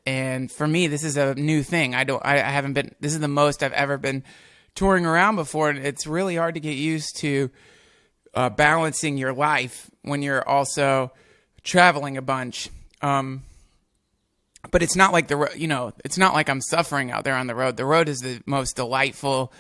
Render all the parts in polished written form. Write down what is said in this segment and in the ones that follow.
And for me, this is a new thing. I haven't been, this is the most I've ever been touring around before. And it's really hard to get used to balancing your life when you're also traveling a bunch. But it's not like it's not like I'm suffering out there on the road. The road is the most delightful,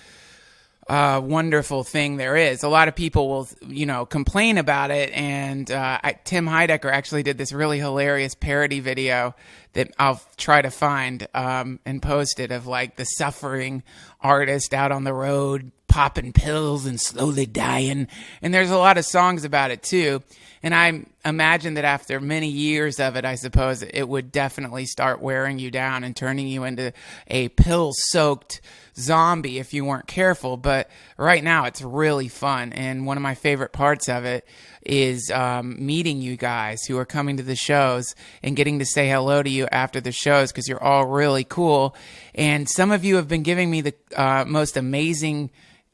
wonderful thing there is. A lot of people will, complain about it. And Tim Heidecker actually did this really hilarious parody video that I'll try to find and post it, of like the suffering artist out on the road popping pills and slowly dying. And there's a lot of songs about it too. And I imagine that after many years of it, I suppose it would definitely start wearing you down and turning you into a pill-soaked zombie if you weren't careful. But right now, it's really fun. And one of my favorite parts of it is meeting you guys who are coming to the shows and getting to say hello to you after the shows, because you're all really cool. And some of you have been giving me the most amazing,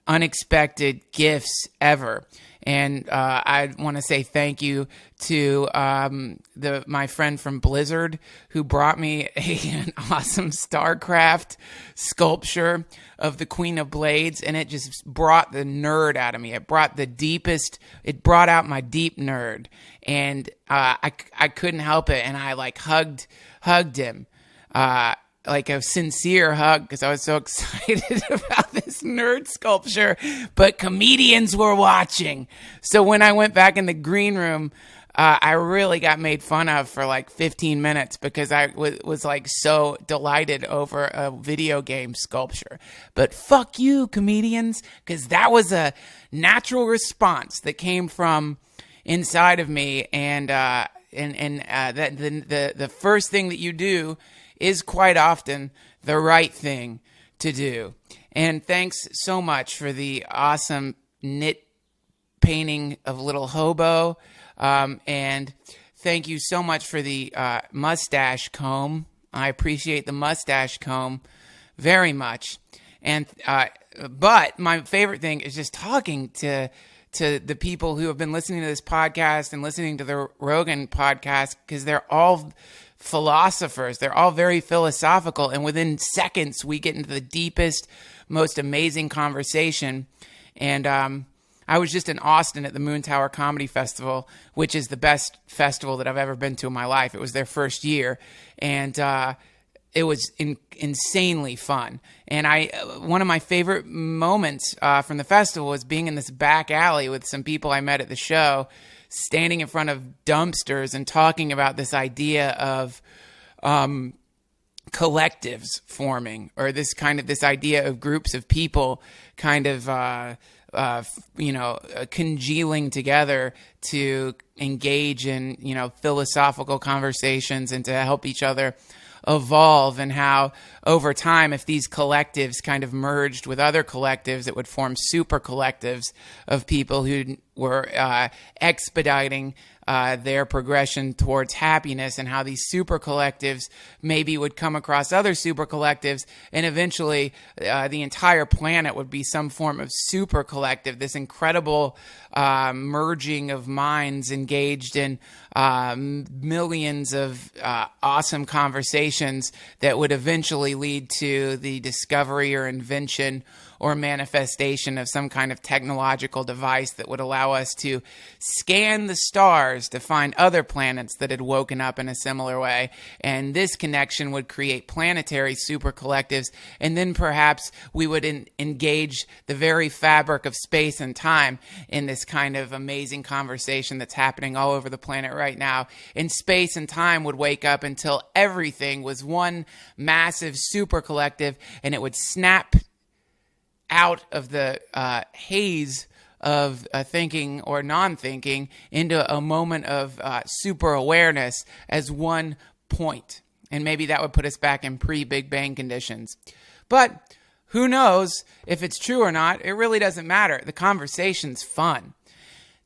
unexpected gifts ever. And I want to say thank you to my friend from Blizzard, who brought me an awesome StarCraft sculpture of the Queen of Blades, and it just brought the nerd out of me. It brought out my deep nerd, and I couldn't help it, and I like hugged him. Like a sincere hug, because I was so excited about this nerd sculpture, but comedians were watching. So when I went back in the green room, I really got made fun of for like 15 minutes because I was like so delighted over a video game sculpture. But fuck you, comedians, because that was a natural response that came from inside of me, and that the first thing that you do is quite often the right thing to do. And thanks so much for the awesome knit painting of Little Hobo. And thank you so much for the mustache comb. I appreciate the mustache comb very much. And but my favorite thing is just talking to the people who have been listening to this podcast and listening to the Rogan podcast, because they're all philosophers. They're all very philosophical, and within seconds we get into the deepest, most amazing conversation. And I was just in Austin at the Moon Tower Comedy Festival, which is the best festival that I've ever been to in my life. It was their first year, and it was insanely fun. And one of my favorite moments from the festival was being in this back alley with some people I met at the show, standing in front of dumpsters and talking about this idea of collectives forming, or this idea of groups of people kind of congealing together to engage in philosophical conversations and to help each other evolve, and how over time, if these collectives kind of merged with other collectives, it would form super collectives of people who were expediting their progression towards happiness, and how these super collectives maybe would come across other super collectives, and eventually the entire planet would be some form of super collective, this incredible merging of minds engaged in millions of awesome conversations that would eventually lead to the discovery or invention or manifestation of some kind of technological device that would allow us to scan the stars to find other planets that had woken up in a similar way. And this connection would create planetary super collectives. And then perhaps we would engage the very fabric of space and time in this kind of amazing conversation that's happening all over the planet right now. And space and time would wake up until everything was one massive super collective, and it would snap out of the haze of thinking or non-thinking into a moment of super awareness as one point. And maybe that would put us back in pre-Big Bang conditions. But who knows if it's true or not? It really doesn't matter. The conversation's fun.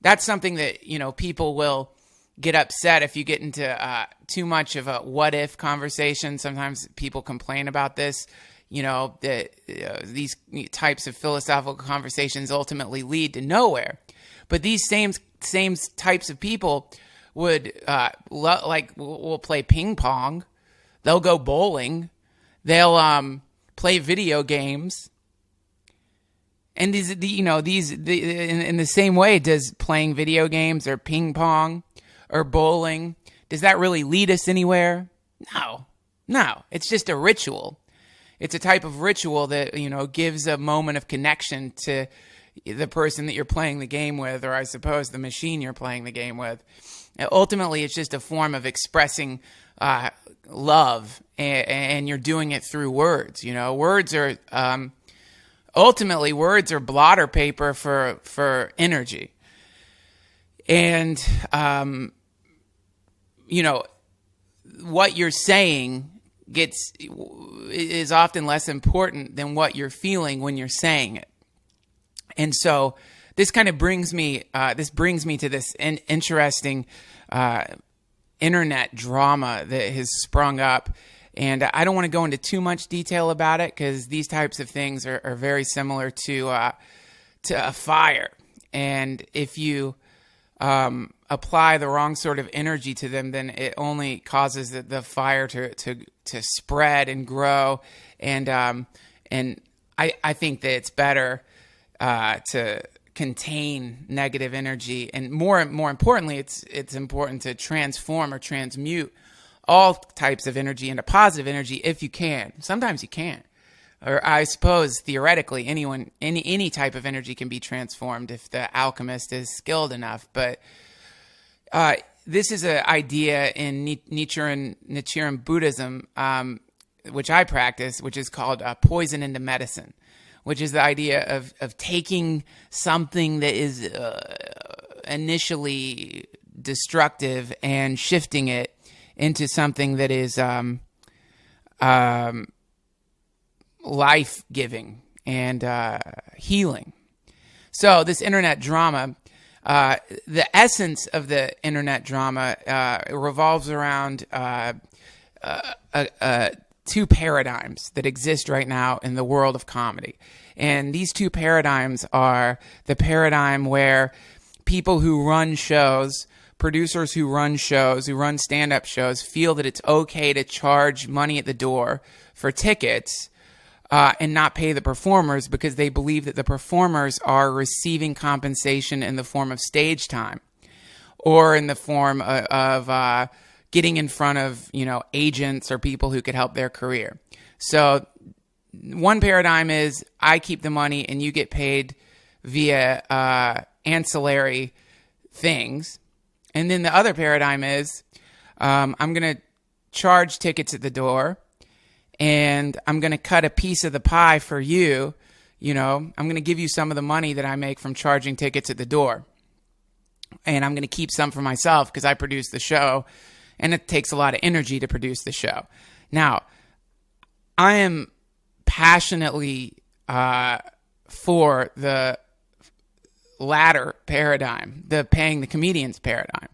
That's something that, people will get upset if you get into too much of a what-if conversation. Sometimes people complain about this. That these types of philosophical conversations ultimately lead to nowhere. But these same types of people would will play ping pong. They'll go bowling. They'll play video games. And in the same way, does playing video games or ping pong or bowling, does that really lead us anywhere? No. It's just a ritual. It's a type of ritual that, gives a moment of connection to the person that you're playing the game with, or I suppose the machine you're playing the game with. Ultimately, it's just a form of expressing love, and you're doing it through words. Words are ultimately blotter paper for energy, and what you're saying is often less important than what you're feeling when you're saying it. And so this kind of brings me to this interesting internet drama that has sprung up. And I don't want to go into too much detail about it, because these types of things are very similar to a fire. And if you apply the wrong sort of energy to them, then it only causes the fire to spread and grow. And I think that it's better to contain negative energy, and more importantly, it's important to transform or transmute all types of energy into positive energy if you can. Sometimes you can't, or I suppose theoretically any type of energy can be transformed if the alchemist is skilled enough. But this is an idea in Nichiren Buddhism, which I practice, which is called poison into medicine, which is the idea of taking something that is initially destructive and shifting it into something that is life-giving and healing. So this internet drama, the essence of the internet drama revolves around two paradigms that exist right now in the world of comedy. And these two paradigms are the paradigm where people who run shows, producers who run shows, who run stand-up shows, feel that it's okay to charge money at the door for tickets and not pay the performers, because they believe that the performers are receiving compensation in the form of stage time, or in the form of getting in front of, agents or people who could help their career. So one paradigm is I keep the money and you get paid via ancillary things. And then the other paradigm is I'm going to charge tickets at the door, and I'm going to cut a piece of the pie for you. I'm going to give you some of the money that I make from charging tickets at the door. And I'm going to keep some for myself because I produce the show, and it takes a lot of energy to produce the show. Now, I am passionately for the latter paradigm, the paying the comedians paradigm.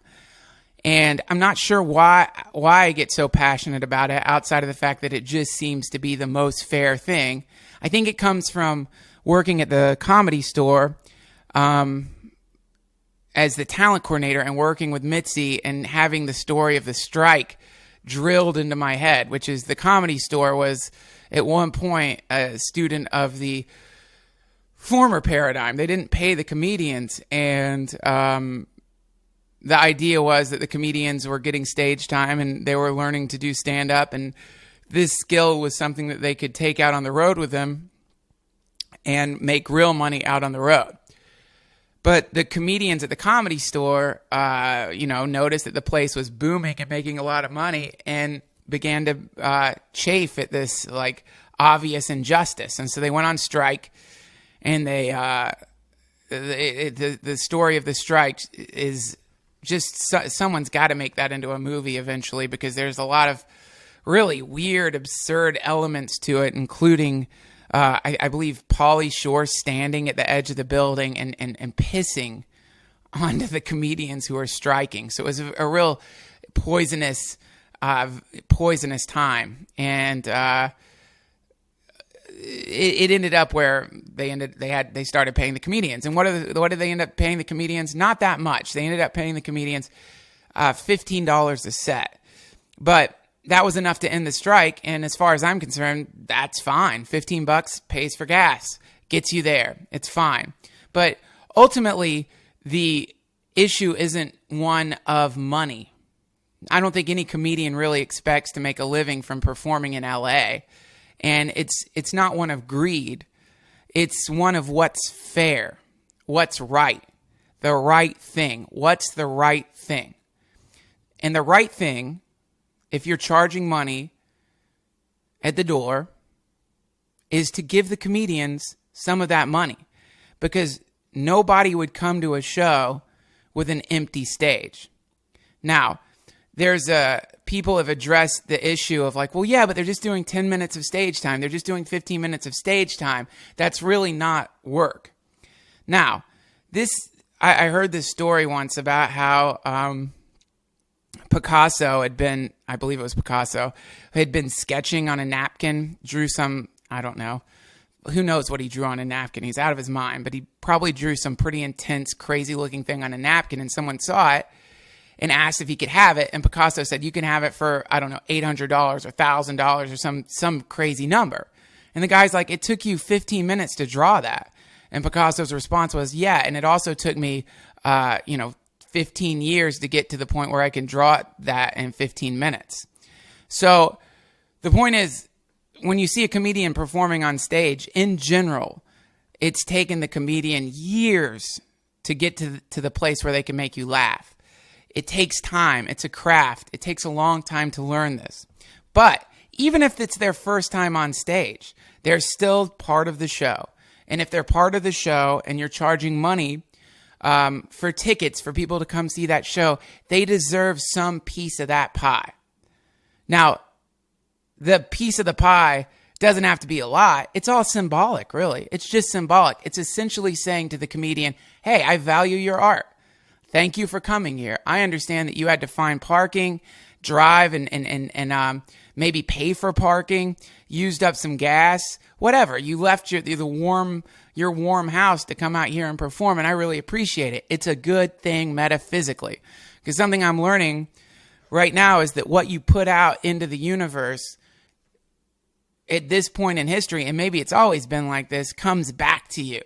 And I'm not sure why I get so passionate about it, outside of the fact that it just seems to be the most fair thing. I think it comes from working at the Comedy Store as the talent coordinator and working with Mitzi and having the story of the strike drilled into my head, which is the Comedy Store was at one point a student of the former paradigm. They didn't pay the comedians, and the idea was that the comedians were getting stage time and they were learning to do stand-up, and this skill was something that they could take out on the road with them and make real money out on the road. But the comedians at the Comedy Store, noticed that the place was booming and making a lot of money, and began to chafe at this obvious injustice. And so they went on strike, and they the story of the strike is just someone's got to make that into a movie eventually, because there's a lot of really weird, absurd elements to it, including I believe Pauly Shore standing at the edge of the building and pissing onto the comedians who are striking. So it was a real poisonous time, and it ended up where they started paying the comedians. And what did they end up paying the comedians? Not that much. They ended up paying the comedians $15 a set. But that was enough to end the strike. And as far as I'm concerned, that's fine. $15 pays for gas, gets you there. It's fine. But ultimately, the issue isn't one of money. I don't think any comedian really expects to make a living from performing in LA. And it's not one of greed. It's one of what's fair, what's right, the right thing. What's the right thing? And the right thing, if you're charging money at the door, is to give the comedians some of that money, because nobody would come to a show with an empty stage. Now, there's people have addressed the issue of like, well, yeah, but they're just doing 10 minutes of stage time. They're just doing 15 minutes of stage time. That's really not work. Now, I heard this story once about how Picasso had been, I believe it was Picasso, had been sketching on a napkin, drew some, I don't know, who knows what he drew on a napkin. He's out of his mind, but he probably drew some pretty intense, crazy looking thing on a napkin, and someone saw it and asked if he could have it. And Picasso said, you can have it for, I don't know, $800 or $1,000 or some crazy number. And the guy's like, it took you 15 minutes to draw that. And Picasso's response was, yeah, and it also took me, 15 years to get to the point where I can draw that in 15 minutes. So the point is, when you see a comedian performing on stage, in general, it's taken the comedian years to get to the place where they can make you laugh. It takes time. It's a craft. It takes a long time to learn this. But even if it's their first time on stage, they're still part of the show. And if they're part of the show and you're charging money for tickets for people to come see that show, they deserve some piece of that pie. Now, the piece of the pie doesn't have to be a lot. It's all symbolic, really. It's just symbolic. It's essentially saying to the comedian, hey, I value your art. Thank you for coming here. I understand that you had to find parking, drive, and maybe pay for parking, used up some gas, whatever. You left your warm house to come out here and perform, and I really appreciate it. It's a good thing metaphysically, because something I'm learning right now is that what you put out into the universe at this point in history, and maybe it's always been like this, comes back to you.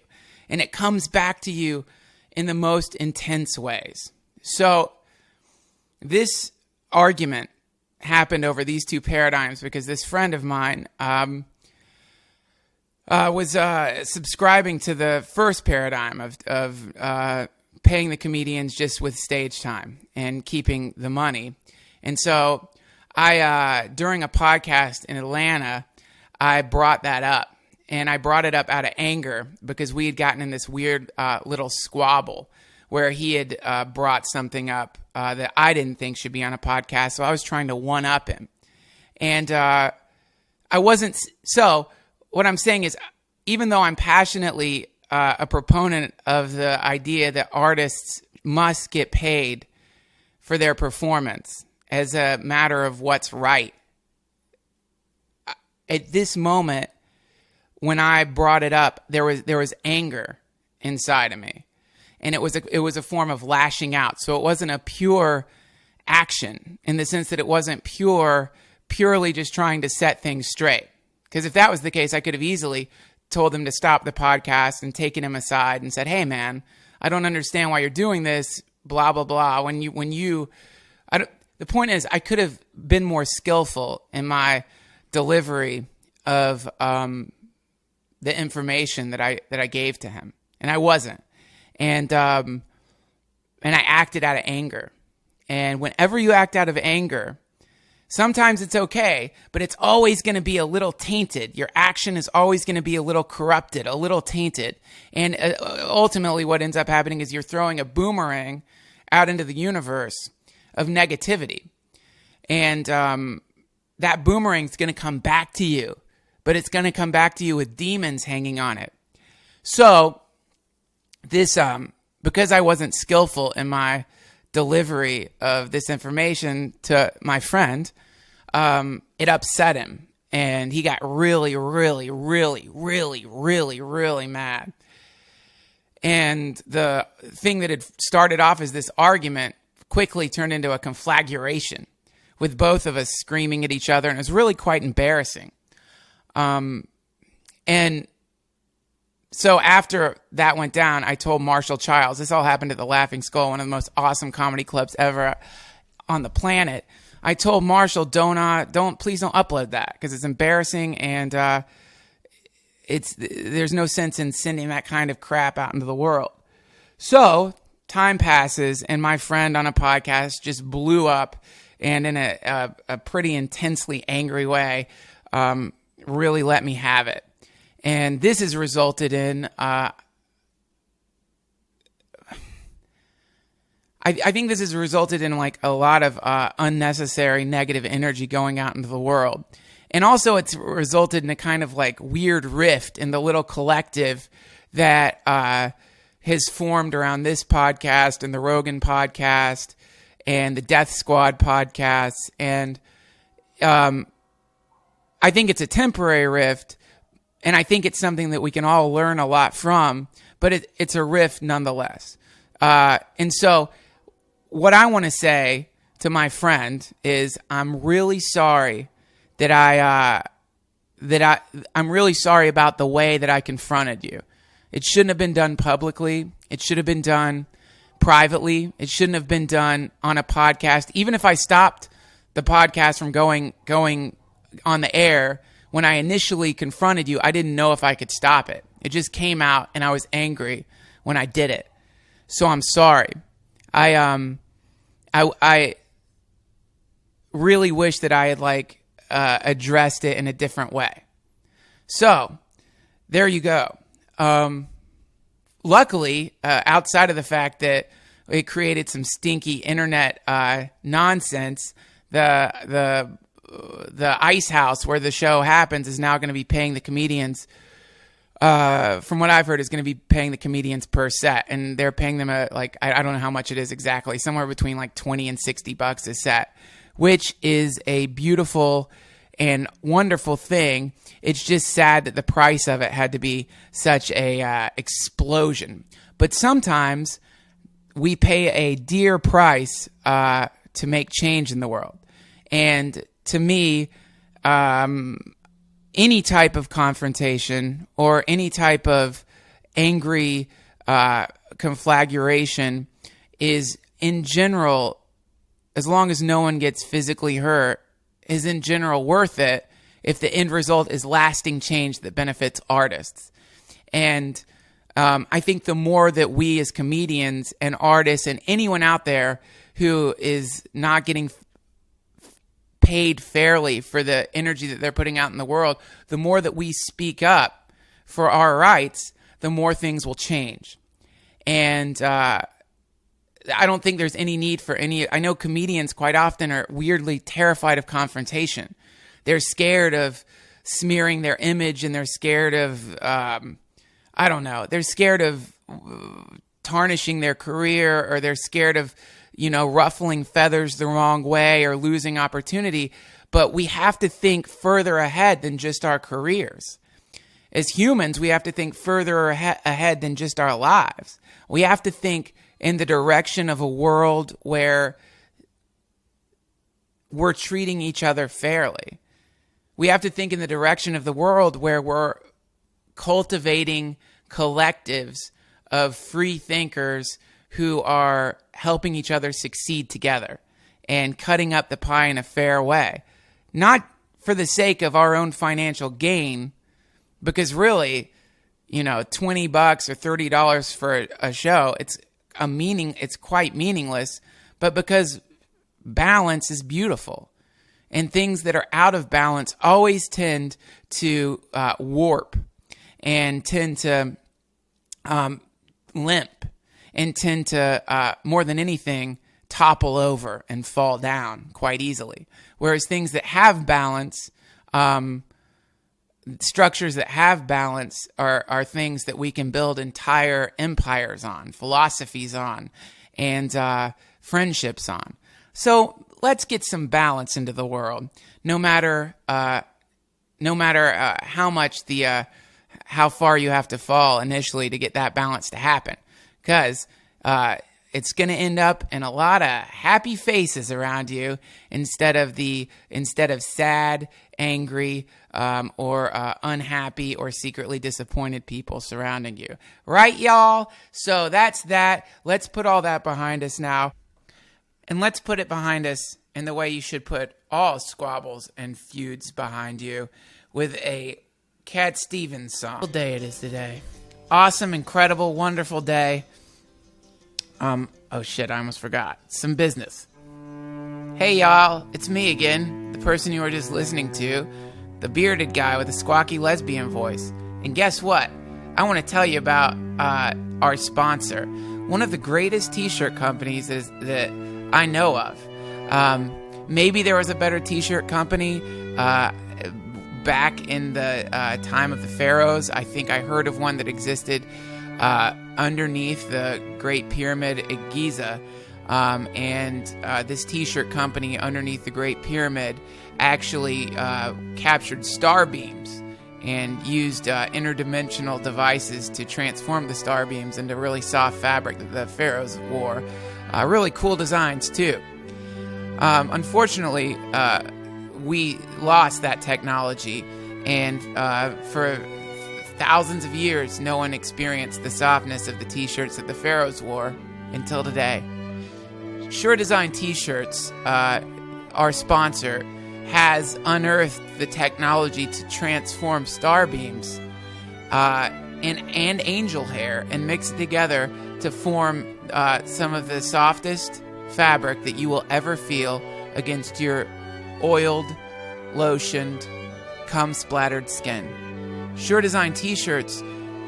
And it comes back to you in the most intense ways. So this argument happened over these two paradigms because this friend of mine was subscribing to the first paradigm of paying the comedians just with stage time and keeping the money. And so I during a podcast in Atlanta, I brought that up. And I brought it up out of anger because we had gotten in this weird little squabble where he had brought something up that I didn't think should be on a podcast. So I was trying to one-up him. And I wasn't... So what I'm saying is, even though I'm passionately a proponent of the idea that artists must get paid for their performance as a matter of what's right, at this moment, when I brought it up, there was anger inside of me, and it was a form of lashing out. So it wasn't a pure action in the sense that it wasn't purely just trying to set things straight. Because if that was the case, I could have easily told him to stop the podcast and taken him aside and said, "Hey, man, I don't understand why you're doing this. Blah blah blah." The point is, I could have been more skillful in my delivery of the information that I gave to him, and I wasn't, and I acted out of anger. And whenever you act out of anger, sometimes it's okay, but it's always going to be a little tainted. Your action is always going to be a little corrupted, a little tainted, and ultimately, what ends up happening is you're throwing a boomerang out into the universe of negativity, and that boomerang is going to come back to you. But it's going to come back to you with demons hanging on it. So this, because I wasn't skillful in my delivery of this information to my friend, it upset him. And he got really, really, really, really, really, really mad. And the thing that had started off as this argument quickly turned into a conflagration, with both of us screaming at each other, and it was really quite embarrassing. And so after that went down, I told Marshall Childs, this all happened at the Laughing Skull, one of the most awesome comedy clubs ever on the planet. I told Marshall, please don't upload that, because it's embarrassing, and there's no sense in sending that kind of crap out into the world. So time passes, and my friend on a podcast just blew up, and in a pretty intensely angry way, really let me have it. And this has resulted in, I think this has resulted in like a lot of unnecessary negative energy going out into the world. And also it's resulted in a kind of like weird rift in the little collective that has formed around this podcast and the Rogan podcast and the Death Squad podcasts. And I think it's a temporary rift, and I think it's something that we can all learn a lot from, but it's a rift nonetheless. And so what I want to say to my friend is I'm really sorry I'm really sorry about the way that I confronted you. It shouldn't have been done publicly. It should have been done privately. It shouldn't have been done on a podcast. Even if I stopped the podcast from going on the air, when I initially confronted you, I didn't know if I could stop it. It just came out, and I was angry when I did it. So I'm sorry. I really wish that I had addressed it in a different way. So there you go. Luckily, outside of the fact that it created some stinky internet nonsense, the Ice House where the show happens is now going to be paying the comedians. From what I've heard, is going to be paying the comedians per set, and they're paying them I don't know how much it is exactly, somewhere between like $20 and $60 a set, which is a beautiful and wonderful thing. It's just sad that the price of it had to be such a explosion. But sometimes we pay a dear price to make change in the world, and to me, any type of confrontation or any type of angry conflagration is, in general, as long as no one gets physically hurt, is in general worth it if the end result is lasting change that benefits artists. And I think the more that we as comedians and artists and anyone out there who is not getting paid fairly for the energy that they're putting out in the world, the more that we speak up for our rights, the more things will change. And I don't think there's any need for I know comedians quite often are weirdly terrified of confrontation. They're scared of smearing their image, and they're scared of, they're scared of tarnishing their career, or they're scared of ruffling feathers the wrong way or losing opportunity. But we have to think further ahead than just our careers. As humans, we have to think further ahead than just our lives. We have to think in the direction of a world where we're treating each other fairly. We have to think in the direction of the world where we're cultivating collectives of free thinkers who are helping each other succeed together and cutting up the pie in a fair way. Not for the sake of our own financial gain, because really, $20 or $30 for a show, it's quite meaningless, but because balance is beautiful. And things that are out of balance always tend to warp and tend to limp and tend to, more than anything, topple over and fall down quite easily. Whereas things that have balance, structures that have balance are things that we can build entire empires on, philosophies on, and friendships on. So let's get some balance into the world, no matter how much how far you have to fall initially to get that balance to happen. Because it's going to end up in a lot of happy faces around you instead of sad, angry, or unhappy or secretly disappointed people surrounding you. Right, y'all? So that's that. Let's put all that behind us now. And let's put it behind us in the way you should put all squabbles and feuds behind you, with a Cat Stevens song. What day it is today? Awesome, incredible, wonderful day. Oh shit, I almost forgot. Some business. Hey y'all, it's me again, the person you were just listening to, the bearded guy with the squawky lesbian voice. And guess what? I want to tell you about our sponsor, one of the greatest t-shirt companies that I know of. Maybe there was a better t-shirt company back in the time of the pharaohs. I think I heard of one that existed underneath the Great Pyramid at Giza. And this t-shirt company underneath the Great Pyramid actually captured star beams and used interdimensional devices to transform the star beams into really soft fabric that the pharaohs wore. Really cool designs, too. Unfortunately, we lost that technology, and for thousands of years, no one experienced the softness of the t-shirts that the pharaohs wore until today. Sure Design T-shirts, our sponsor, has unearthed the technology to transform star beams and angel hair and mix it together to form some of the softest fabric that you will ever feel against your oiled, lotioned, cum-splattered skin. Sure Design T-shirts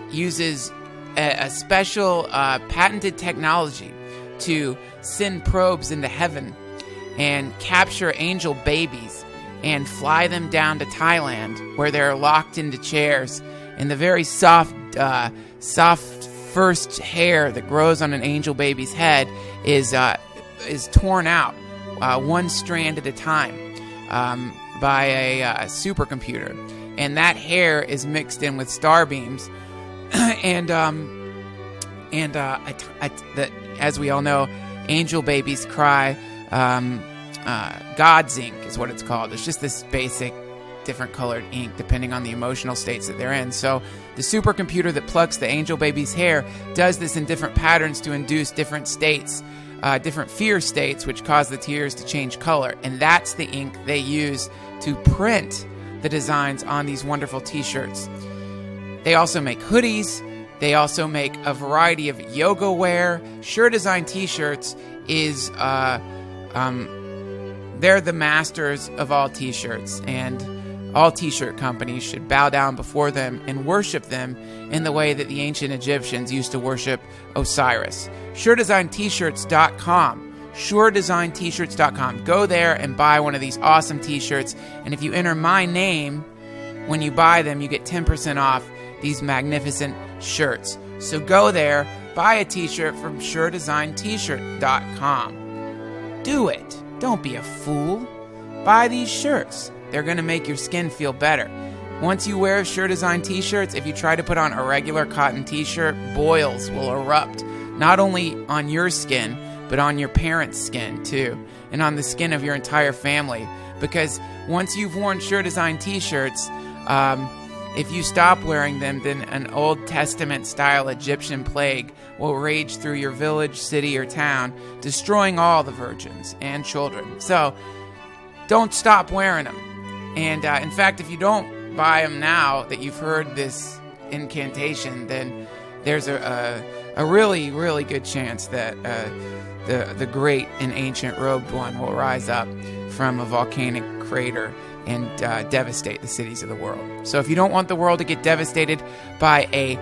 uses a special patented technology to send probes into heaven and capture angel babies and fly them down to Thailand, where they're locked into chairs, and the very soft first hair that grows on an angel baby's head is torn out one strand at a time by a supercomputer, and that hair is mixed in with star beams, and as we all know, angel babies cry. God's ink is what it's called. It's just this basic different colored ink depending on the emotional states that they're in. So the supercomputer that plucks the angel baby's hair does this in different patterns to induce different states, different fear states, which cause the tears to change color. And that's the ink they use to print the designs on these wonderful t-shirts. They also make hoodies. They also make a variety of yoga wear. Sure Design t-shirts is they're the masters of all t-shirts, and all t-shirt companies should bow down before them and worship them in the way that the ancient Egyptians used to worship Osiris. SureDesignT-shirts.com. SureDesignT-shirts.com. Go there and buy one of these awesome t-shirts, and if you enter my name when you buy them, you get 10% off these magnificent shirts. So go there, buy a t-shirt from SureDesignT-shirt.com. Do it. Don't be a fool. Buy these shirts. They're going to make your skin feel better. Once you wear Sure Design t-shirts, if you try to put on a regular cotton t-shirt, boils will erupt. Not only on your skin, but on your parents' skin too. And on the skin of your entire family. Because once you've worn Sure Design t-shirts, if you stop wearing them, then an Old Testament-style Egyptian plague will rage through your village, city, or town, destroying all the virgins and children. So, don't stop wearing them. And, in fact, if you don't buy them now that you've heard this incantation, then there's a really, really good chance that the great and ancient robed one will rise up from a volcanic crater and devastate the cities of the world. So if you don't want the world to get devastated by a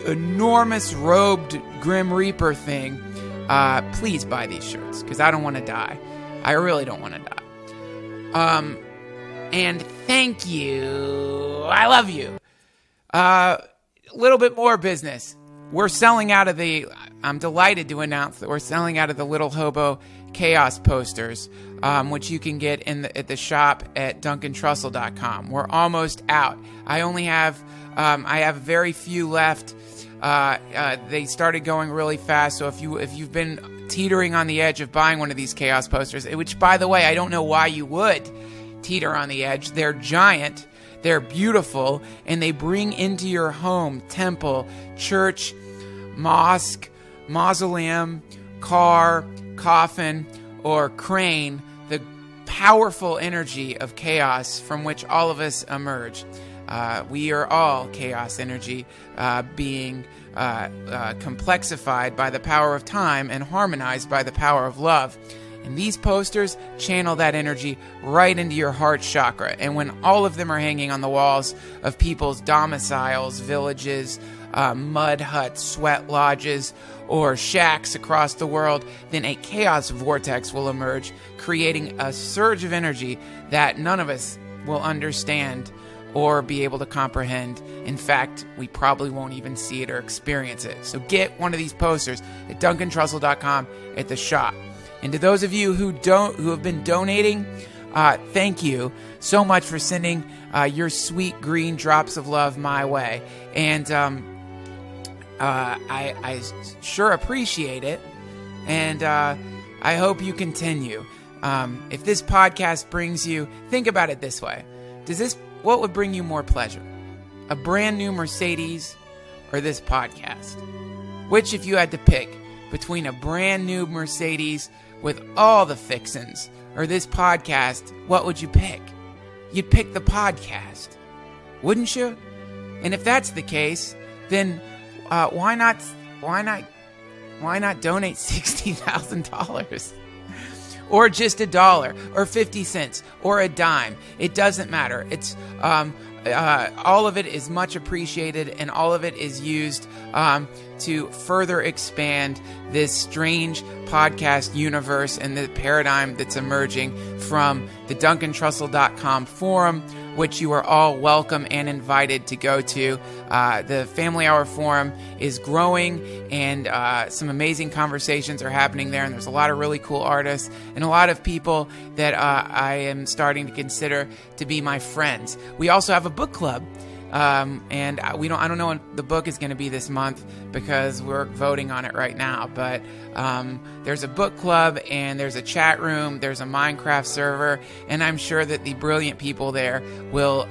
enormous robed Grim Reaper thing, please buy these shirts, because I don't want to die. I really don't want to die. And thank you. I love you. A little bit more business. We're selling out of I'm delighted to announce that we're selling out of the Little Hobo Chaos posters, which you can get at the shop at DuncanTrussell.com. We're almost out. I only have, I have very few left. They started going really fast, so if you've been teetering on the edge of buying one of these chaos posters, which, by the way, I don't know why you would teeter on the edge. They're giant, they're beautiful, and they bring into your home, temple, church, mosque, mausoleum, car, coffin, or crane, the powerful energy of chaos from which all of us emerge. We are all chaos energy, being complexified by the power of time and harmonized by the power of love. And these posters channel that energy right into your heart chakra. And when all of them are hanging on the walls of people's domiciles, villages, mud huts, sweat lodges, or shacks across the world, then a chaos vortex will emerge, creating a surge of energy that none of us will understand or be able to comprehend. In fact, we probably won't even see it or experience it. So get one of these posters at DuncanTrussell.com at the shop. And to those of you who have been donating, thank you so much for sending your sweet green drops of love my way. And I sure appreciate it. And I hope you continue. If this podcast brings you, think about it this way. What would bring you more pleasure? A brand new Mercedes or this podcast? Which, if you had to pick between a brand new Mercedes with all the fixins or this podcast, what would you pick? You'd pick the podcast, wouldn't you? And if that's the case, then why not donate $60,000? Or just $1, or 50 cents, or a dime. It doesn't matter. It's all of it is much appreciated, and all of it is used to further expand this strange podcast universe and the paradigm that's emerging from the DuncanTrussell.com forum, which you are all welcome and invited to go to. The Family Hour forum is growing, and some amazing conversations are happening there, and there's a lot of really cool artists and a lot of people that I am starting to consider to be my friends. We also have a book club. And I don't know what the book is going to be this month because we're voting on it right now, but there's a book club, and there's a chat room, there's a Minecraft server, and I'm sure that the brilliant people there will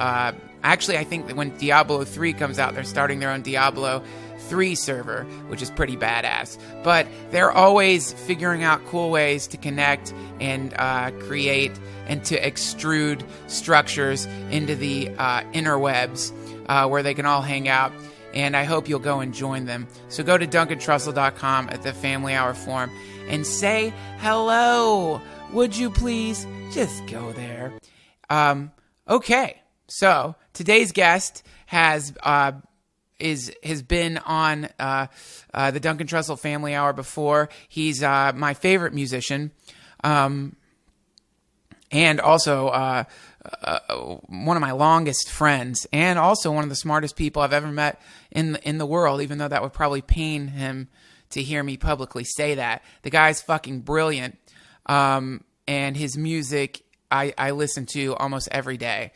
actually, I think that when Diablo 3 comes out, they're starting their own Diablo 3 server, which is pretty badass. But they're always figuring out cool ways to connect and create and to extrude structures into the interwebs where they can all hang out. And I hope you'll go and join them. So go to DuncanTrussell.com at the Family Hour forum and say hello. Would you please just go there? Okay, so today's guest has been on the Duncan Trussell Family Hour before. He's my favorite musician, and also one of my longest friends, and also one of the smartest people I've ever met in the world, even though that would probably pain him to hear me publicly say that. The guy's fucking brilliant, and his music I listen to almost every day.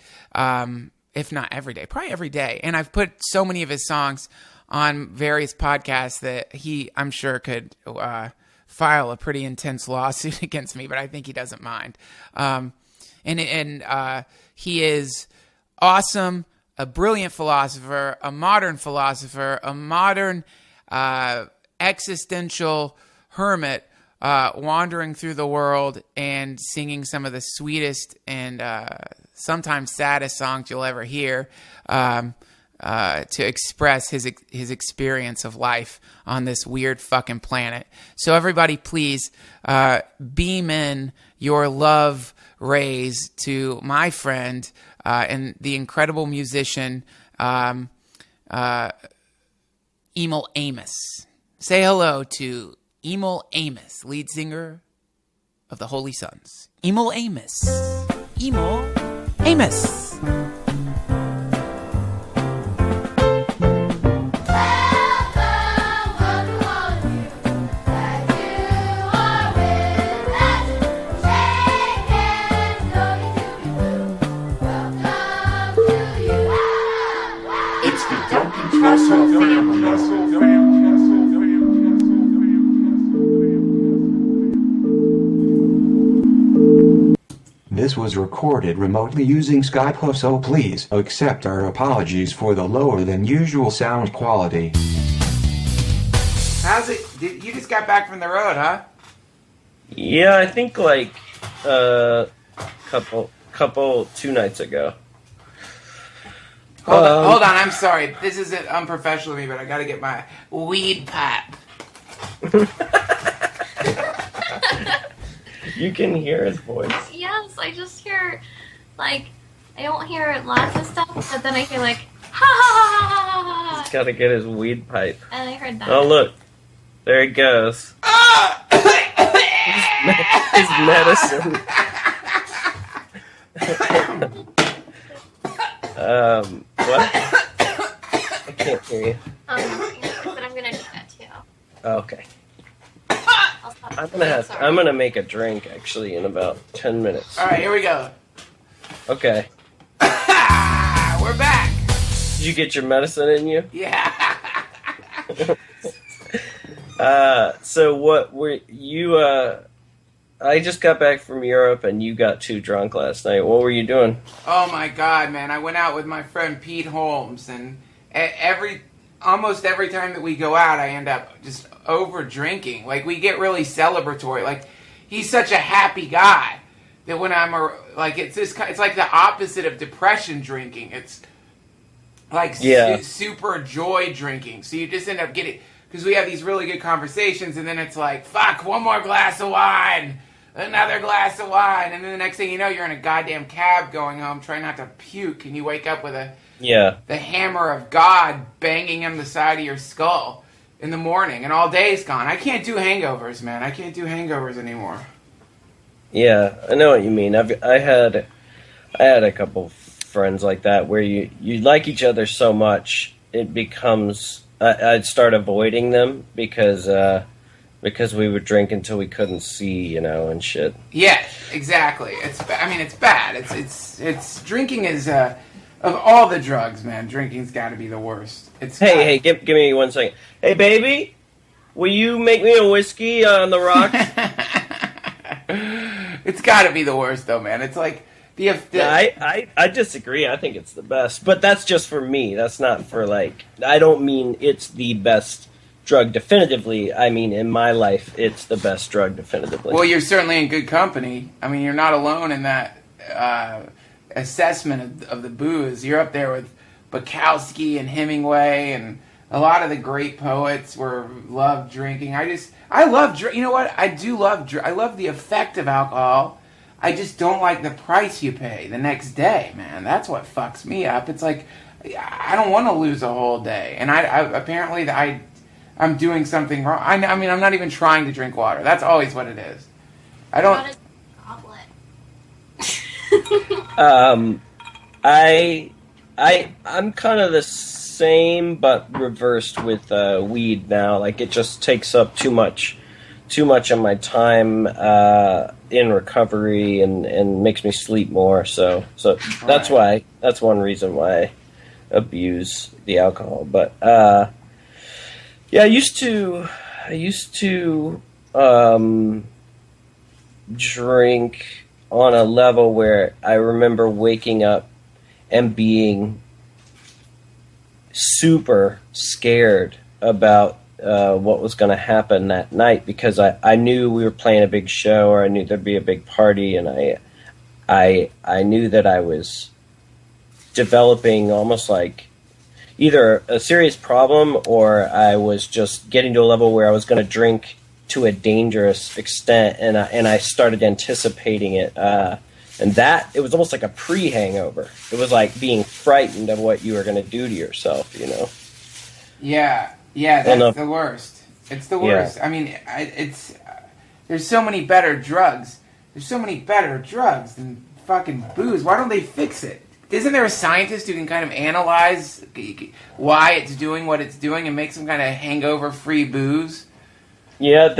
If not every day, probably every day. And I've put so many of his songs on various podcasts that he, I'm sure, could file a pretty intense lawsuit against me, but I think he doesn't mind. And he is awesome, a brilliant philosopher, a modern existential hermit, wandering through the world and singing some of the sweetest and sometimes saddest songs you'll ever hear, to express his experience of life on this weird fucking planet. So everybody, please beam in your love rays to my friend and the incredible musician EMIL Amos. Say hello to EMIL Amos, lead singer of the Holy Sons. EMIL Amos. EMIL Amos. It's the Duncan Trussell Family Hour. This was recorded remotely using Skype, so please accept our apologies for the lower than usual sound quality. How's it? You just got back from the road, huh? Yeah, I think like couple 2 nights ago. Hold on, I'm sorry. This is unprofessional of me, but I gotta get my weed pipe. You can hear his voice. Yes, I just hear, like, I don't hear lots of stuff, but then I hear, like, ha ha ha ha ha ha. He's gotta get his weed pipe. And I heard that. Oh, look. There he goes. His medicine. What? I can't hear you. But I'm gonna do that too. Okay. I'll stop. I'm gonna make a drink actually in about 10 minutes. All right, here we go. Okay. We're back. Did you get your medicine in you? Yeah. So what were you? I just got back from Europe, and you got too drunk last night. What were you doing? Oh my God, man! I went out with my friend Pete Holmes, and almost every time that we go out, I end up just over drinking. Like, we get really celebratory. Like, he's such a happy guy that when I'm it's like the opposite of depression drinking. It's like super joy drinking. So you just end up getting, because we have these really good conversations, and then it's like, fuck, one more glass of wine, another glass of wine, and then the next thing you know, you're in a goddamn cab going home, trying not to puke, and you wake up with the hammer of God banging on the side of your skull in the morning, and all day's gone. I can't do hangovers, man. I can't do hangovers anymore. Yeah, I know what you mean. I had a couple friends like that where you like each other so much it becomes I'd start avoiding them because we would drink until we couldn't see, and shit. Yeah, exactly. It's bad. It's drinking is of all the drugs, man. Drinking's got to be the worst. Hey, give me 1 second. Hey, baby, will you make me a whiskey on the rocks? It's got to be the worst, though, man. It's like I disagree. I think it's the best, but that's just for me. That's not for I don't mean it's the best drug definitively. I mean, in my life, it's the best drug definitively. Well, you're certainly in good company. I mean, you're not alone in that assessment of the booze. You're up there with Bukowski and Hemingway and a lot of the great poets love drinking. I love you know what? I do love I love the effect of alcohol. I just don't like the price you pay the next day, man. That's what fucks me up. It's like, I don't want to lose a whole day. And apparently I'm doing something wrong. I mean, I'm not even trying to drink water. That's always what it is. I don't... I'm kind of the same, but reversed with weed now. Like, it just takes up too much of my time in recovery and makes me sleep more. So that's why. That's one reason why I abuse the alcohol. But yeah, I used to drink on a level where I remember waking up and being super scared about what was going to happen that night, because I knew we were playing a big show, or I knew there'd be a big party, and I knew that I was developing almost like either a serious problem, or I was just getting to a level where I was going to drink to a dangerous extent, and I started anticipating it, and that it was almost like a pre-hangover. It was like being frightened of what you were going to do to yourself, Yeah, that's the worst. It's the worst. Yeah. I mean, there's so many better drugs. There's so many better drugs than fucking booze. Why don't they fix it? Isn't there a scientist who can kind of analyze why it's doing what it's doing and make some kind of hangover-free booze? Yeah,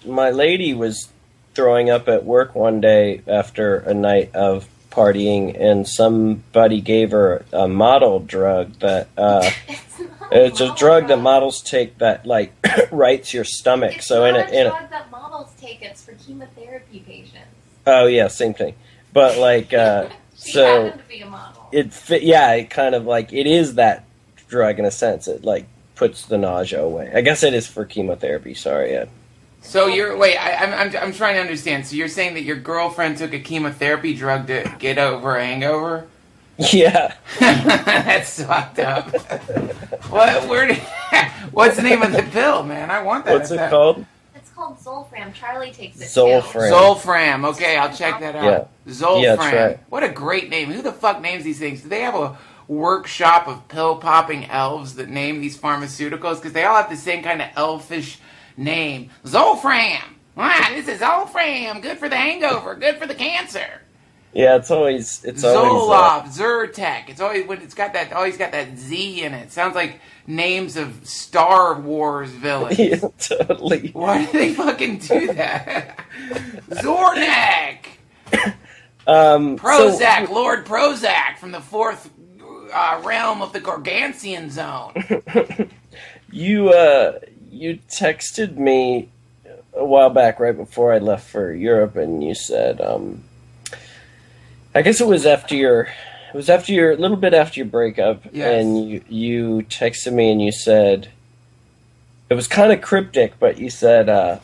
my lady was throwing up at work one day after a night of partying, and somebody gave her a model drug that it's a drug that models take that rights your stomach. It's not a drug that models take. It's for chemotherapy patients. Oh yeah, same thing. But like, so happen to be a model. it kind of like, it is that drug in a sense. It like puts the nausea away. I guess it is for chemotherapy. Sorry, Ed. So I'm trying to understand. So you're saying that your girlfriend took a chemotherapy drug to get over a hangover? Yeah. That's fucked up. What's the name of the pill, man? I want that. What's it called? It's called Zolfram. Charlie takes it Zolfram. Zolfram. Okay, I'll check that out. Yeah. Zolfram. Yeah, that's right. What a great name. Who the fuck names these things? Do they have a workshop of pill-popping elves that name these pharmaceuticals? Because they all have the same kind of elfish name. Zolfram. Wow, this is Zolfram. Good for the hangover. Good for the cancer. Yeah, it's always Zoloft, Zyrtec. It's always when it's got that Z in it. Sounds like names of Star Wars villains. Yeah, totally. Why do they fucking do that? Zornak. Prozac, Lord Prozac from the fourth realm of the Gargantian zone. You texted me a while back, right before I left for Europe, and you said, I guess it was after your a little bit after your breakup, yes. And you texted me and you said, it was kind of cryptic, but you said,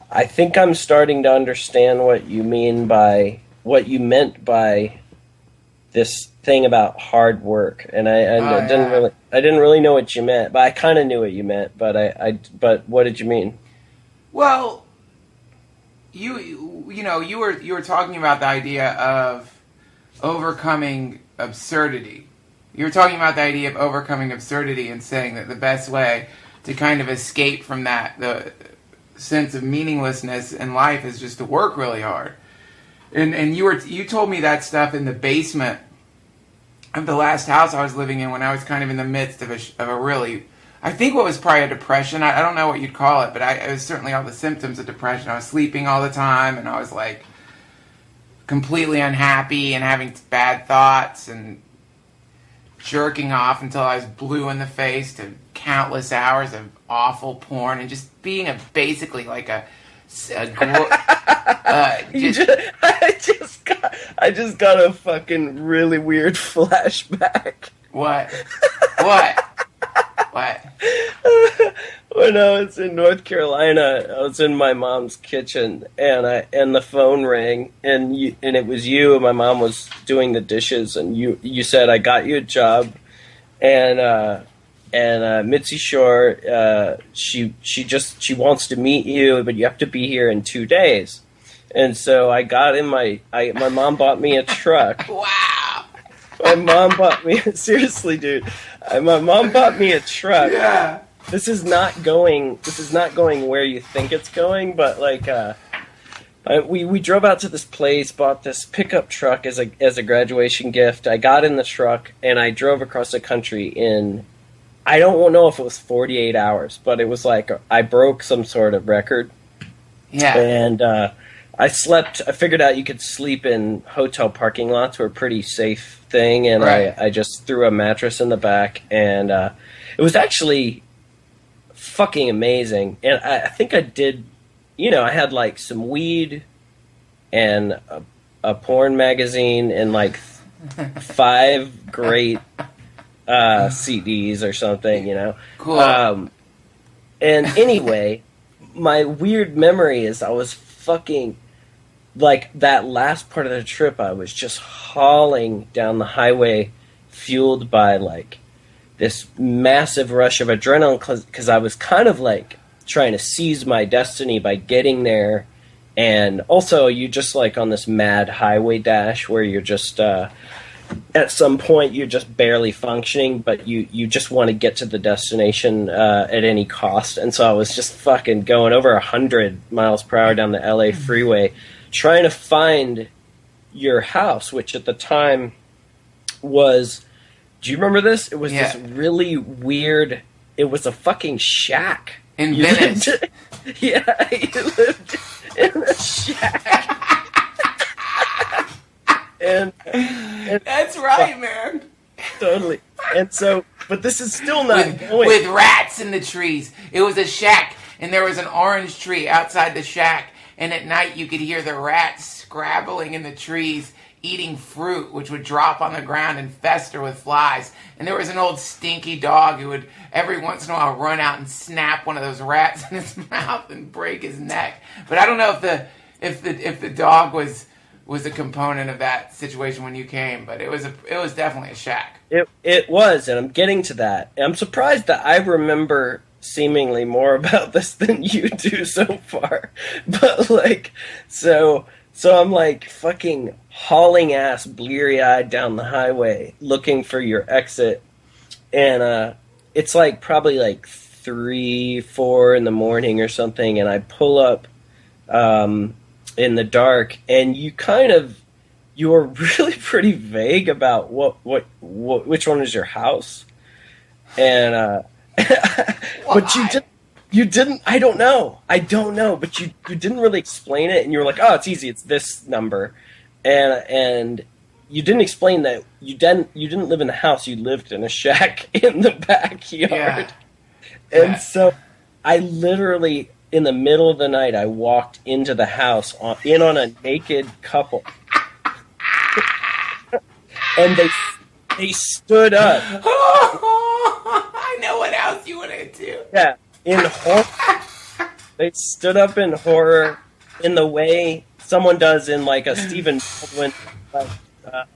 I think I'm starting to understand what you meant by this thing about hard work, and I didn't really know what you meant, but I kind of knew what you meant, but what did you mean? Well, you were talking about the idea of overcoming absurdity. You were talking about the idea of overcoming absurdity and saying that the best way to kind of escape from that, the sense of meaninglessness in life, is just to work really hard. And you told me that stuff in the basement of the last house I was living in when I was kind of in the midst of a really, I think what was probably a depression. I don't know what you'd call it, but it was certainly all the symptoms of depression. I was sleeping all the time, and I was like completely unhappy and having bad thoughts and jerking off until I was blue in the face to countless hours of awful porn and just being basically like I just got a fucking really weird flashback. What? When I was in North Carolina, I was in my mom's kitchen, and the phone rang, and it was you, and my mom was doing the dishes, and you said, I got you a job, and Mitzi Shore, she wants to meet you, but you have to be here in 2 days. And so I got in my mom bought me a truck. Wow. My mom bought me, seriously, dude. My mom bought me a truck. Yeah. This is not going where you think it's going, but like, we drove out to this place, bought this pickup truck as a graduation gift. I got in the truck and I drove across the country in, I don't know if it was 48 hours, but it was like I broke some sort of record. Yeah. And I figured out you could sleep in hotel parking lots were a pretty safe thing, and right. I just threw a mattress in the back, and it was actually fucking amazing. And I think I did, I had like some weed and a porn magazine and like 5 great CDs or something, Cool. And anyway, my weird memory is I was fucking, like, that last part of the trip, I was just hauling down the highway, fueled by, like, this massive rush of adrenaline, because I was kind of, like, trying to seize my destiny by getting there, and also you just, like, on this mad highway dash where you're just, at some point you're just barely functioning, but you just want to get to the destination at any cost. And so I was just fucking going over 100 miles per hour down the LA freeway, trying to find your house, which at the time was, do you remember this? It was this really weird, it was a fucking shack. In Venice. You lived in a shack. And that's right, man. Totally. And so, but this is still not going. With rats in the trees. It was a shack, and there was an orange tree outside the shack, and at night you could hear the rats scrabbling in the trees, eating fruit, which would drop on the ground and fester with flies. And there was an old stinky dog who would every once in a while run out and snap one of those rats in his mouth and break his neck. But I don't know if the dog was a component of that situation when you came, but it was definitely a shack. It was, and I'm getting to that. And I'm surprised that I remember seemingly more about this than you do so far. But like, so I'm like fucking hauling ass, bleary-eyed down the highway looking for your exit, and it's like probably like 3-4 in the morning or something, and I pull up in the dark, and you were really pretty vague about which one is your house, and but you didn't. I don't know, but you didn't really explain it, and you were like, oh, it's easy, it's this number, and you didn't explain that you didn't live in the house, you lived in a shack in the backyard, and so I literally, in the middle of the night, I walked into the house on a naked couple. And they stood up. I know what else you want to do. Yeah, in horror. They stood up in horror in the way someone does in like a Stephen Baldwin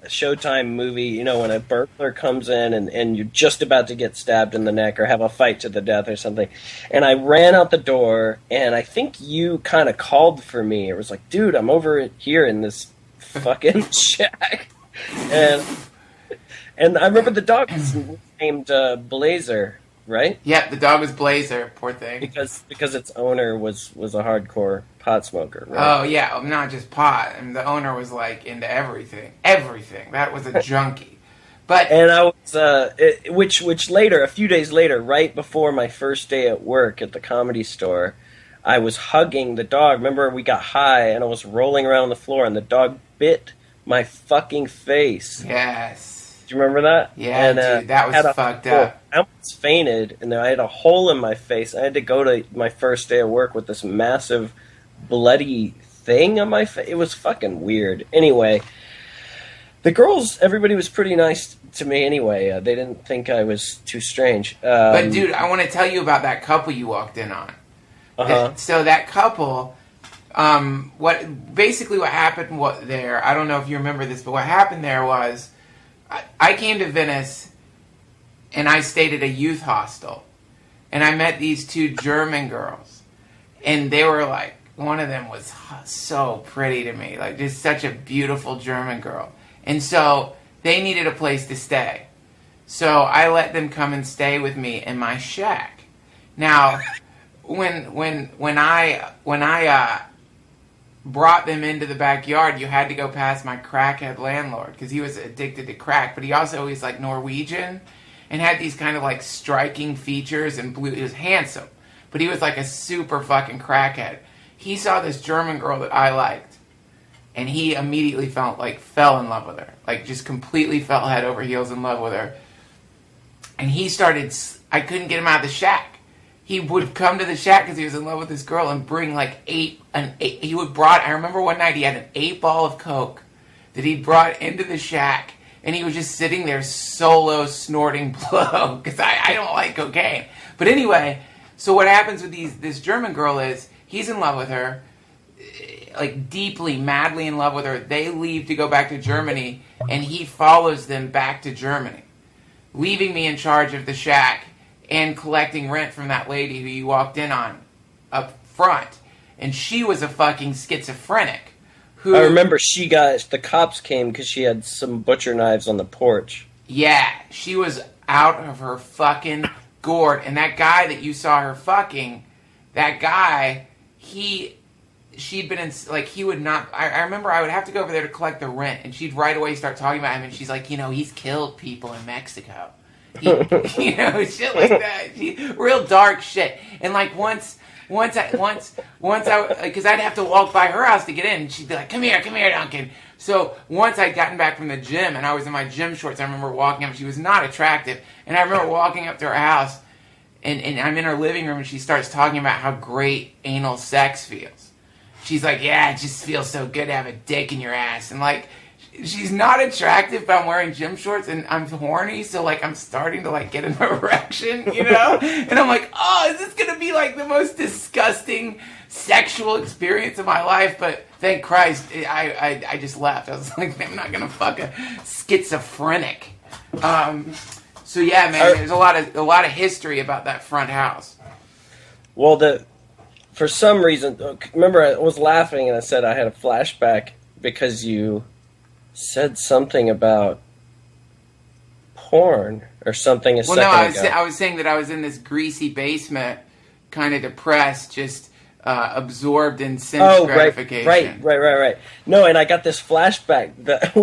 Showtime movie, when a burglar comes in and you're just about to get stabbed in the neck or have a fight to the death or something. And I ran out the door, and I think you kind of called for me. It was like, dude, I'm over here in this fucking shack. And I remember the dog was named Blazer, right? Yeah, the dog was Blazer, poor thing. Because its owner was a hardcore pot smoker, right? Oh, yeah, not just pot. I mean, the owner was, like, into everything. Everything. That was a junkie. And I was, which later, a few days later, right before my first day at work at the Comedy Store, I was hugging the dog. Remember, we got high, and I was rolling around the floor, and the dog bit my fucking face. Yes. Do you remember that? Yeah, dude, that was fucked up. I almost fainted, and I had a hole in my face. I had to go to my first day of work with this massive bloody thing on my face. It was fucking weird. Anyway, the girls, everybody was pretty nice to me anyway. They didn't think I was too strange. But, dude, I want to tell you about that couple you walked in on. Uh-huh. So that couple... what happened there, I don't know if you remember this, but what happened there was I came to Venice and I stayed at a youth hostel, and I met these two German girls, and they were like, one of them was so pretty to me, like just such a beautiful German girl, and so they needed a place to stay, so I let them come and stay with me in my shack. Now when I brought them into the backyard, you had to go past my crackhead landlord because he was addicted to crack, but he also was like Norwegian and had these kind of like striking features and he was handsome, but he was like a super fucking crackhead. He saw this German girl that I liked, and he immediately fell in love with her, like just completely fell head over heels in love with her. And I couldn't get him out of the shack. He would come to the shack because he was in love with this girl and bring like I remember one night he had an 8-ball of coke that he brought into the shack, and he was just sitting there solo snorting blow because I don't like cocaine. But anyway, so what happens with this German girl is he's in love with her, like deeply, madly in love with her. They leave to go back to Germany, and he follows them back to Germany, leaving me in charge of the shack and collecting rent from that lady who you walked in on up front. And she was a fucking schizophrenic. I remember the cops came because she had some butcher knives on the porch. Yeah, she was out of her fucking gourd. And that guy that you saw her fucking, that guy, she'd been in, like, he would not, I remember I would have to go over there to collect the rent, and she'd right away start talking about him, and she's like, he's killed people in Mexico. Shit like that. Real dark shit. And like once I, because I'd have to walk by her house to get in, and she'd be like, come here, Duncan. So once I'd gotten back from the gym, and I was in my gym shorts, I remember walking up, she was not attractive, and I remember walking up to her house, and I'm in her living room, and she starts talking about how great anal sex feels. she's like, yeah, it just feels so good to have a dick in your ass. And like, she's not attractive, but I'm wearing gym shorts and I'm horny, so like I'm starting to like get an erection, you know? And I'm like, oh, is this gonna be like the most disgusting sexual experience of my life? But thank Christ, I just left. I was like, I'm not gonna fuck a schizophrenic. So yeah, man, there's a lot of history about that front house. Well, for some reason, remember I was laughing and I said I had a flashback because you said something about porn or something ago. I was saying that I was in this greasy basement, kind of depressed, just absorbed in sense gratification. Right. No, and I got this flashback that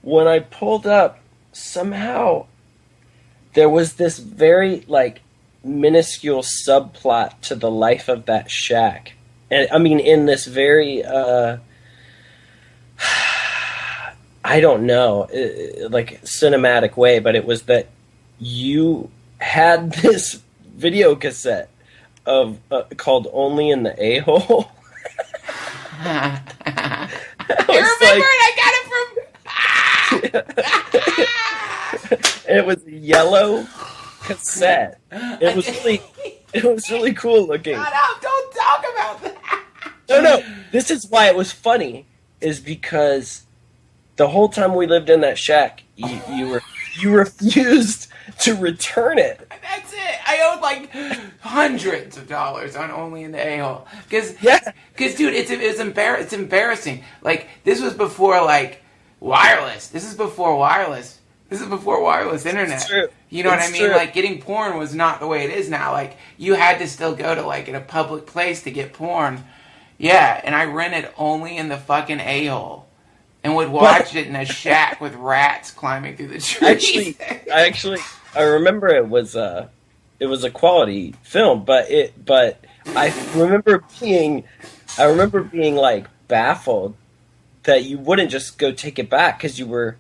when I pulled up, somehow there was this very like minuscule subplot to the life of that shack, and I mean in this very I don't know, like cinematic way, but it was that you had this video cassette of called "Only in the A-Hole." I remember it. I got it from. It was a yellow cassette. It was really cool looking. Shut up! Don't talk about that. No. This is why it was funny, is because the whole time we lived in that shack, you refused to return it. That's it. I owed like hundreds of dollars on Only in the A-Hole. Because dude, it's embarrassing. Like, this was before like wireless. This is before wireless internet. It's true. You know what I mean? True. Like, getting porn was not the way it is now. Like, you had to still go to like in a public place to get porn. Yeah, and I rented Only in the fucking A-Hole. And would watch it in a shack with rats climbing through the trees. I remember it was a quality film, but I remember being like baffled that you wouldn't just go take it back because you were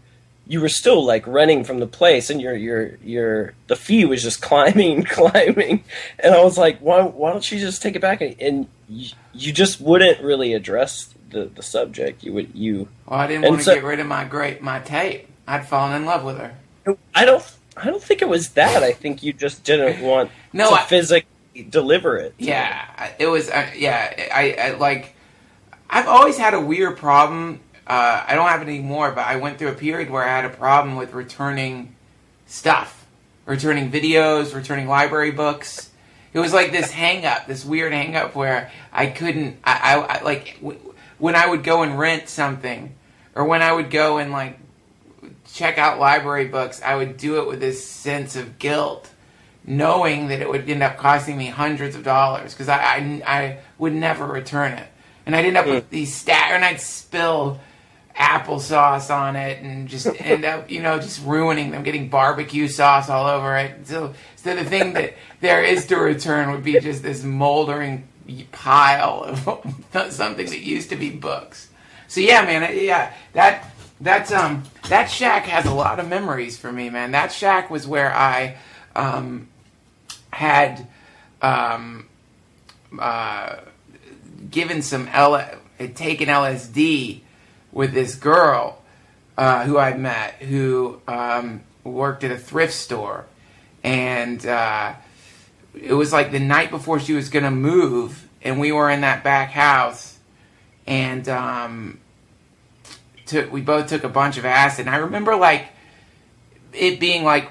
still like renting from the place, and the fee was just climbing, and I was like, why don't you just take it back? And you just wouldn't really address the subject. Well, I didn't want to get rid of my tape. I'd fallen in love with her. I don't think it was that. I think you just didn't want to physically deliver it. Yeah, it was. I like. I've always had a weird problem. I don't have it anymore, but I went through a period where I had a problem with returning stuff, returning videos, returning library books. It was like this weird hang up where I couldn't. I like. When I would go and rent something, or when I would go and like check out library books, I would do it with this sense of guilt, knowing that it would end up costing me hundreds of dollars because I would never return it, and I'd end up with these and I'd spill applesauce on it and just end up just ruining them, getting barbecue sauce all over it. So the thing that there is to return would be just this moldering pile of something that used to be books. So yeah, man, that shack has a lot of memories for me, man. That shack was where I had taken LSD with this girl who I met who worked at a thrift store, and it was like the night before she was going to move, and we were in that back house, and we both took a bunch of acid. And I remember like it being like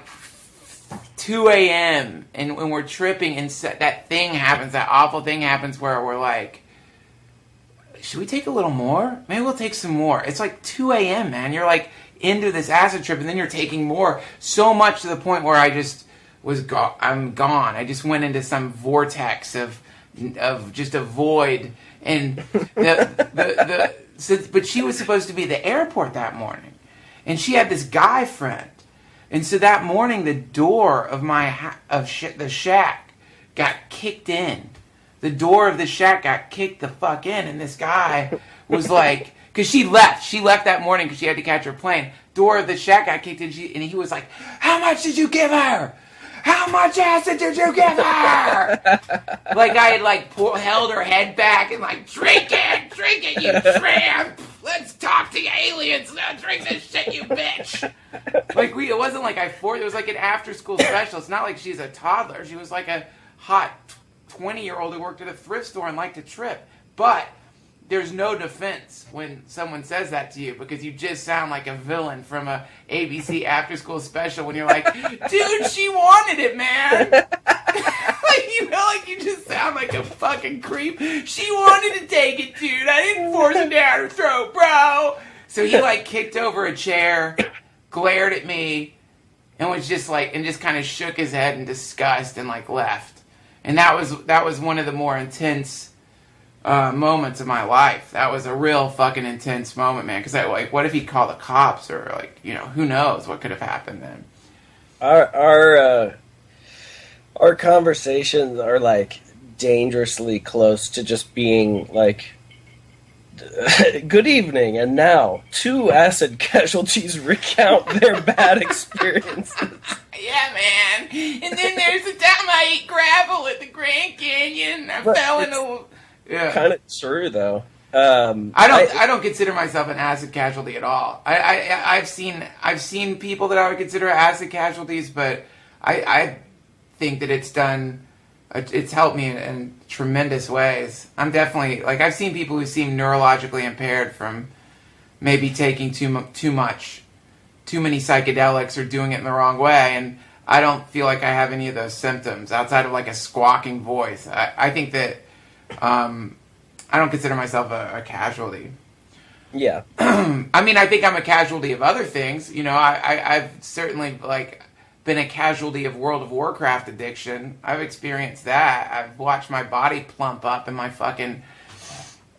2 a.m. and when we're tripping, and that awful thing happens where we're like, should we take a little more? Maybe we'll take some more. It's like 2 a.m., man. You're like into this acid trip, and then you're taking more, so much to the point where I just I'm gone. I just went into some vortex of just a void. And but she was supposed to be at the airport that morning, and she had this guy friend. And so that morning, the door of the shack got kicked in. The door of the shack got kicked the fuck in, and this guy was like, because she left that morning because she had to catch her plane. Door of the shack got kicked in, and he was like, "How much did you give her? how much acid did you give her? Like I had like held her head back and like, drink it, you tramp. Let's talk to aliens. Now drink this shit, you bitch. Like it wasn't like it was like an after school special. It's not like she's a toddler. She was like a hot 20-year-old who worked at a thrift store and liked to trip. But there's no defense when someone says that to you because you just sound like a villain from a ABC after school special when you're like, dude, she wanted it, man. Like, you know, like you just sound like a fucking creep. She wanted to take it, dude. I didn't force it down her throat, bro. So he like kicked over a chair, glared at me, and was just like, and just kind of shook his head in disgust and like left. And that was one of the more intense moments of my life. That was a real fucking intense moment, man. Because like, what if he called the cops or like, you know, who knows what could have happened then? Our conversations are like dangerously close to just being like, good evening, and now 2 acid casualties recount their bad experiences. Yeah, man. And then there's the time I ate gravel at the Grand Canyon. I fell into. Yeah. Kind of true though. I don't consider myself an acid casualty at all. I've seen people that I would consider acid casualties, but I think that it's helped me in tremendous ways. I'm definitely like I've seen people who seem neurologically impaired from maybe taking too many psychedelics or doing it in the wrong way, and I don't feel like I have any of those symptoms outside of like a squawking voice. I think that. I don't consider myself a casualty. Yeah. I mean, I think I'm a casualty of other things. You know, I've certainly like been a casualty of World of Warcraft addiction. I've experienced that. I've watched my body plump up in my fucking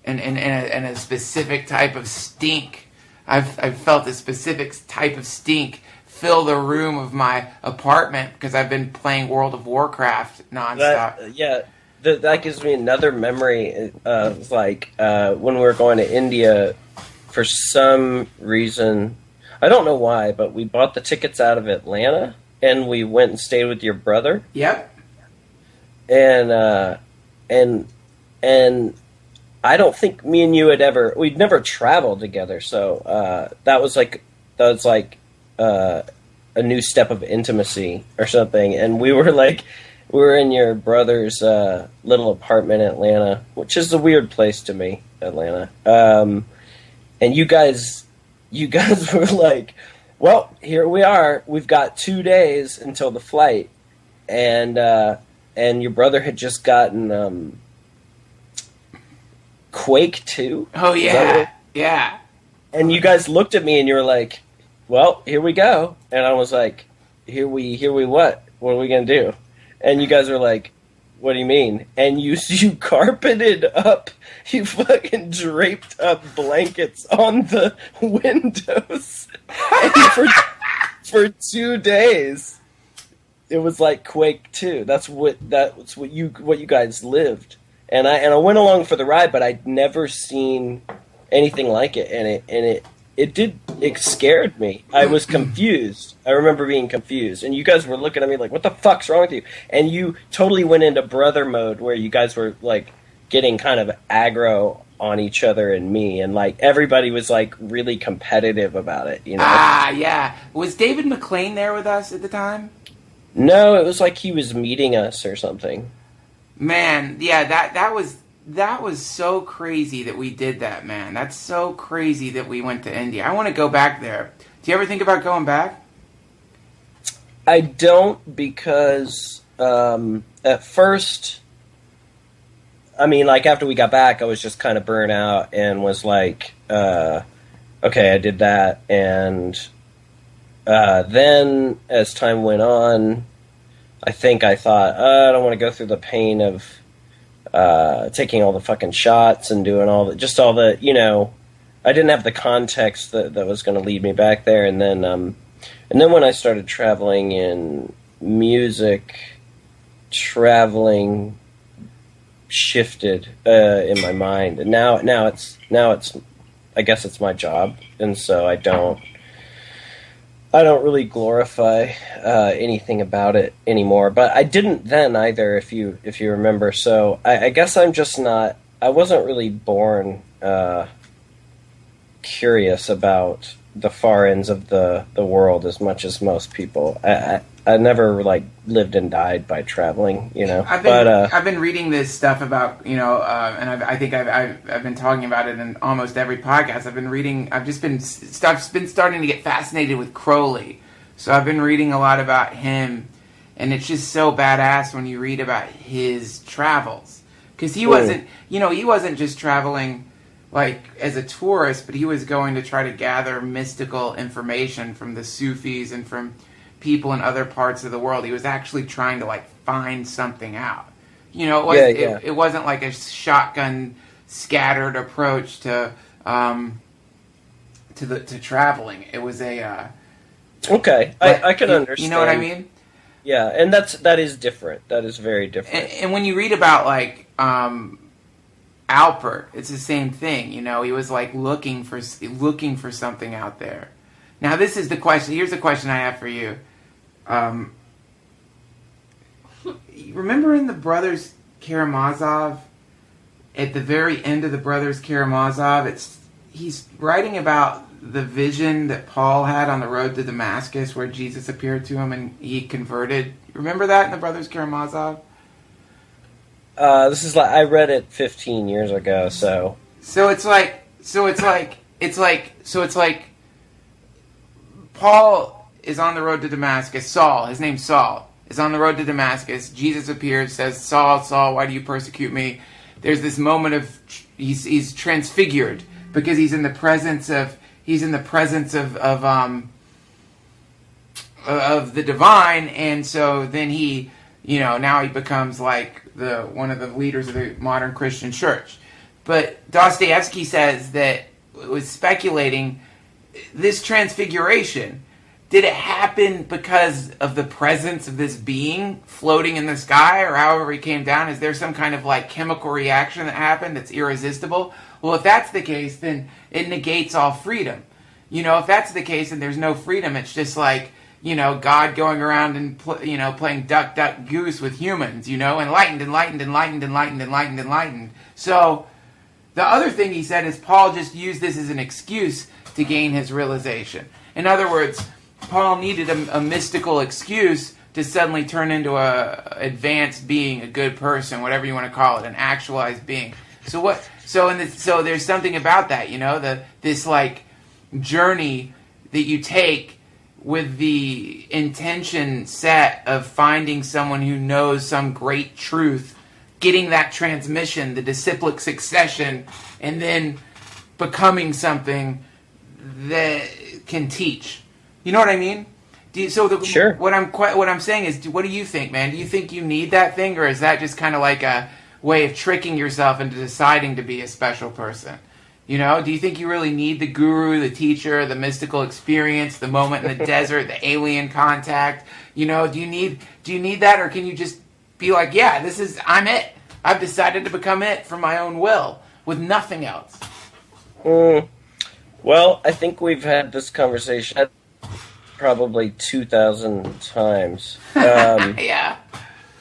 in a specific type of stink. I've felt a specific type of stink fill the room of my apartment because I've been playing World of Warcraft nonstop. That gives me another memory of like when we were going to India. For some reason, I don't know why, but we bought the tickets out of Atlanta and we went and stayed with your brother. Yep. And I don't think me and you we'd never traveled together, so that was like a new step of intimacy or something, and we were in your brother's little apartment in Atlanta, which is a weird place to me, Atlanta. And you guys were like, well, here we are. We've got 2 days until the flight. And your brother had just gotten Quake 2. Oh, yeah. Yeah. And you guys looked at me and you were like, well, here we go. And I was like, here we what? What are we going to do? And you guys are like, what do you mean? And you carpeted up, you fucking draped up blankets on the windows. And for 2 days, it was like Quake 2. That's what you guys lived. And I went along for the ride, but I'd never seen anything like it. And it scared me. I was confused. I remember being confused. And you guys were looking at me like, what the fuck's wrong with you? And you totally went into brother mode where you guys were like getting kind of aggro on each other and me. And like everybody was like really competitive about it, you know? Ah, yeah. Was David McLean there with us at the time? No, it was like he was meeting us or something. Man, yeah, that was so crazy that we did that, man. That's so crazy that we went to India. I want to go back there. Do you ever think about going back? I don't, because at first, I mean, like after we got back, I was just kind of burnt out and was like, okay, I did that. And then as time went on, I thought, I don't want to go through the pain of taking all the fucking shots and doing all the, you know, I didn't have the context that was going to lead me back there. And then when I started traveling in music, traveling shifted in my mind. And now it's I guess it's my job. And so I don't I don't really glorify anything about it anymore, but I didn't then either. If you remember, so I guess I'm just not. I wasn't really born curious about the far ends of the world as much as most people. I never like lived and died by traveling, you know. I've been reading this stuff about, you know, and I think I've been talking about it in almost every podcast. I've just been starting to get fascinated with Crowley, so I've been reading a lot about him, and it's just so badass when you read about his travels, because he wasn't just traveling like as a tourist, but he was going to try to gather mystical information from the Sufis and from people in other parts of the world. He was actually trying to like find something out. You know, it wasn't like a shotgun scattered approach to traveling. It was a okay. I can understand. You know what I mean? Yeah, and that is different. That is very different. And when you read about like Alpert, it's the same thing. You know, he was like looking for something out there. Now, this is the question. Here's the question I have for you. Remember in the Brothers Karamazov, at the very end of the Brothers Karamazov, he's writing about the vision that Paul had on the road to Damascus, where Jesus appeared to him and he converted. Remember that in the Brothers Karamazov? This is like I read it 15 years ago, so it's like Paul is on the road to Damascus. Saul, his name's Saul, is on the road to Damascus. Jesus appears, says, "Saul, Saul, why do you persecute me?" There's this moment of he's transfigured because he's in the presence of the divine, and so then he, you know, now he becomes like one of the leaders of the modern Christian church. But Dostoevsky says that it was speculating this transfiguration. Did it happen because of the presence of this being floating in the sky, or however he came down? Is there some kind of like chemical reaction that happened that's irresistible? Well, if that's the case, then it negates all freedom. You know, if that's the case and there's no freedom, it's just like, you know, God going around and playing duck, duck, goose with humans. You know, enlightened. So the other thing he said is Paul just used this as an excuse to gain his realization. In other words, Paul needed a mystical excuse to suddenly turn into a advanced being, a good person, whatever you want to call it, an actualized being. So there's something about that, you know, this like journey that you take with the intention set of finding someone who knows some great truth, getting that transmission, the disciplic succession, and then becoming something that can teach. You know what I mean? Sure. What I'm saying is, what do you think, man? Do you think you need that thing, or is that just kind of like a way of tricking yourself into deciding to be a special person? You know, do you think you really need the guru, the teacher, the mystical experience, the moment in the desert, the alien contact? You know, do you need that, or can you just be like, yeah, I'm it. I've decided to become it from my own will, with nothing else. Well, I think we've had this conversation probably 2,000 times. Yeah.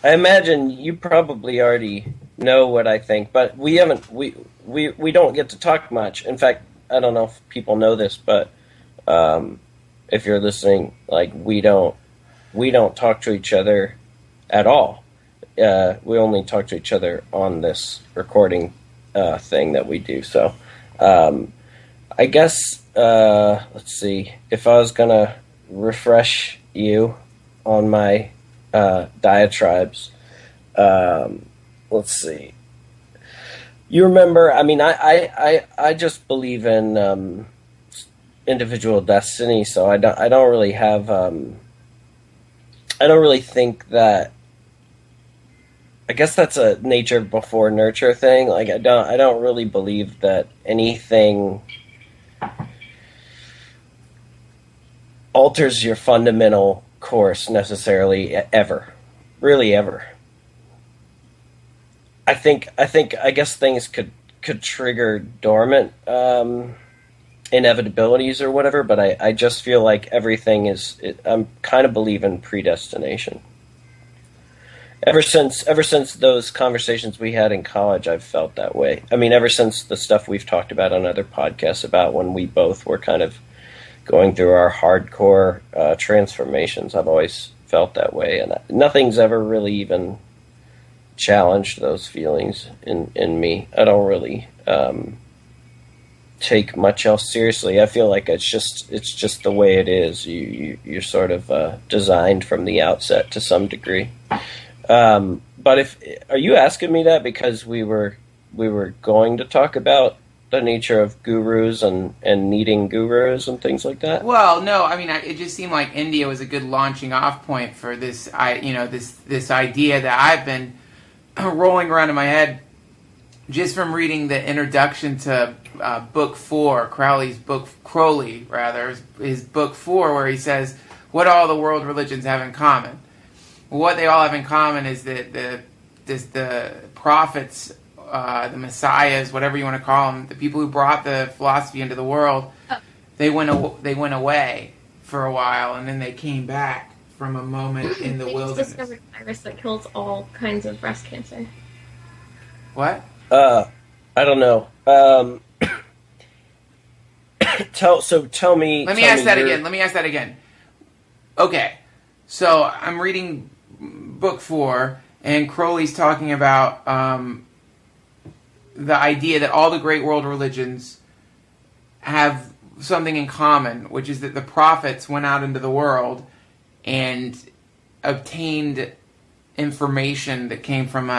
I imagine you probably already know what I think, but we don't get to talk much. In fact, I don't know if people know this, but if you're listening, like we don't talk to each other at all. We only talk to each other on this recording thing that we do. So I guess let's see, if I was gonna refresh you on my diatribes. Let's see. You remember? I mean, I just believe in individual destiny, so I don't really have. I don't really think that. I guess that's a nature before nurture thing. Like I don't really believe that anything alters your fundamental course necessarily ever. Really ever. I guess things could trigger dormant inevitabilities or whatever, but I just feel like everything I'm kind of believe in predestination. Ever since those conversations we had in college, I've felt that way. I mean, ever since the stuff we've talked about on other podcasts about when we both were kind of going through our hardcore transformations, I've always felt that way, and nothing's ever really even challenged those feelings in me. I don't really take much else seriously. I feel like it's just the way it is. You're sort of designed from the outset to some degree. But are you asking me that because we were going to talk about the nature of gurus and needing gurus and things like that? Well, no, I mean, it just seemed like India was a good launching off point for this, this idea that I've been rolling around in my head just from reading the introduction to book 4, Crowley, his book 4, where he says, what all the world religions have in common. Well, what they all have in common is that the prophets, the messiahs, whatever you want to call them, the people who brought the philosophy into the world, they went away for a while, and then they came back from a moment in the wilderness. They just discovered a virus that kills all kinds of breast cancer. What? I don't know. Tell me. Let me ask that again. Okay, so I'm reading book 4, and Crowley's talking about the idea that all the great world religions have something in common, which is that the prophets went out into the world and obtained information that came from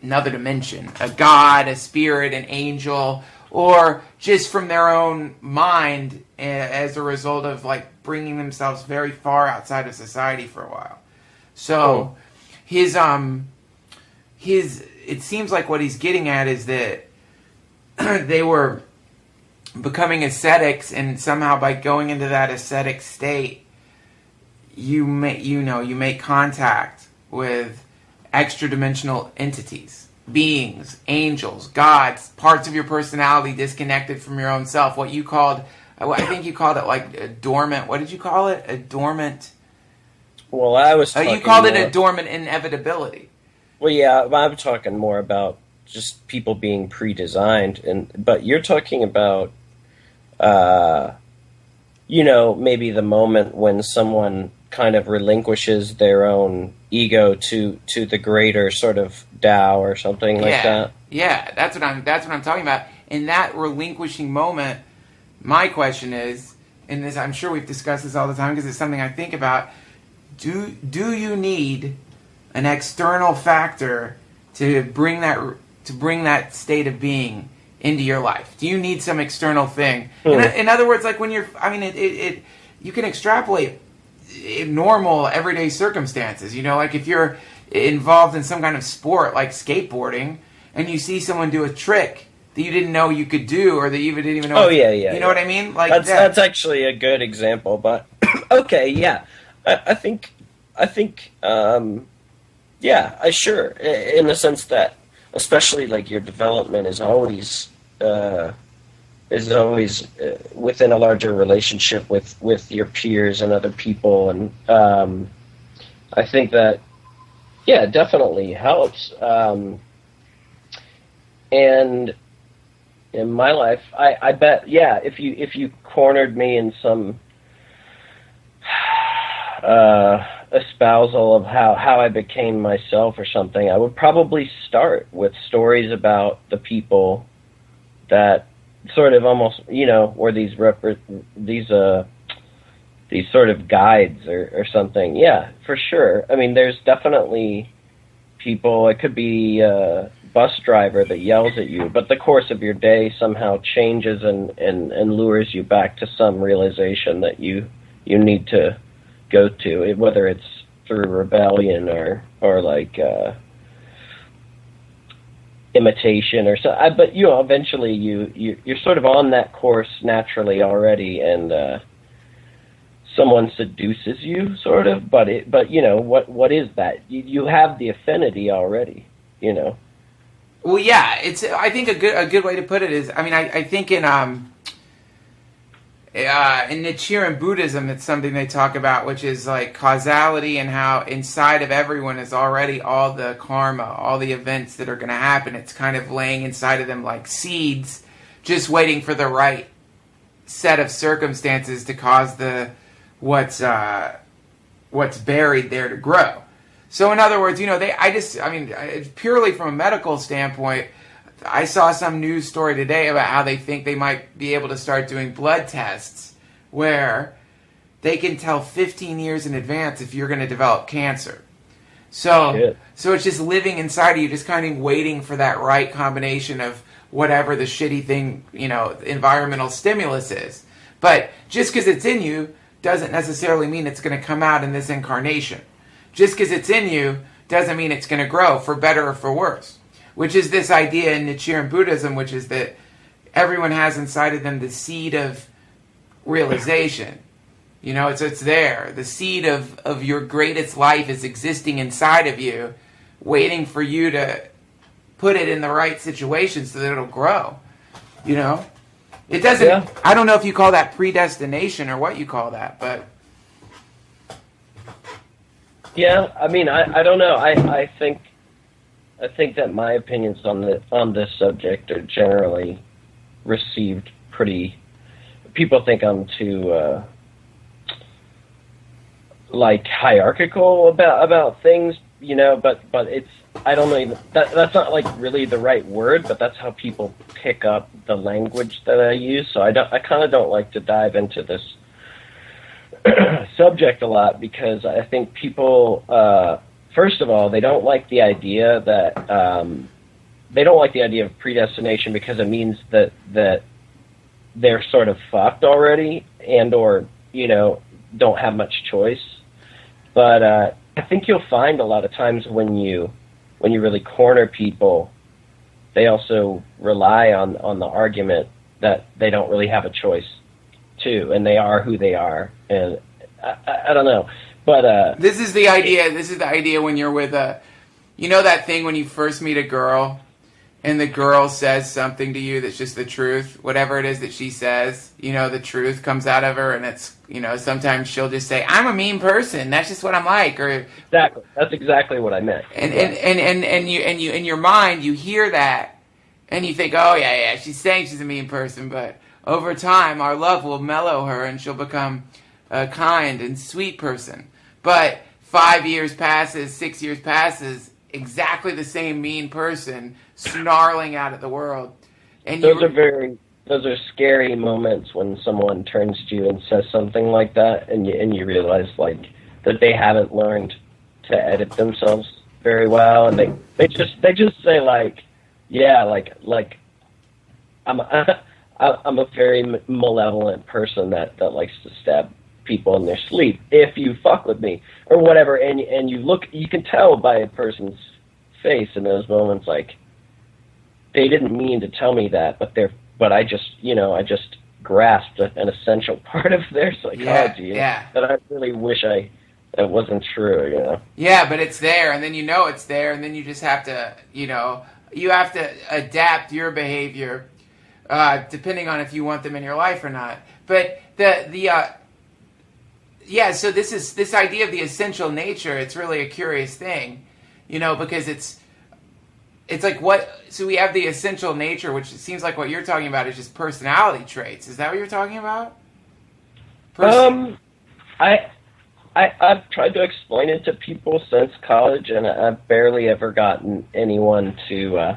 another dimension, a god, a spirit, an angel, or just from their own mind as a result of like bringing themselves very far outside of society for a while. So his it seems like what he's getting at is that they were becoming ascetics, and somehow by going into that ascetic state, you make contact with extra-dimensional entities, beings, angels, gods, parts of your personality disconnected from your own self. What you called, I think you called it like a dormant. What did you call it? A dormant. Well, I was. You called it a dormant inevitability. Well, yeah, I'm talking more about just people being pre-designed, but you're talking about, maybe the moment when someone kind of relinquishes their own ego to the greater sort of Tao or something like that. Yeah, that's what I'm talking about. In that relinquishing moment, my question is, and this I'm sure we've discussed this all the time because it's something I think about. Do you need an external factor to bring that state of being into your life? Do you need some external thing? In other words, like when you can extrapolate in normal everyday circumstances. Like if you're involved in some kind of sport like skateboarding and you see someone do a trick that you didn't know you could do, or that you didn't even know. You know what I mean? Like that's actually a good example. But okay, yeah, I think, sure. In the sense that, especially like your development is always within a larger relationship with your peers and other people, and I think that definitely helps. And in my life, I bet if you cornered me in some espousal of how I became myself or something, I would probably start with stories about the people that sort of almost, were these sort of guides or something. Yeah, for sure. I mean, there's definitely people, it could be a bus driver that yells at you, but the course of your day somehow changes and lures you back to some realization that you need to go to, whether it's through rebellion or like imitation or so. But eventually you're sort of on that course naturally already, and someone seduces you, sort of. But what is that? You have the affinity already, Well, yeah, it's. I think a good way to put it is. I mean, I think in in Nichiren Buddhism, it's something they talk about, which is like causality and how inside of everyone is already all the karma, all the events that are going to happen. It's kind of laying inside of them like seeds, just waiting for the right set of circumstances to cause what's buried there to grow. So in other words, purely from a medical standpoint, I saw some news story today about how they think they might be able to start doing blood tests where they can tell 15 years in advance if you're going to develop cancer. So it's just living inside of you, just kind of waiting for that right combination of whatever the shitty thing, environmental stimulus is. But just because it's in you doesn't necessarily mean it's going to come out in this incarnation. Just because it's in you doesn't mean it's going to grow, for better or for worse. Which is this idea in Nichiren Buddhism, which is that everyone has inside of them the seed of realization. It's there. The seed of your greatest life is existing inside of you, waiting for you to put it in the right situation so that it'll grow. It doesn't... Yeah. I don't know if you call that predestination or what you call that, but... Yeah, I don't know. I think that my opinions on this subject are generally received pretty... People think I'm too, hierarchical about things, but it's... I don't know, that's not, really the right word, but that's how people pick up the language that I use, so I kind of don't like to dive into this subject a lot, because I think people... First of all, they don't like the idea of predestination, because it means that they're sort of fucked already, or don't have much choice. But I think you'll find a lot of times when you really corner people, they also rely on the argument that they don't really have a choice too, and they are who they are. And I don't know. But this is the idea. This is the idea when you're with that thing when you first meet a girl, and the girl says something to you that's just the truth, whatever it is that she says. The truth comes out of her, and it's sometimes she'll just say, "I'm a mean person. That's just what I'm like." Or exactly, that's exactly what I meant. And you in your mind you hear that, and you think, "Oh yeah, she's saying she's a mean person," but over time our love will mellow her, and she'll become a kind and sweet person. But 5 years passes, 6 years passes, exactly the same mean person snarling out at the world. And those are scary moments when someone turns to you and says something like that, and you realize that they haven't learned to edit themselves very well, and they just say I'm a very malevolent person that likes to stab people in their sleep if you fuck with me or whatever, and you can tell by a person's face in those moments they didn't mean to tell me that, but I just grasped an essential part of their psychology that I really wish that wasn't true. Yeah, but it's there, and then it's there, and then you just have to you have to adapt your behavior depending on if you want them in your life or not. But so this idea of the essential nature, it's really a curious thing, because it's like so we have the essential nature, which seems like what you're talking about is just personality traits. Is that what you're talking about? I've tried to explain it to people since college, and I've barely ever gotten anyone to,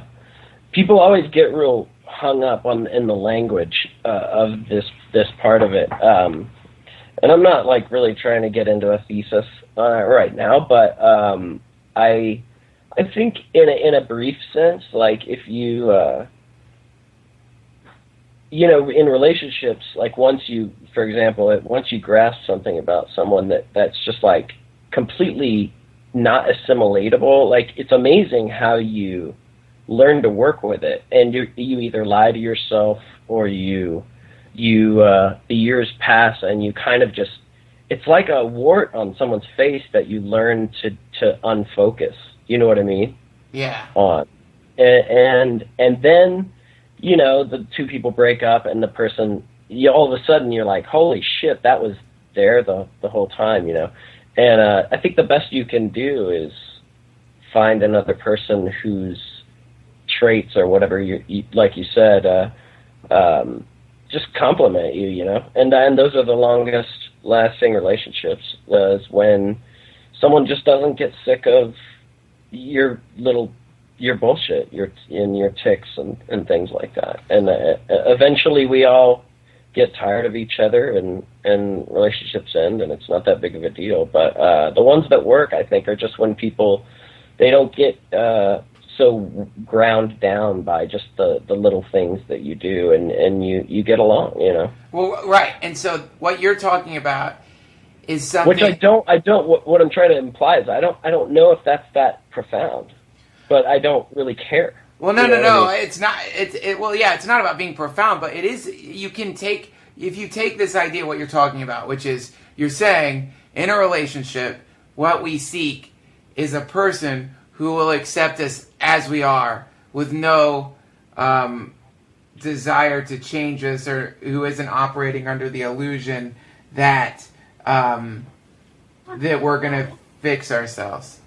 people always get real hung up in the language of this part of it. And I'm not really trying to get into a thesis right now, but I think in a brief sense, if you in relationships, once you grasp something about someone that's just completely not assimilatable, it's amazing how you learn to work with it, and you either lie to yourself or the years pass and you kind of just, it's like a wart on someone's face that you learn to unfocus. You know what I mean? Yeah. On. And then, the two people break up and the person, all of a sudden you're like, holy shit, that was there the whole time, you know. And I think the best you can do is find another person whose traits or whatever you like you said, just compliment you, you know. And those are the longest lasting relationships, is when someone just doesn't get sick of your bullshit, your tics and things like that. And eventually we all get tired of each other, and relationships end, and it's not that big of a deal. But the ones that work, I think, are just when people, they don't get so ground down by just the little things that you do, and you get along, you know. Well, right. And so what you're talking about is something which I don't. What I'm trying to imply is I don't know if that's that profound, but I don't really care. Well, no. I mean? It's not. Well, yeah, it's not about being profound, but it is. You can take, if you take this idea, what you're talking about, which is you're saying in a relationship, what we seek is a person who will accept us as we are, with no desire to change us, or who isn't operating under the illusion that that we're going to fix ourselves.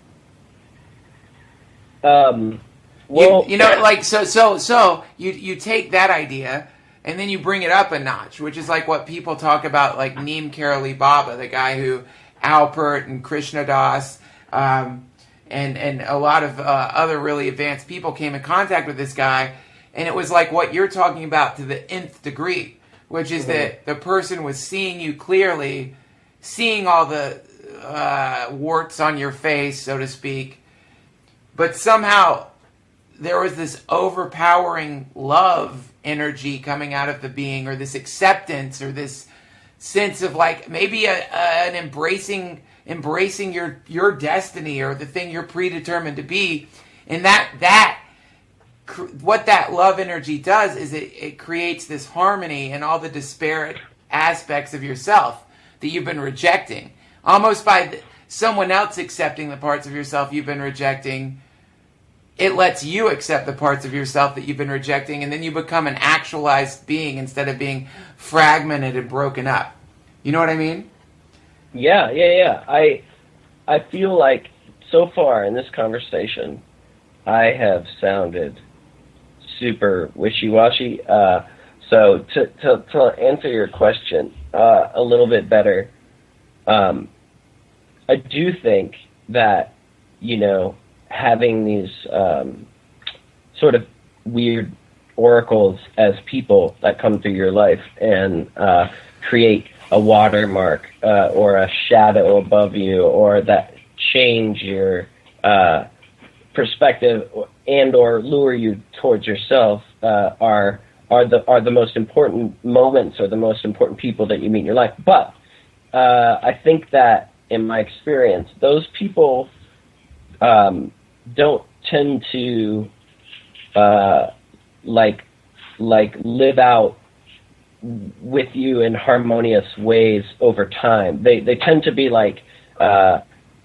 Well, you know, like so you take that idea and then you bring it up a notch, which is like what people talk about, like Neem Karoli Baba, the guy who Alpert and Krishna Das, and a lot of other really advanced people came in contact with this guy, and it was like what you're talking about to the nth degree, which is that the person was seeing you clearly, seeing all the warts on your face, so to speak, but somehow there was this overpowering love energy coming out of the being, or this acceptance, or this sense of like maybe an embracing your destiny, or the thing you're predetermined to be. And that what that love energy does is it creates this harmony in all the disparate aspects of yourself that you've been rejecting. Almost by someone else accepting the parts of yourself you've been rejecting, it lets you accept the parts of yourself that you've been rejecting, and then you become an actualized being instead of being fragmented and broken up. You know what I mean? Yeah. I feel like so far in this conversation, I have sounded super wishy-washy. So to answer your question a little bit better, I do think that, you know, having these sort of weird oracles as people that come through your life and create a watermark or a shadow above you, or that change your perspective and or lure you towards yourself, are the most important moments, or the most important people that you meet in your life. But I think that in my experience, those people don't tend to like live out with you in harmonious ways over time. They tend to be like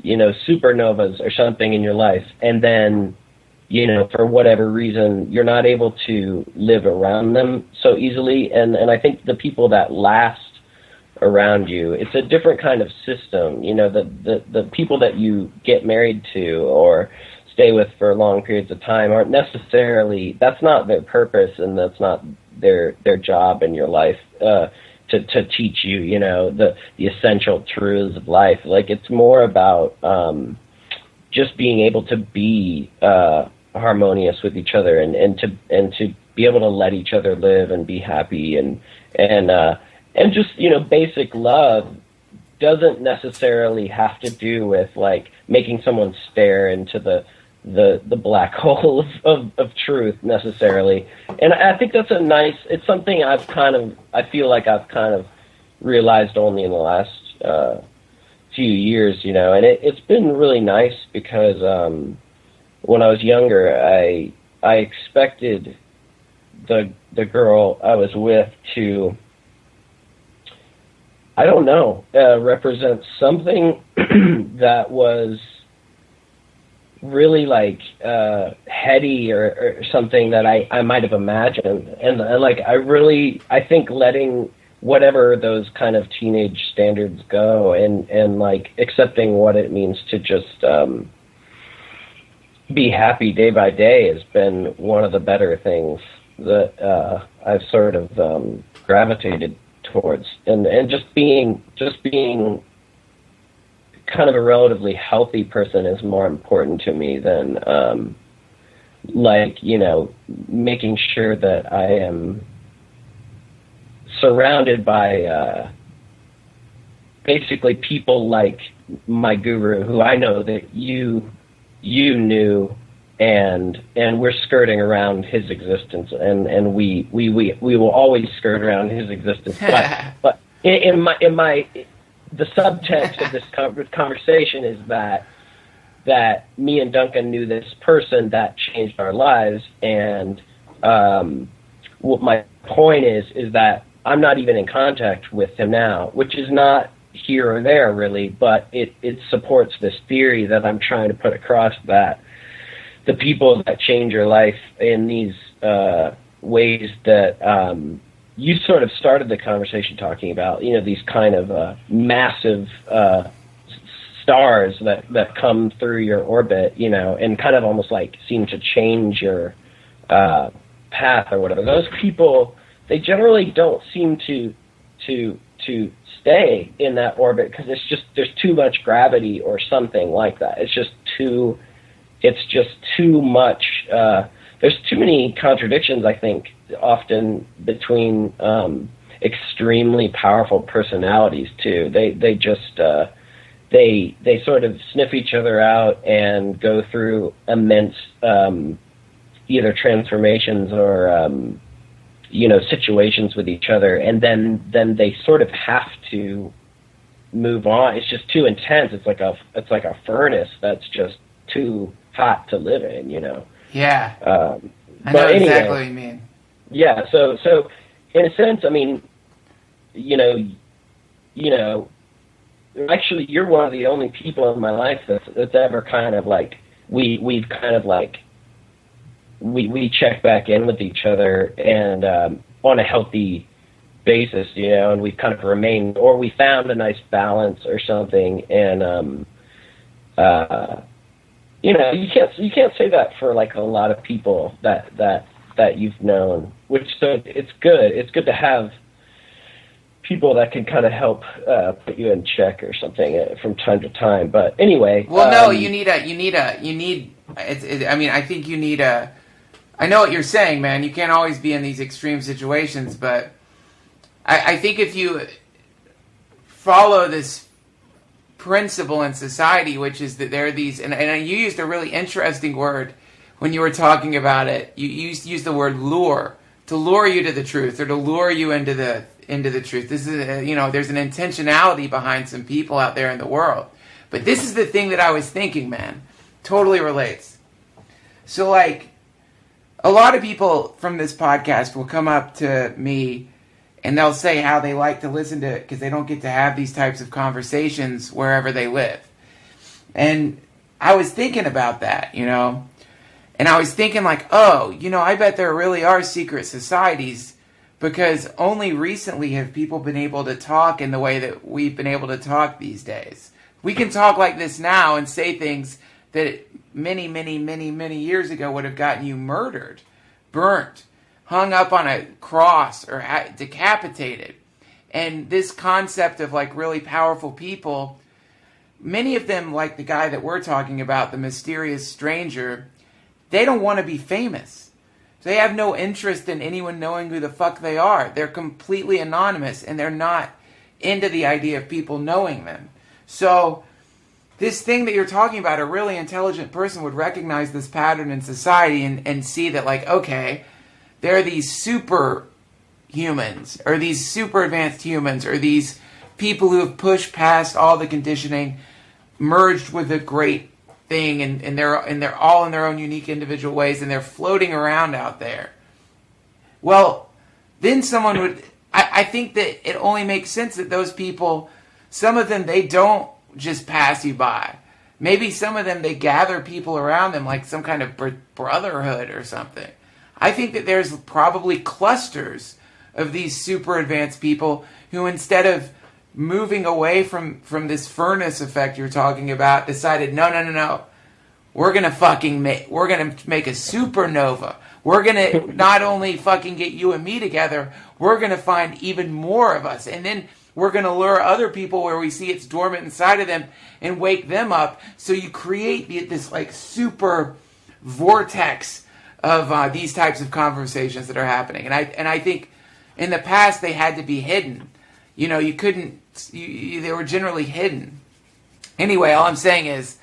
you know, supernovas or something in your life, and then, you know, for whatever reason you're not able to live around them so easily. And I think the people that last around you, it's a different kind of system. You know, the people that you get married to or stay with for long periods of time aren't necessarily, that's not their purpose, and that's not their job in your life to teach you, you know, the essential truths of life. Like, it's more about just being able to be harmonious with each other, and to be able to let each other live and be happy, and just, you know, basic love doesn't necessarily have to do with like making someone stare into the black hole of truth necessarily. And I think that's it's something I feel like I've kind of realized only in the last few years, you know, and it's been really nice because when I was younger, I expected the girl I was with to, I don't know, represent something that was really like heady or something that I might have imagined. And like I think letting whatever those kind of teenage standards go, and like accepting what it means to just be happy day by day has been one of the better things that I've sort of gravitated towards, and just being kind of a relatively healthy person is more important to me than like, you know, making sure that I am surrounded by basically people like my guru, who I know that you knew, and we're skirting around his existence, and we will always skirt around his existence. But in my the subtext of this conversation is that me and Duncan knew this person that changed our lives, and what my point is that I'm not even in contact with him now, which is not here or there really, but it supports this theory that I'm trying to put across, that the people that change your life in these ways that you sort of started the conversation talking about, you know, these kind of massive stars that come through your orbit, you know, and kind of almost like seem to change your path or whatever. Those people, they generally don't seem to stay in that orbit, because it's just, there's too much gravity or something like that. It's just too much. There's too many contradictions, I think, often between extremely powerful personalities too. They just they sort of sniff each other out and go through immense either transformations or you know, situations with each other, and then they sort of have to move on. It's just too intense. It's like a furnace that's just too hot to live in, you know. Yeah. I but know anyway, exactly what you mean. Yeah. So in a sense, I mean, you know, actually, you're one of the only people in my life that's ever kind of like we've kind of like we check back in with each other, and on a healthy basis, you know, and we've kind of remained, or we found a nice balance or something, and you know, you can't say that for like a lot of people that you've known, which, so it's good to have people that can kind of help put you in check or something from time to time. But anyway, well, no, you need. I mean, I think you need a. I know what you're saying, man. You can't always be in these extreme situations, but I think if you follow this principle in society, which is that there are these, and you used a really interesting word when you were talking about it. You used the word lure, to lure you to the truth, or to lure you into the truth. This is, you know, there's an intentionality behind some people out there in the world. But this is the thing that I was thinking, man. Totally relates. So, like, a lot of people from this podcast will come up to me and they'll say how they like to listen to it because they don't get to have these types of conversations wherever they live. And I was thinking about that, you know, and I was thinking like, oh, you know, I bet there really are secret societies, because only recently have people been able to talk in the way that we've been able to talk these days. We can talk like this now and say things that many, many, many, many years ago would have gotten you murdered, burnt, hung up on a cross, or decapitated. And this concept of like really powerful people, many of them, like the guy that we're talking about, the mysterious stranger, they don't want to be famous. They have no interest in anyone knowing who the fuck they are. They're completely anonymous, and they're not into the idea of people knowing them. So this thing that you're talking about, a really intelligent person would recognize this pattern in society and see that, like, okay, there are these super humans, or these super advanced humans, or these people who have pushed past all the conditioning, merged with a great thing, and they're all in their own unique individual ways, and they're floating around out there. Well, then someone would, I think that it only makes sense that those people, some of them, they don't just pass you by. Maybe some of them, they gather people around them like some kind of brotherhood or something. I think that there's probably clusters of these super advanced people who, instead of moving away from this furnace effect you're talking about, decided, no. We're gonna we're gonna make a supernova. We're gonna not only fucking get you and me together, we're gonna find even more of us, and then we're gonna lure other people where we see it's dormant inside of them and wake them up. So you create this like super vortex of these types of conversations that are happening. And I think in the past they had to be hidden. You couldn't. They were generally hidden. Anyway, all I'm saying is,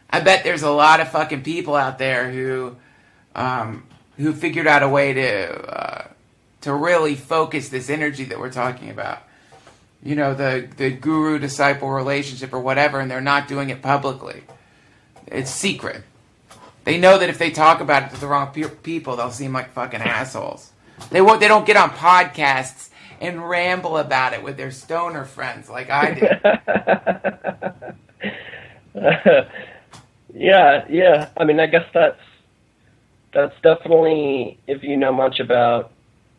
I bet there's a lot of fucking people out there who figured out a way to really focus this energy that we're talking about. The guru-disciple relationship or whatever, and they're not doing it publicly. It's secret. They know that if they talk about it to the wrong people, they'll seem like fucking assholes. They don't get on podcasts and ramble about it with their stoner friends like I did. Yeah. I mean, I guess that's definitely, if you know much about,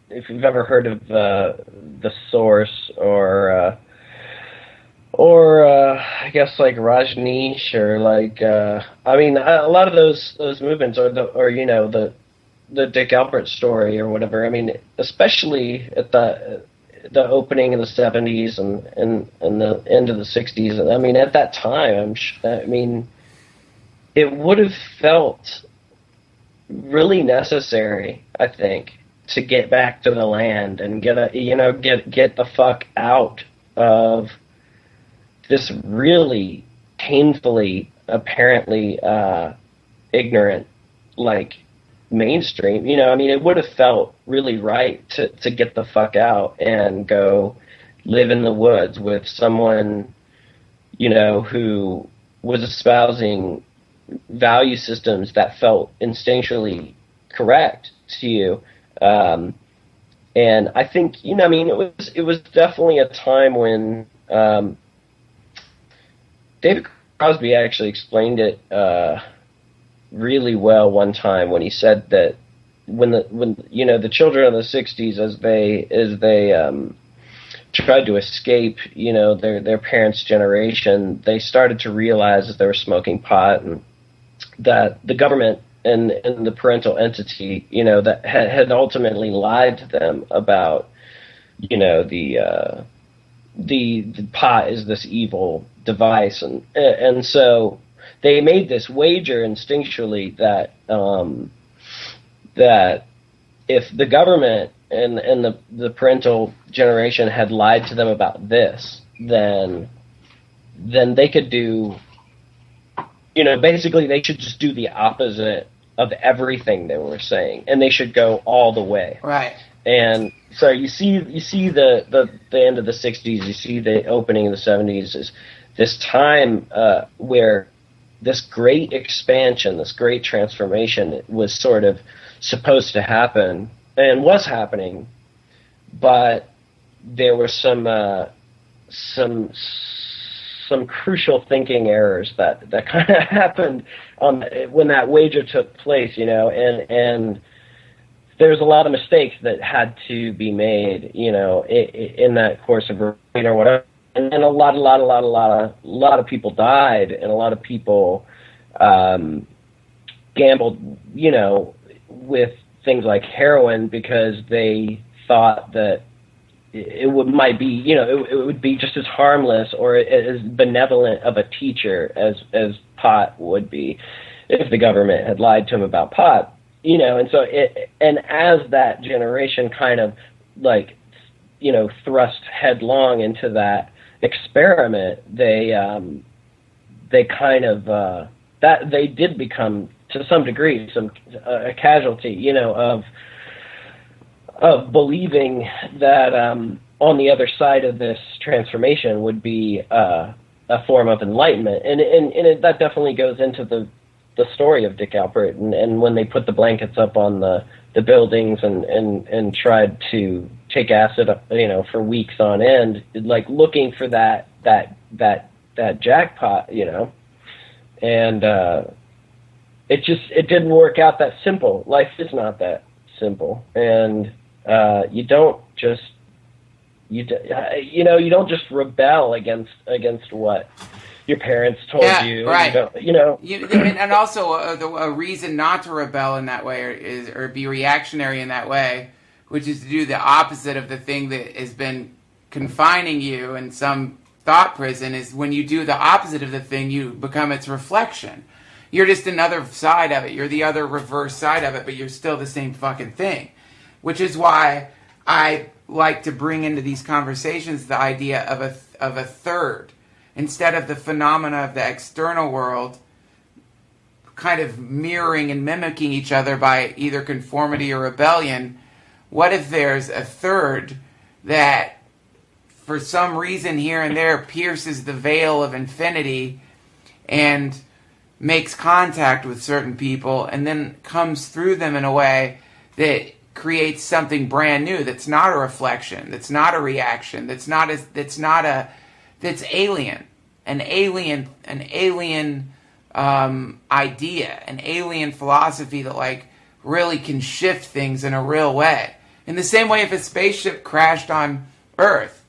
if you've ever heard of the Source or I guess like Rajneesh or like I mean, a lot of those movements or the Dick Alpert story or whatever. I mean, especially at the opening in the 70s and the end of the 60s. I mean, at that time, I mean, it would have felt really necessary, I think, to get back to the land and get the fuck out of this really painfully, apparently ignorant, like, mainstream. I mean, it would have felt really right to get the fuck out and go live in the woods with someone, who was espousing value systems that felt instinctually correct to you. And I think, I mean, it was definitely a time when David Crosby actually explained it really well one time when he said that when the children of the 60s, as they tried to escape, their parents' generation, they started to realize that they were smoking pot and that the government and the parental entity, that had ultimately lied to them about, the pot is this evil device, and so they made this wager instinctually that that if the government and the parental generation had lied to them about this, then they could do, basically they should just do the opposite of everything they were saying, and they should go all the way. Right. And so you see the end of the 60s, you see the opening of the 70s, is this time where this great expansion, this great transformation was sort of supposed to happen and was happening, but there were some crucial thinking errors that kind of happened when that wager took place, and there's a lot of mistakes that had to be made, in that course of or whatever. And a lot of people died, and a lot of people gambled, with things like heroin because they thought that it would be just as harmless or as benevolent of a teacher as pot would be if the government had lied to them about pot, and so and as that generation kind of like, thrust headlong into that experiment, they kind of that they did become to some degree a casualty, of believing that on the other side of this transformation would be a form of enlightenment, and that definitely goes into the story of Dick Alpert, and when they put the blankets up on the buildings and tried to take acid, for weeks on end, like looking for that jackpot, and it didn't work out that simple. Life is not that simple, and You don't just you don't just rebel against what your parents told you. Right. And also a reason not to rebel in that way or be reactionary in that way, which is to do the opposite of the thing that has been confining you in some thought prison, is when you do the opposite of the thing, you become its reflection. You're just another side of it. You're the other reverse side of it, but you're still the same fucking thing. Which is why I like to bring into these conversations the idea of a third. Instead of the phenomena of the external world kind of mirroring and mimicking each other by either conformity or rebellion, what if there's a third that for some reason here and there pierces the veil of infinity and makes contact with certain people and then comes through them in a way that creates something brand new, that's not a reflection, that's not a reaction, that's alien, an alien idea, an alien philosophy that like really can shift things in a real way. In the same way, if a spaceship crashed on Earth,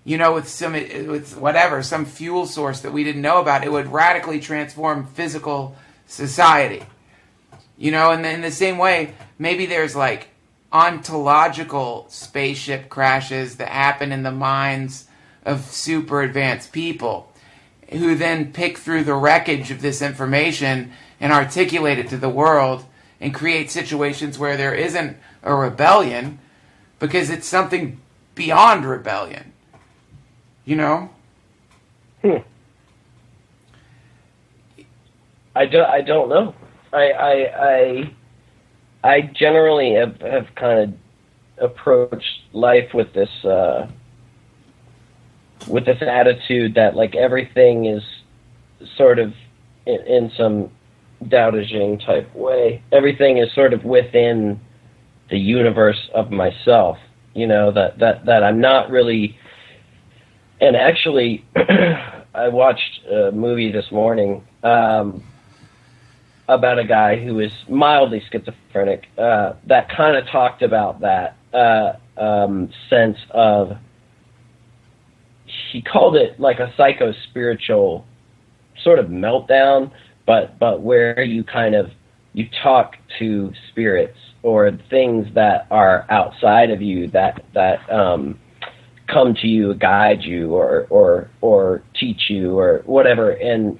with some fuel source that we didn't know about, it would radically transform physical society. And in the same way, maybe there's like ontological spaceship crashes that happen in the minds of super advanced people who then pick through the wreckage of this information and articulate it to the world and create situations where there isn't a rebellion because it's something beyond rebellion. I don't know. I generally have kind of approached life with this attitude that like everything is sort of in some Tao Te Ching type way. Everything is sort of within the universe of myself. That I'm not really. And actually, I watched a movie this morning about a guy who is mildly schizophrenic that kind of talked about that sense of, he called it like a psycho-spiritual sort of meltdown, but where you talk to spirits or things that are outside of you that come to you, guide you, or teach you, or whatever. And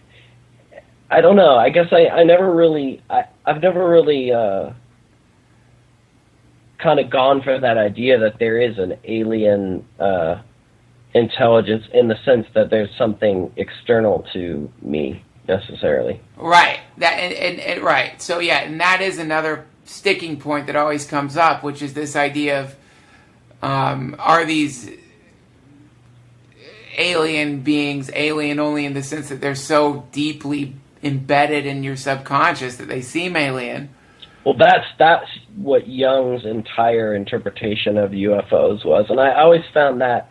I don't know. I guess I've never really kind of gone for that idea that there is an alien intelligence in the sense that there's something external to me necessarily. Right. Right. So yeah, and that is another sticking point that always comes up, which is this idea of are these alien beings alien only in the sense that they're so deeply embedded in your subconscious that they seem alien? Well, that's what Jung's entire interpretation of UFOs was, and I always found that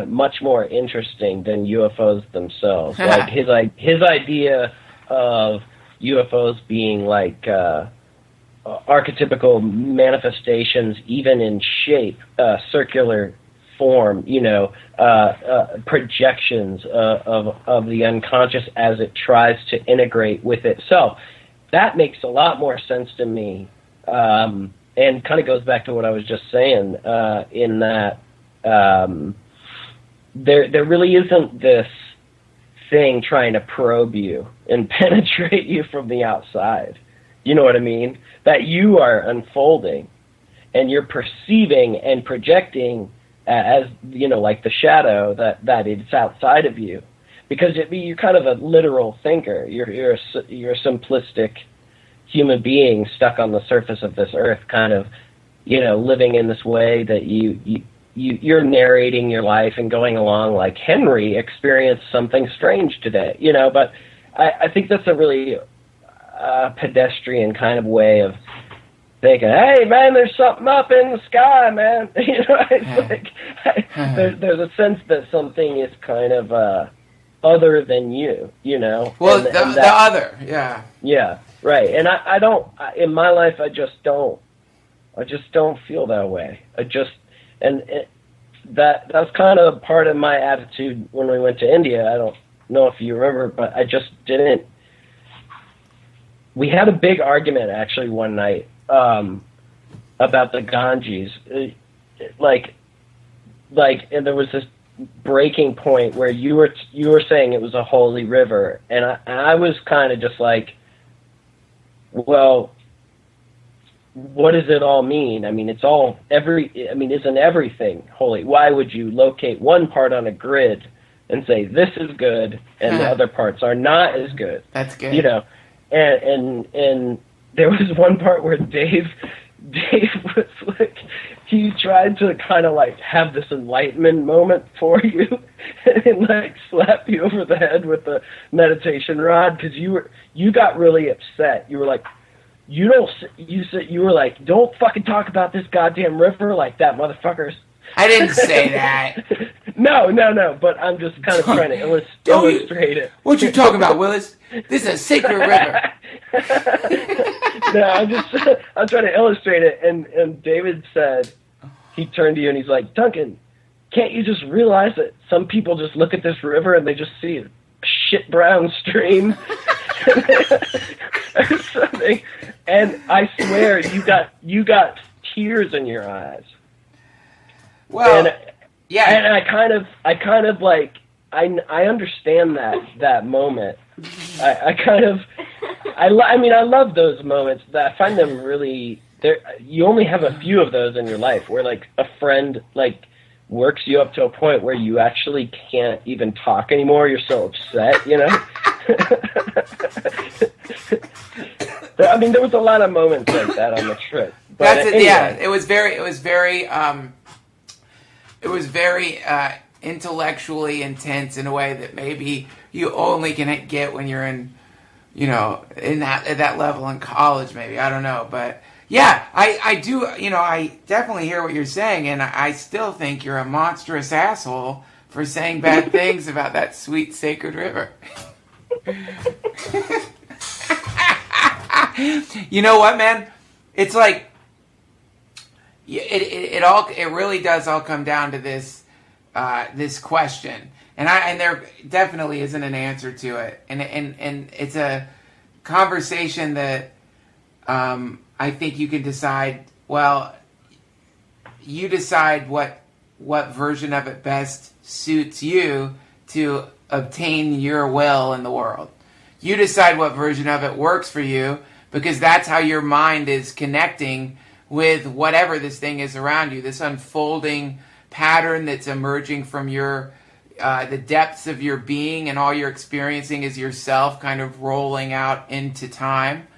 much more interesting than UFOs themselves. Like his idea of UFOs being like archetypical manifestations, even in shape, circular form, projections of the unconscious as it tries to integrate with itself. That makes a lot more sense to me, and kind of goes back to what I was just saying, in that there really isn't this thing trying to probe you and penetrate you from the outside. You know what I mean? That you are unfolding, and you're perceiving and projecting as, like the shadow that it's outside of you. Because you're kind of a literal thinker. You're a simplistic human being stuck on the surface of this earth, kind of, living in this way that you're narrating your life and going along like Henry experienced something strange today, But I think that's a really pedestrian kind of way of thinking, hey, man, there's something up in the sky, man. It's like there's a sense that something is kind of other than you, Well, the other, yeah. Yeah, right. And I don't, in my life, I just don't I just don't feel that way. That was kind of part of my attitude when we went to India. I don't know if you remember, but I just didn't. We had a big argument actually one night about the Ganges, and there was this breaking point where you were saying it was a holy river, and I was kind of just like, well, what does it all mean? I mean, isn't everything holy? Why would you locate one part on a grid and say this is good and the other parts are not as good? That's good. You know, and there was one part where Dave was like, he tried to kind of like have this enlightenment moment for you and like slap you over the head with the meditation rod because you got really upset. You were like, you were like, don't fucking talk about this goddamn river like that, motherfuckers. I didn't say that. No, but I'm just kind of trying to illustrate it. What you talking about, Willis? This is a sacred river. No, I'm trying to illustrate it. And David said, he turned to you and he's like, Duncan, can't you just realize that some people just look at this river and they just see a shit brown stream or something? And I swear you got tears in your eyes. Well, yeah, and I kind of like I understand that moment. I love those moments. That I find them really. You only have a few of those in your life where like a friend like works you up to a point where you actually can't even talk anymore. You're so upset, you know. I mean, there was a lot of moments like that on the trip. But anyway. Yeah, it was very intellectually intense in a way that maybe you only can get when you're in that level in college. Maybe, I don't know, but yeah, I do. I definitely hear what you're saying, and I still think you're a monstrous asshole for saying bad things about that sweet sacred river. You know what, man? It's like it really does all come down to this question, and there definitely isn't an answer to it, and it's a conversation that I think you can decide. Well, you decide what version of it best suits you to obtain your will in the world. You decide what version of it works for you, because that's how your mind is connecting with whatever this thing is around you, this unfolding pattern that's emerging from your the depths of your being, and all you're experiencing is yourself kind of rolling out into time,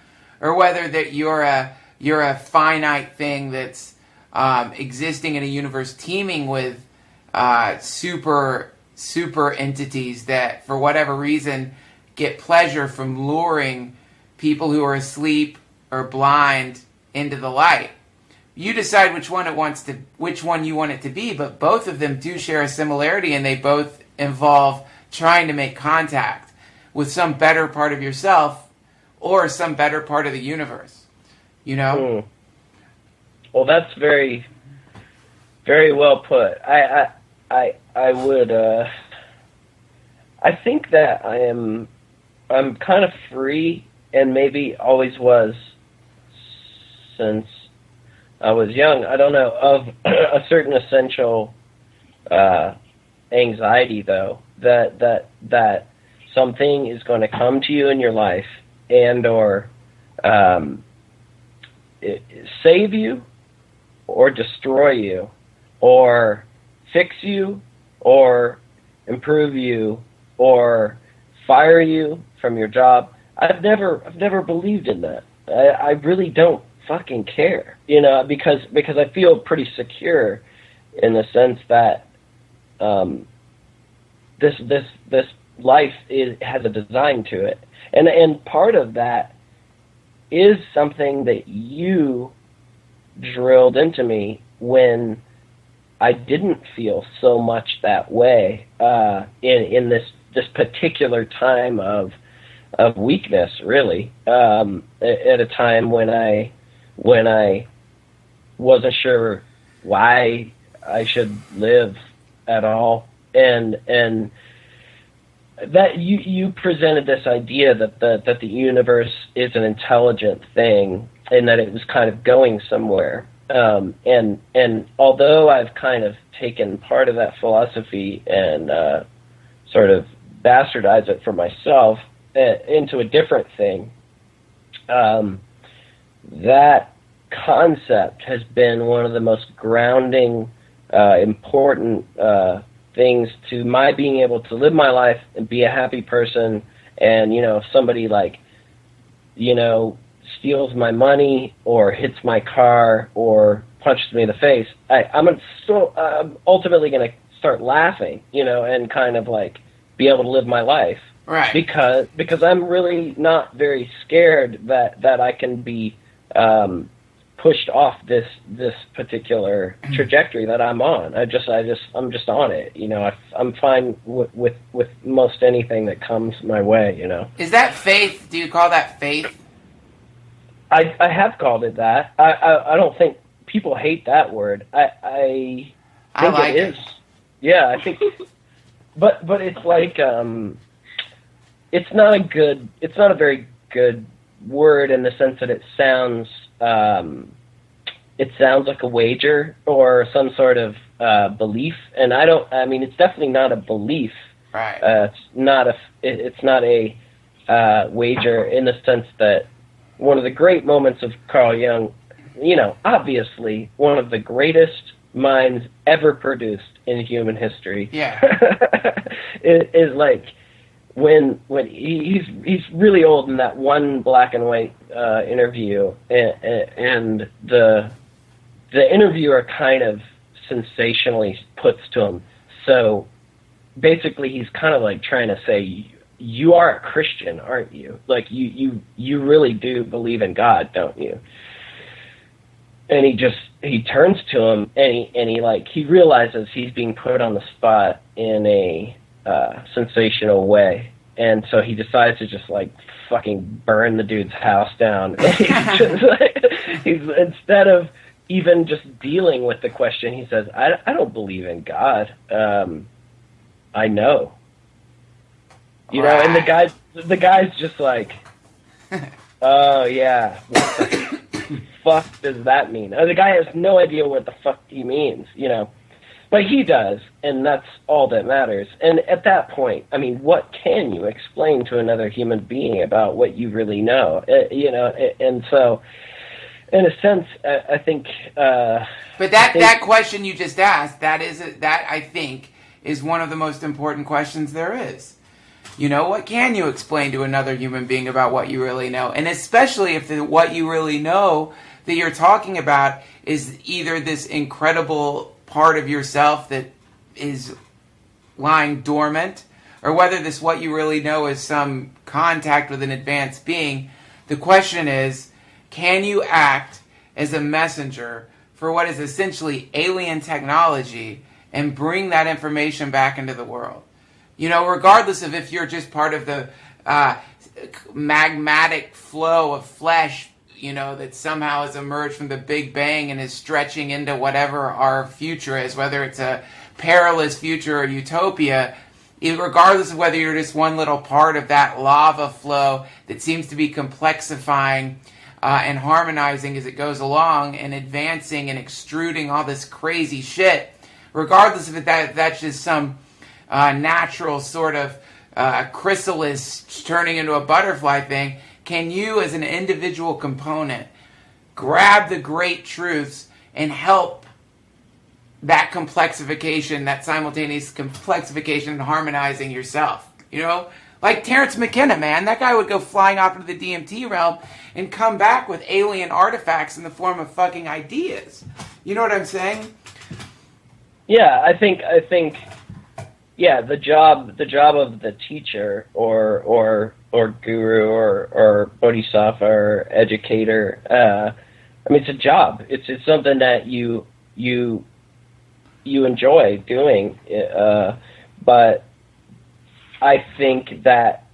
or whether that you're a finite thing that's existing in a universe teeming with super entities that for whatever reason get pleasure from luring people who are asleep or blind into the light. You decide which one you want it to be, but both of them do share a similarity, and they both involve trying to make contact with some better part of yourself or some better part of the universe. You know? Well, that's very, very well put. I would. I think that I'm kind of free, and maybe always was since I was young. I don't know, of a certain essential anxiety, though, that something is going to come to you in your life and or save you or destroy you or fix you or improve you or fire you from your job. I've never believed in that. I really don't fucking care, because I feel pretty secure in the sense that this life has a design to it, and part of that is something that you drilled into me when I didn't feel so much that way in this particular time of weakness, really, at a time when I wasn't sure why I should live at all, and that you presented this idea that the universe is an intelligent thing and that it was kind of going somewhere. And although I've kind of taken part of that philosophy and sort of bastardized it for myself into a different thing, that concept has been one of the most grounding, important things to my being able to live my life and be a happy person. And, if somebody steals my money or hits my car or punches me in the face, I'm ultimately going to start laughing, and kind of be able to live my life. Right. Because I'm really not very scared that I can be pushed off this particular trajectory that I'm on. I'm just on it. I'm fine with most anything that comes my way. Is that faith? Do you call that faith? I have called it that. I don't think people hate that word. I think like it is. Yeah, I think. but it's it's not a very good word in the sense that it sounds like a wager or some sort of belief, and it's definitely not a belief. Right. It's not a wager in the sense that one of the great moments of Carl Jung, obviously one of the greatest minds ever produced in human history. Yeah. is when he's really old in that one black and white interview, and the interviewer kind of sensationally puts to him. So basically, he's kind of trying to say, you are a Christian, aren't you? You really do believe in God, don't you? And he turns to him and he realizes he's being put on the spot in a sensational way, and so he decides to just fucking burn the dude's house down. He's instead of even just dealing with the question, he says, I don't believe in God. I know. Right. And the guy's just oh yeah, what the fuck does that mean? The guy has no idea what the fuck he means, but he does, and that's all that matters. And at that point, what can you explain to another human being about what you really know? And so, in a sense, I think. But that question you just asked, that I think is one of the most important questions there is. What can you explain to another human being about what you really know? And especially if what you really know that you're talking about is either this incredible part of yourself that is lying dormant, or whether what you really know is some contact with an advanced being. The question is, can you act as a messenger for what is essentially alien technology and bring that information back into the world? Regardless of if you're just part of the magmatic flow of flesh, that somehow has emerged from the Big Bang and is stretching into whatever our future is, whether it's a perilous future or utopia, regardless of whether you're just one little part of that lava flow that seems to be complexifying and harmonizing as it goes along and advancing and extruding all this crazy shit, regardless of if that's just some natural sort of chrysalis turning into a butterfly thing, can you as an individual component grab the great truths and help that complexification, that simultaneous complexification and harmonizing yourself? Like Terrence McKenna, man, that guy would go flying off into the DMT realm and come back with alien artifacts in the form of fucking ideas. You know what I'm saying? Yeah, I think yeah, the job of the teacher or guru or bodhisattva or educator, it's a job. It's something that you enjoy doing, but I think that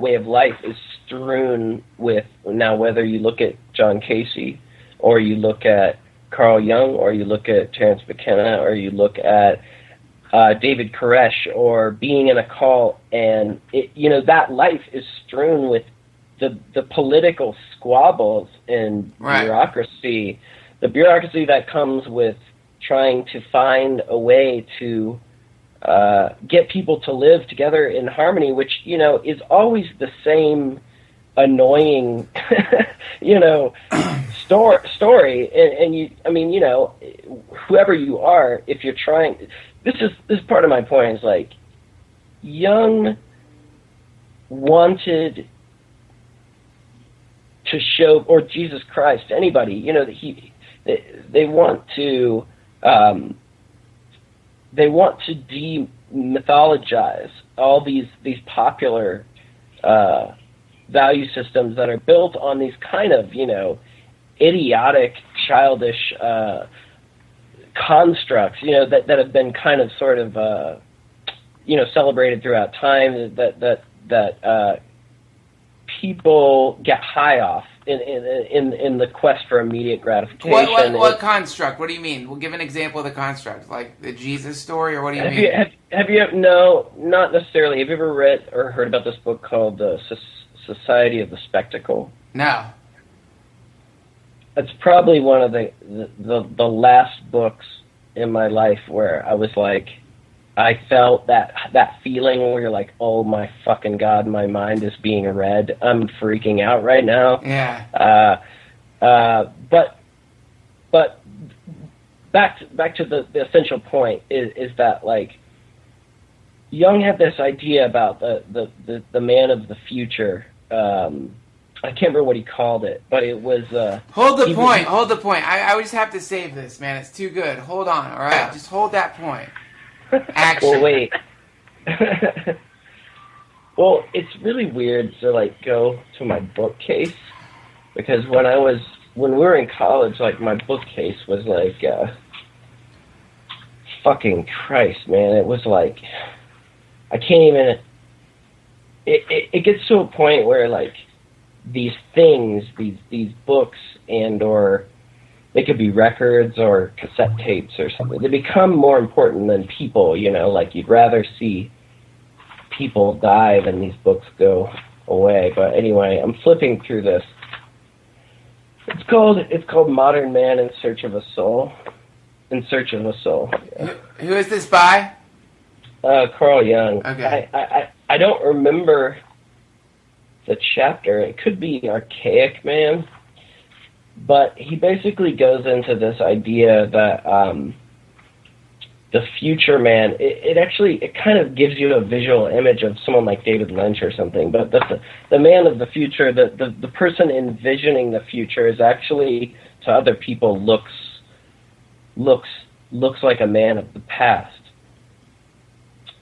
way of life is strewn with, now whether you look at John Casey or you look at Carl Jung, or you look at Terence McKenna, or you look at David Koresh, or being in a cult, and that life is strewn with the political squabbles and bureaucracy, the bureaucracy that comes with trying to find a way to get people to live together in harmony, which is always the same annoying story. And whoever you are, if you're trying, this is part of my point, is like, Jung wanted to show, or Jesus Christ, anybody, that they want to demythologize all these popular value systems that are built on these kind of idiotic, childish constructs that have been kind of sort of celebrated throughout time, that people get high off in the quest for immediate gratification. What construct? What do you mean? We'll give an example of the construct, like the Jesus story, or what do you mean? No, not necessarily. Have you ever read or heard about this book called The Society of the Spectacle? No. It's probably one of the last books in my life where I was like, I felt that feeling where you're like, oh my fucking God, my mind is being read. I'm freaking out right now. Yeah. But back to the essential point is that, like, Jung had this idea about the man of the future. I can't remember what he called it, but it was... Hold the point. I just have to save this, man. It's too good. Hold on, all right? Just hold that point. Action. Well, wait. Well, it's really weird to, like, go to my bookcase, because when we were in college, like, my bookcase was like, fucking Christ, man. It was like, I can't even... It gets to a point where, like, these things, these books, and or they could be records or cassette tapes or something, they become more important than people, like, you'd rather see people die than these books go away. But anyway, I'm flipping through this. It's called Modern Man in Search of a Soul. In Search of a Soul. Yeah. Who is this by? Carl Jung. Okay. I don't remember the chapter. It could be Archaic Man. But he basically goes into this idea that the future man, it kind of gives you a visual image of someone like David Lynch or something. But the man of the future, the person envisioning the future, is actually, to other people, looks like a man of the past.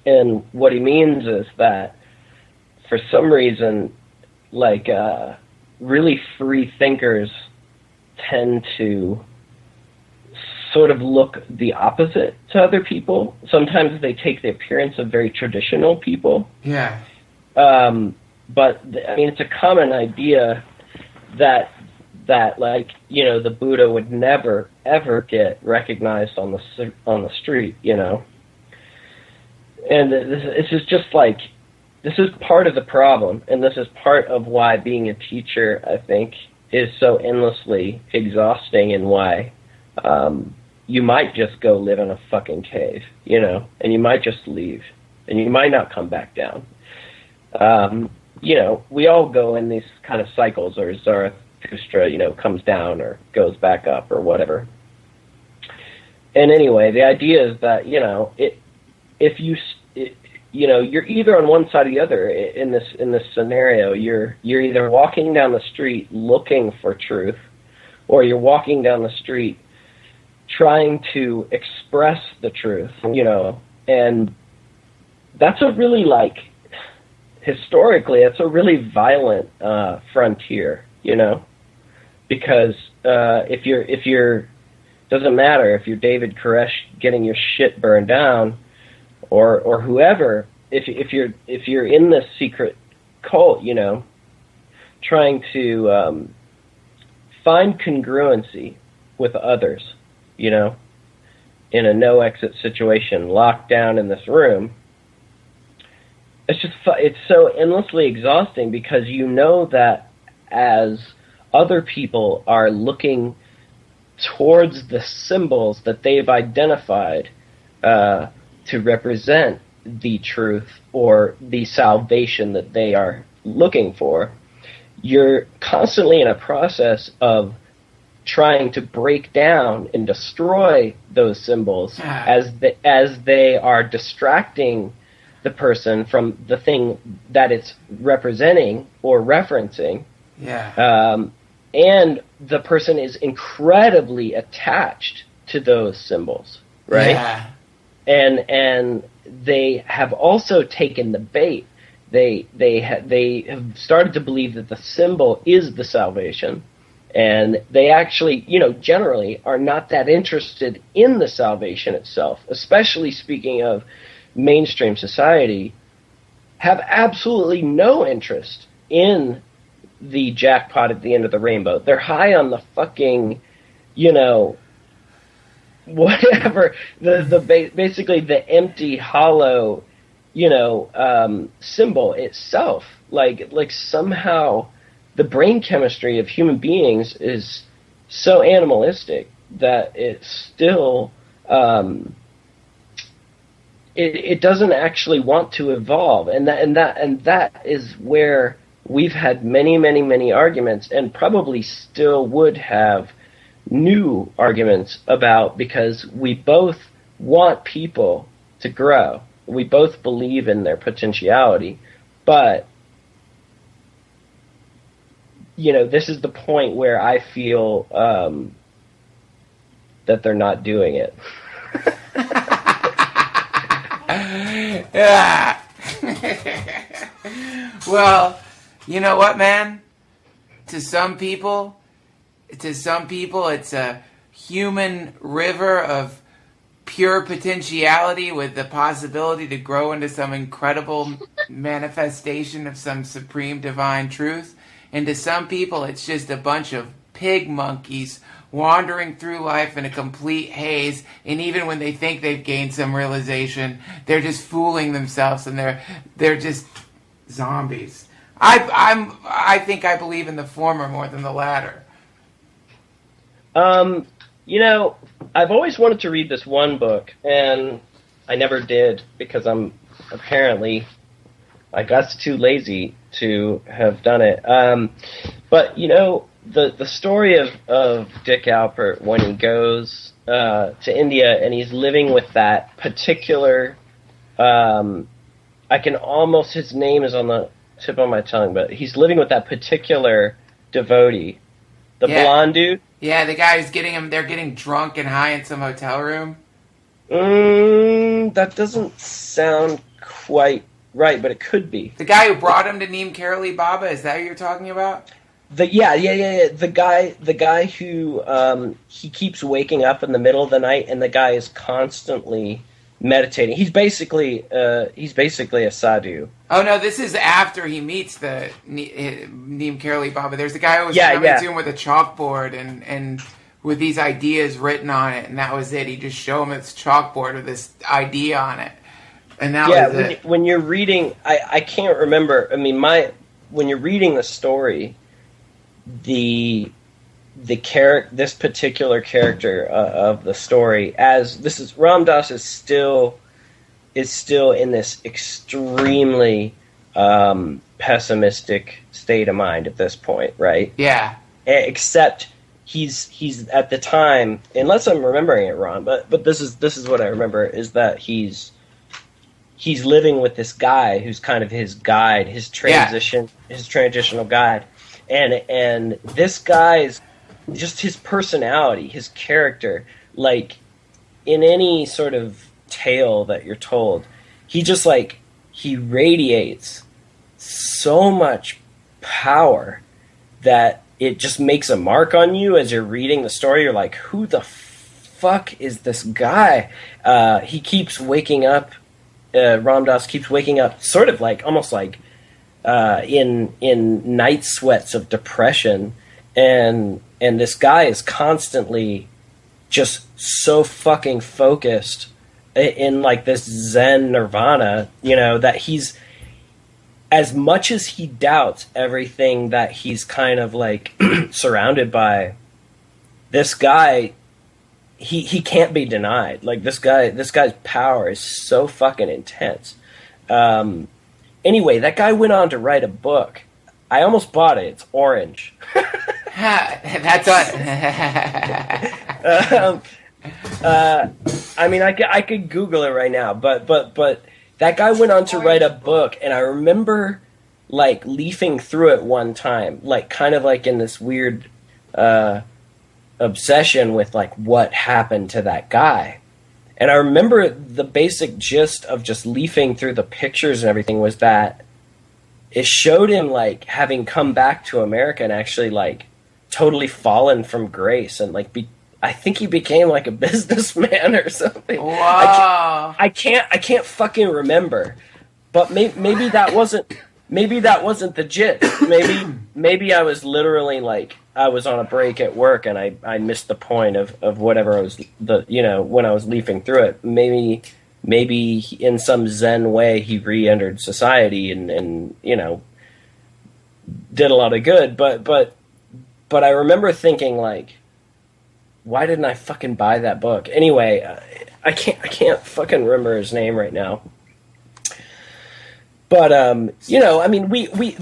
And what he means is that, for some reason, like, really free thinkers tend to sort of look the opposite to other people. Sometimes they take the appearance of very traditional people. Yeah. But it's a common idea that like, the Buddha would never ever get recognized on the street, And this is just like, this is part of the problem, and this is part of why being a teacher, I think, is so endlessly exhausting, and why you might just go live in a fucking cave, and you might just leave, and you might not come back down. We all go in these kind of cycles, or Zarathustra, comes down or goes back up or whatever. And anyway, the idea is that, if you're either on one side or the other in this scenario. You're either walking down the street looking for truth, or you're walking down the street trying to express the truth, and that's a really, like, historically, it's a really violent frontier, because if you're doesn't matter if you're David Koresh getting your shit burned down, or whoever, if you're in this secret cult, trying to find congruency with others, you know, in a no exit situation, locked down in this room. It's so endlessly exhausting because you know that as other people are looking towards the symbols that they've identified to represent the truth or the salvation that they are looking for, you're constantly in a process of trying to break down and destroy those symbols as they are distracting the person from the thing that it's representing or referencing. And the person is incredibly attached to those symbols, right? And they have also taken the bait. They have started to believe that the symbol is the salvation, and they actually, generally are not that interested in the salvation itself, especially speaking of mainstream society, have absolutely no interest in the jackpot at the end of the rainbow. They're high on the fucking, whatever, basically the empty, hollow, symbol itself. Like somehow the brain chemistry of human beings is so animalistic that it's still, it doesn't actually want to evolve. And that is where we've had many, many, many arguments, and probably still would have new arguments about, because we both want people to grow. We both believe in their potentiality, but this is the point where I feel that they're not doing it. Yeah. Well, you know what, man? To some people, it's a human river of pure potentiality with the possibility to grow into some incredible manifestation of some supreme divine truth. And to some people, it's just a bunch of pig monkeys wandering through life in a complete haze, and even when they think they've gained some realization, they're just fooling themselves, and they're just zombies. I think I believe in the former more than the latter. I've always wanted to read this one book, and I never did because I'm apparently, I got too lazy to have done it. But the story of Dick Alpert when he goes to India and he's living with that particular, I can almost, his name is on the tip of my tongue, but he's living with that particular devotee, the blonde dude. Yeah, the guy who's they're getting drunk and high in some hotel room. That doesn't sound quite right, but it could be. The guy who brought him to Neem Karoli Baba, is that who you're talking about? Yeah. The guy who he keeps waking up in the middle of the night, and the guy is constantly meditating. He's basically a sadhu. Oh no, this is after he meets the Neem Karoli Baba. There's a guy who was coming to him with a chalkboard and with these ideas written on it, and that was it. He just showed him this chalkboard with this idea on it, and that was it. When you're reading, I can't remember. I mean, when you're reading the story, this particular character of the story, as this is Ram Dass is still in this extremely pessimistic state of mind at this point, right? Yeah. Except he's at the time, unless I'm remembering it wrong, but this is what I remember, is that he's living with this guy who's kind of his guide, his transitional guide. And this guy's just his personality, his character, like in any sort of tale that you're told, he radiates so much power that it just makes a mark on you as you're reading the story. You're like, who the fuck is this guy? He keeps waking up. Ram Dass keeps waking up, sort of like almost like in night sweats of depression, and this guy is constantly just so fucking focused in like this Zen nirvana, you know, that he's, as much as he doubts everything that he's kind of like surrounded by, this guy, he can't be denied. Like this guy's power is so fucking intense. Anyway, that guy went on to write a book. I almost bought it. It's orange. That's I mean, I could Google it right now, but that guy went on to write a book, and I remember like leafing through it one time, like kind of like in this weird obsession with like what happened to that guy. And I remember the basic gist of just leafing through the pictures and everything was that it showed him like having come back to America and actually like totally fallen from grace and like I think he became like a businessman or something. Wow. I can't fucking remember. But maybe that wasn't the gist. Maybe I was literally like I was on a break at work and I missed the point of whatever I was when I was leafing through it. Maybe in some Zen way he re-entered society and you know did a lot of good. But I remember thinking like, why didn't I fucking buy that book? Anyway, I can't fucking remember his name right now. But you know, I mean,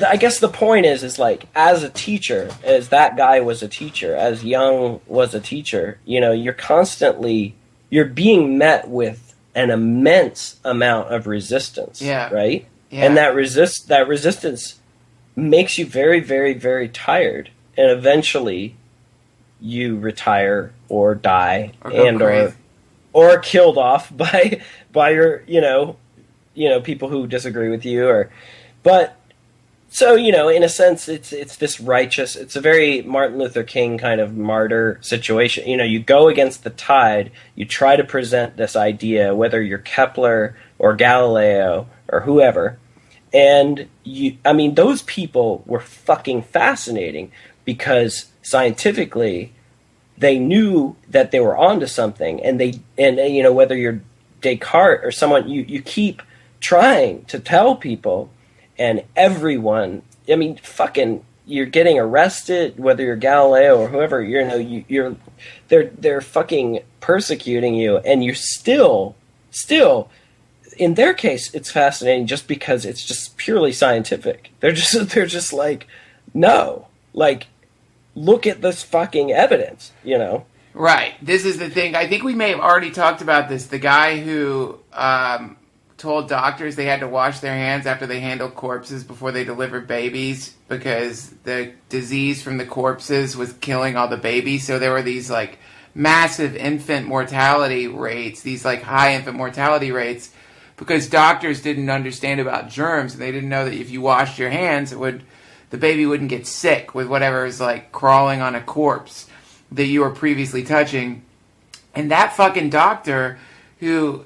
I guess the point is like, as a teacher, as that guy was a teacher, as Young was a teacher, you know, you're being met with an immense amount of resistance, right? Yeah. And that resistance makes you very, very, very tired, and eventually you retire or die or killed off by your people who disagree with you but so in a sense it's this righteous, it's a very Martin Luther King kind of martyr situation. You go against the tide, you try to present this idea, whether you're Kepler or Galileo or whoever, and those people were fucking fascinating because scientifically they knew that they were onto something, and whether you're Descartes or someone, you keep trying to tell people, and everyone, fucking, you're getting arrested, whether you're Galileo or whoever, they're fucking persecuting you, and you're still, in their case, it's fascinating just because it's just purely scientific. They're just like, no, like, look at this fucking evidence, Right. This is the thing. I think we may have already talked about this. The guy who told doctors they had to wash their hands after they handled corpses before they delivered babies because the disease from the corpses was killing all the babies. So there were these like massive infant mortality rates, these like high infant mortality rates, because doctors didn't understand about germs, and they didn't know that if you washed your hands, the baby wouldn't get sick with whatever is like crawling on a corpse that you were previously touching. And that fucking doctor who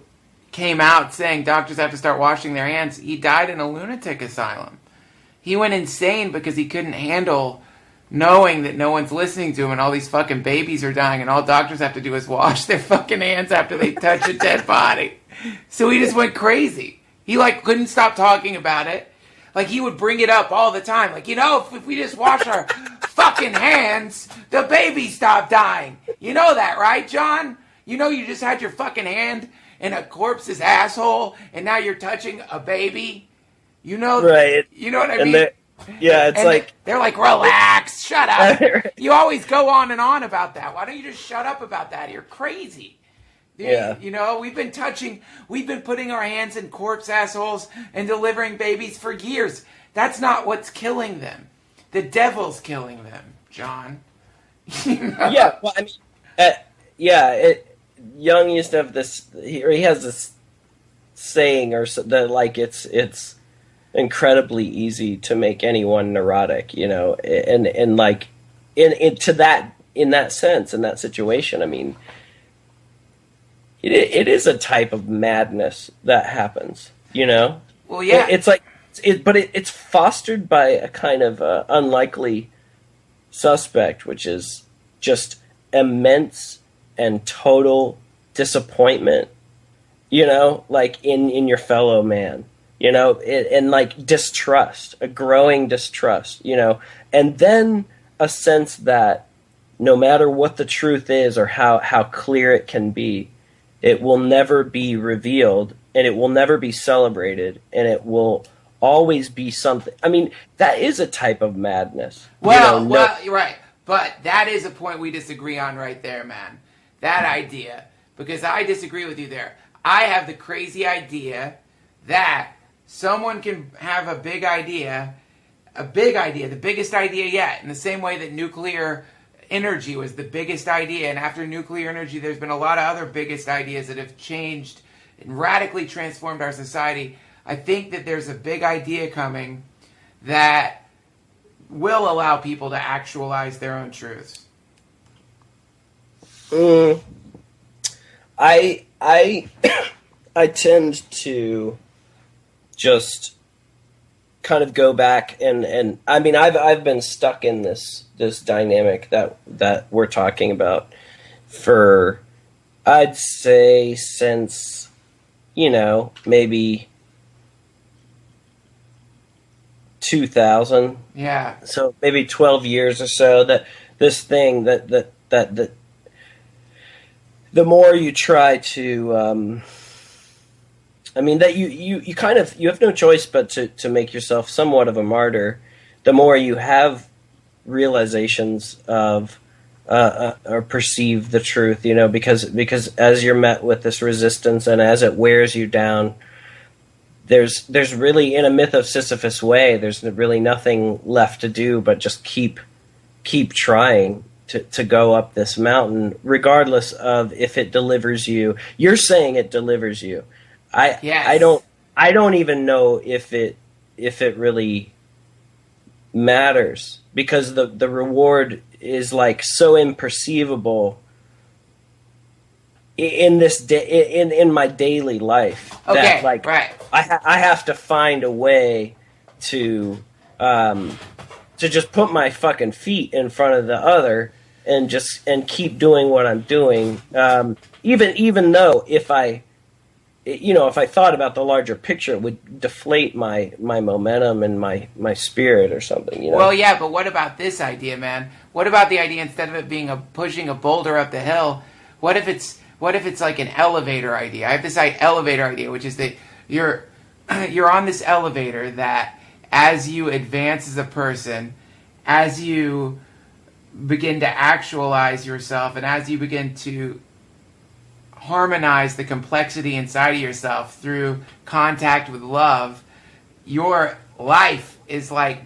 came out saying doctors have to start washing their hands, he died in a lunatic asylum. He went insane because he couldn't handle knowing that no one's listening to him and all these fucking babies are dying and all doctors have to do is wash their fucking hands after they touch a dead body. So he just went crazy. He like couldn't stop talking about it. Like, he would bring it up all the time. Like, if we just wash our fucking hands, the babies stop dying. You know that, right, John? You just had your fucking hand in a corpse's asshole, and now you're touching a baby? Right. You know what I mean? They're like, relax, shut up. You always go on and on about that. Why don't you just shut up about that? You're crazy. Yeah. We've been putting our hands in corpse assholes and delivering babies for years. That's not what's killing them. The devil's killing them, John. Yeah, well, Jung used to have this, he has this saying that like it's incredibly easy to make anyone neurotic, and like in that sense, in that situation, It is a type of madness that happens, Well, yeah. It's fostered by a kind of unlikely suspect, which is just immense and total disappointment, you know, like in your fellow man, you know, and like distrust, a growing distrust, you know, and then a sense that no matter what the truth is or how clear it can be, it will never be revealed and it will never be celebrated and it will always be something. I mean, that is a type of madness. Well, you're right. But that is a point we disagree on right there, man. That idea. Because I disagree with you there. I have the crazy idea that someone can have a big idea, the biggest idea yet, in the same way that nuclear energy was the biggest idea. And after nuclear energy, there's been a lot of other biggest ideas that have changed and radically transformed our society. I think that there's a big idea coming that will allow people to actualize their own truths. I I tend to just kind of go back and I mean I've been stuck in this dynamic that we're talking about for, I'd say, since, you know, maybe 2000. Yeah. So maybe 12 years or so, that this thing that the more you try to, I mean, that you kind of, you have no choice but to make yourself somewhat of a martyr, the more you have realizations of, or perceive the truth, you know, because as you're met with this resistance and as it wears you down, there's really, in a myth of Sisyphus way, there's really nothing left to do but just keep trying to go up this mountain, regardless of if it delivers you. You're saying it delivers you. Yes. I don't even know if it really matters, because the reward is like so imperceivable in this in my daily life. Okay, that, like, right. I have to find a way to just put my fucking feet in front of the other and keep doing what I'm doing. Even though if I thought about the larger picture, it would deflate my momentum and my spirit or something, you know? Well, yeah, but what about this idea, man? What about the idea, instead of it being pushing a boulder up the hill, what if it's like an elevator idea? I have this elevator idea, which is that you're on this elevator that, as you advance as a person, as you begin to actualize yourself, and as you begin to harmonize the complexity inside of yourself through contact with love, your life is like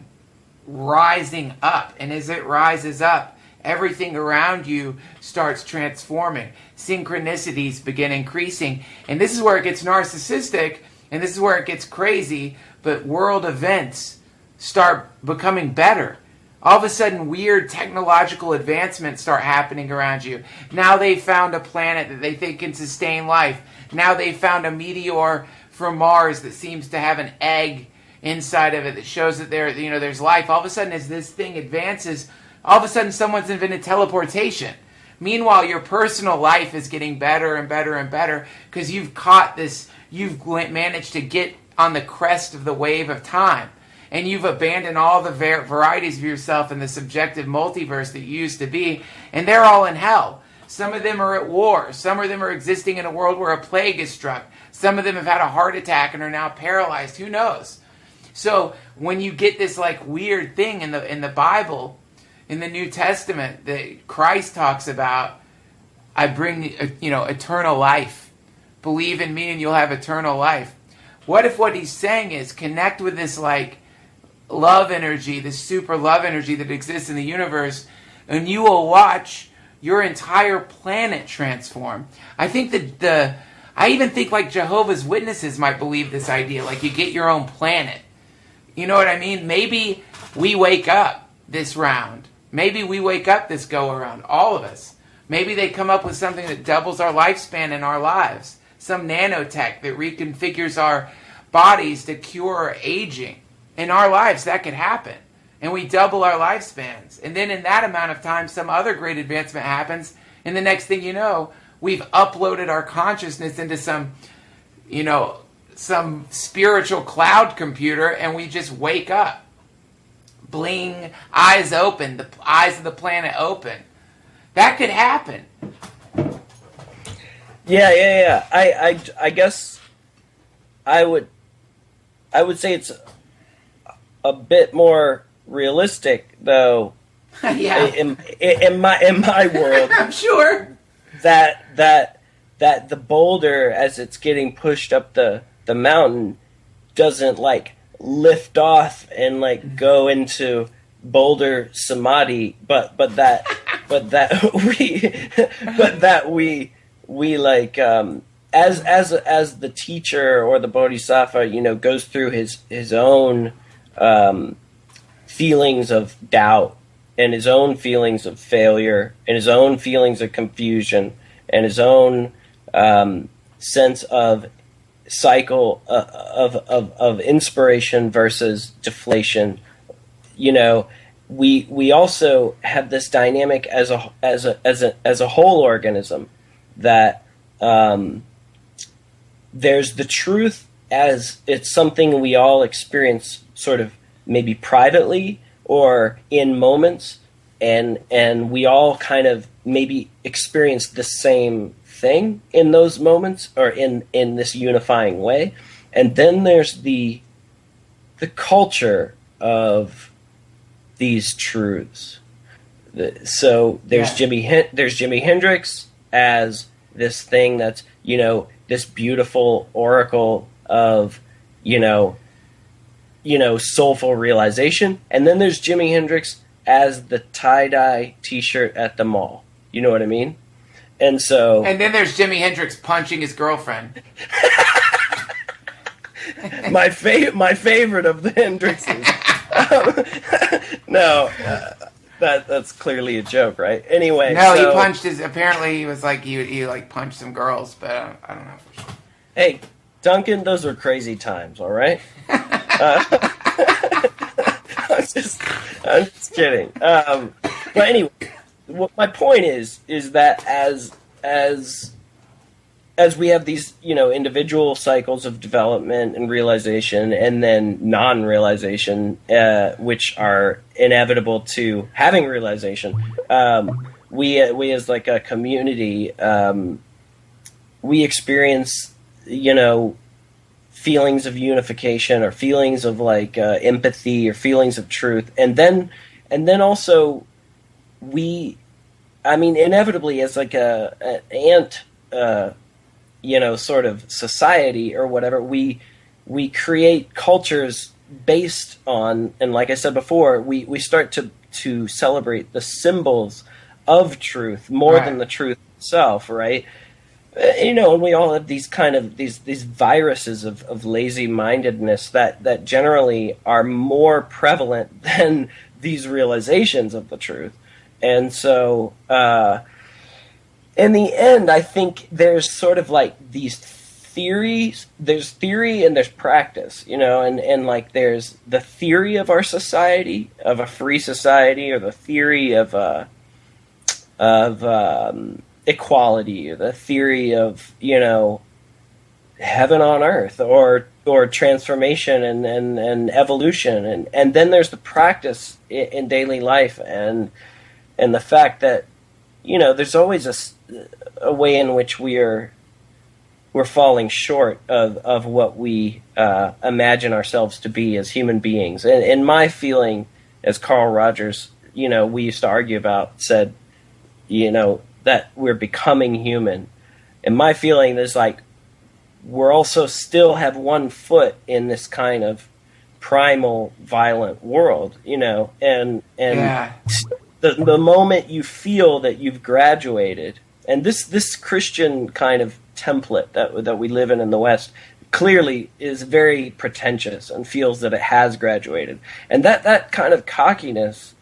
rising up. And as it rises up, everything around you starts transforming. Synchronicities begin increasing. And this is where it gets narcissistic, and this is where it gets crazy, but world events start becoming better. All of a sudden, weird technological advancements start happening around you. Now they've found a planet that they think can sustain life. Now they've found a meteor from Mars that seems to have an egg inside of it that shows that there's life. All of a sudden, as this thing advances, all of a sudden someone's invented teleportation. Meanwhile, your personal life is getting better and better and better because you've managed to get on the crest of the wave of time. And you've abandoned all the varieties of yourself in the subjective multiverse that you used to be, and they're all in hell. Some of them are at war. Some of them are existing in a world where a plague is struck. Some of them have had a heart attack and are now paralyzed. Who knows? So when you get this like weird thing in the Bible, in the New Testament, that Christ talks about, I bring eternal life. Believe in me and you'll have eternal life. What if what he's saying is connect with this like love energy, this super love energy that exists in the universe, and you will watch your entire planet transform. I think that I even think like Jehovah's Witnesses might believe this idea, like you get your own planet. You know what I mean? Maybe we wake up this round. Maybe we wake up this go around, all of us. Maybe they come up with something that doubles our lifespan in our lives. Some nanotech that reconfigures our bodies to cure aging. In our lives, that could happen. And we double our lifespans. And then in that amount of time, some other great advancement happens, And the next thing you know, we've uploaded our consciousness into some spiritual cloud computer, and we just wake up. Bling, eyes open, the eyes of the planet open. That could happen. Yeah. I guess I would say it's a bit more realistic, though. Yeah. In my world, I'm sure that the boulder, as it's getting pushed up the mountain, doesn't like lift off and like go into boulder samadhi, but that we like as the teacher or the bodhisattva, goes through his own feelings of doubt and his own feelings of failure and his own feelings of confusion and his own sense of cycle of inspiration versus deflation. We also have this dynamic as a whole organism, that there's the truth as it's something we all experience sort of maybe privately or in moments, and we all kind of maybe experience the same thing in those moments or in this unifying way. And then there's the culture of these truths. So there's Jimi Hendrix as this thing that's, this beautiful oracle of, soulful realization. And then there's Jimi Hendrix as the tie-dye t-shirt at the mall. You know what I mean? And then there's Jimi Hendrix punching his girlfriend. my favorite of the Hendrixes. No, that's clearly a joke, right? Anyway, no, he punched his. Apparently, he was like he like punched some girls, but I don't know for sure. Hey, Duncan, those were crazy times. All right. I'm just kidding. But anyway, my point is that as we have these, individual cycles of development and realization, and then non-realization, which are inevitable to having realization, we as like a community, we experience, feelings of unification or feelings of like empathy or feelings of truth, and then also inevitably as like an ant. Sort of society or whatever, we create cultures based on, and like I said before, we start to celebrate the symbols of truth more than the truth itself, right? And we all have these kind of these viruses of lazy-mindedness that generally are more prevalent than these realizations of the truth. And so in the end, I think there's sort of like these theories. There's theory and there's practice, and like there's the theory of our society, of a free society, or the theory of equality, or the theory of heaven on earth, or transformation and evolution, and then there's the practice in daily life, and the fact that there's always a way in which we're falling short of what we imagine ourselves to be as human beings. And my feeling, as Carl Rogers, we used to argue about, said, that we're becoming human. And my feeling is like we're also still have one foot in this kind of primal, violent world, and yeah. The moment you feel that you've graduated, and this Christian kind of template that we live in the West clearly is very pretentious and feels that it has graduated, and that kind of cockiness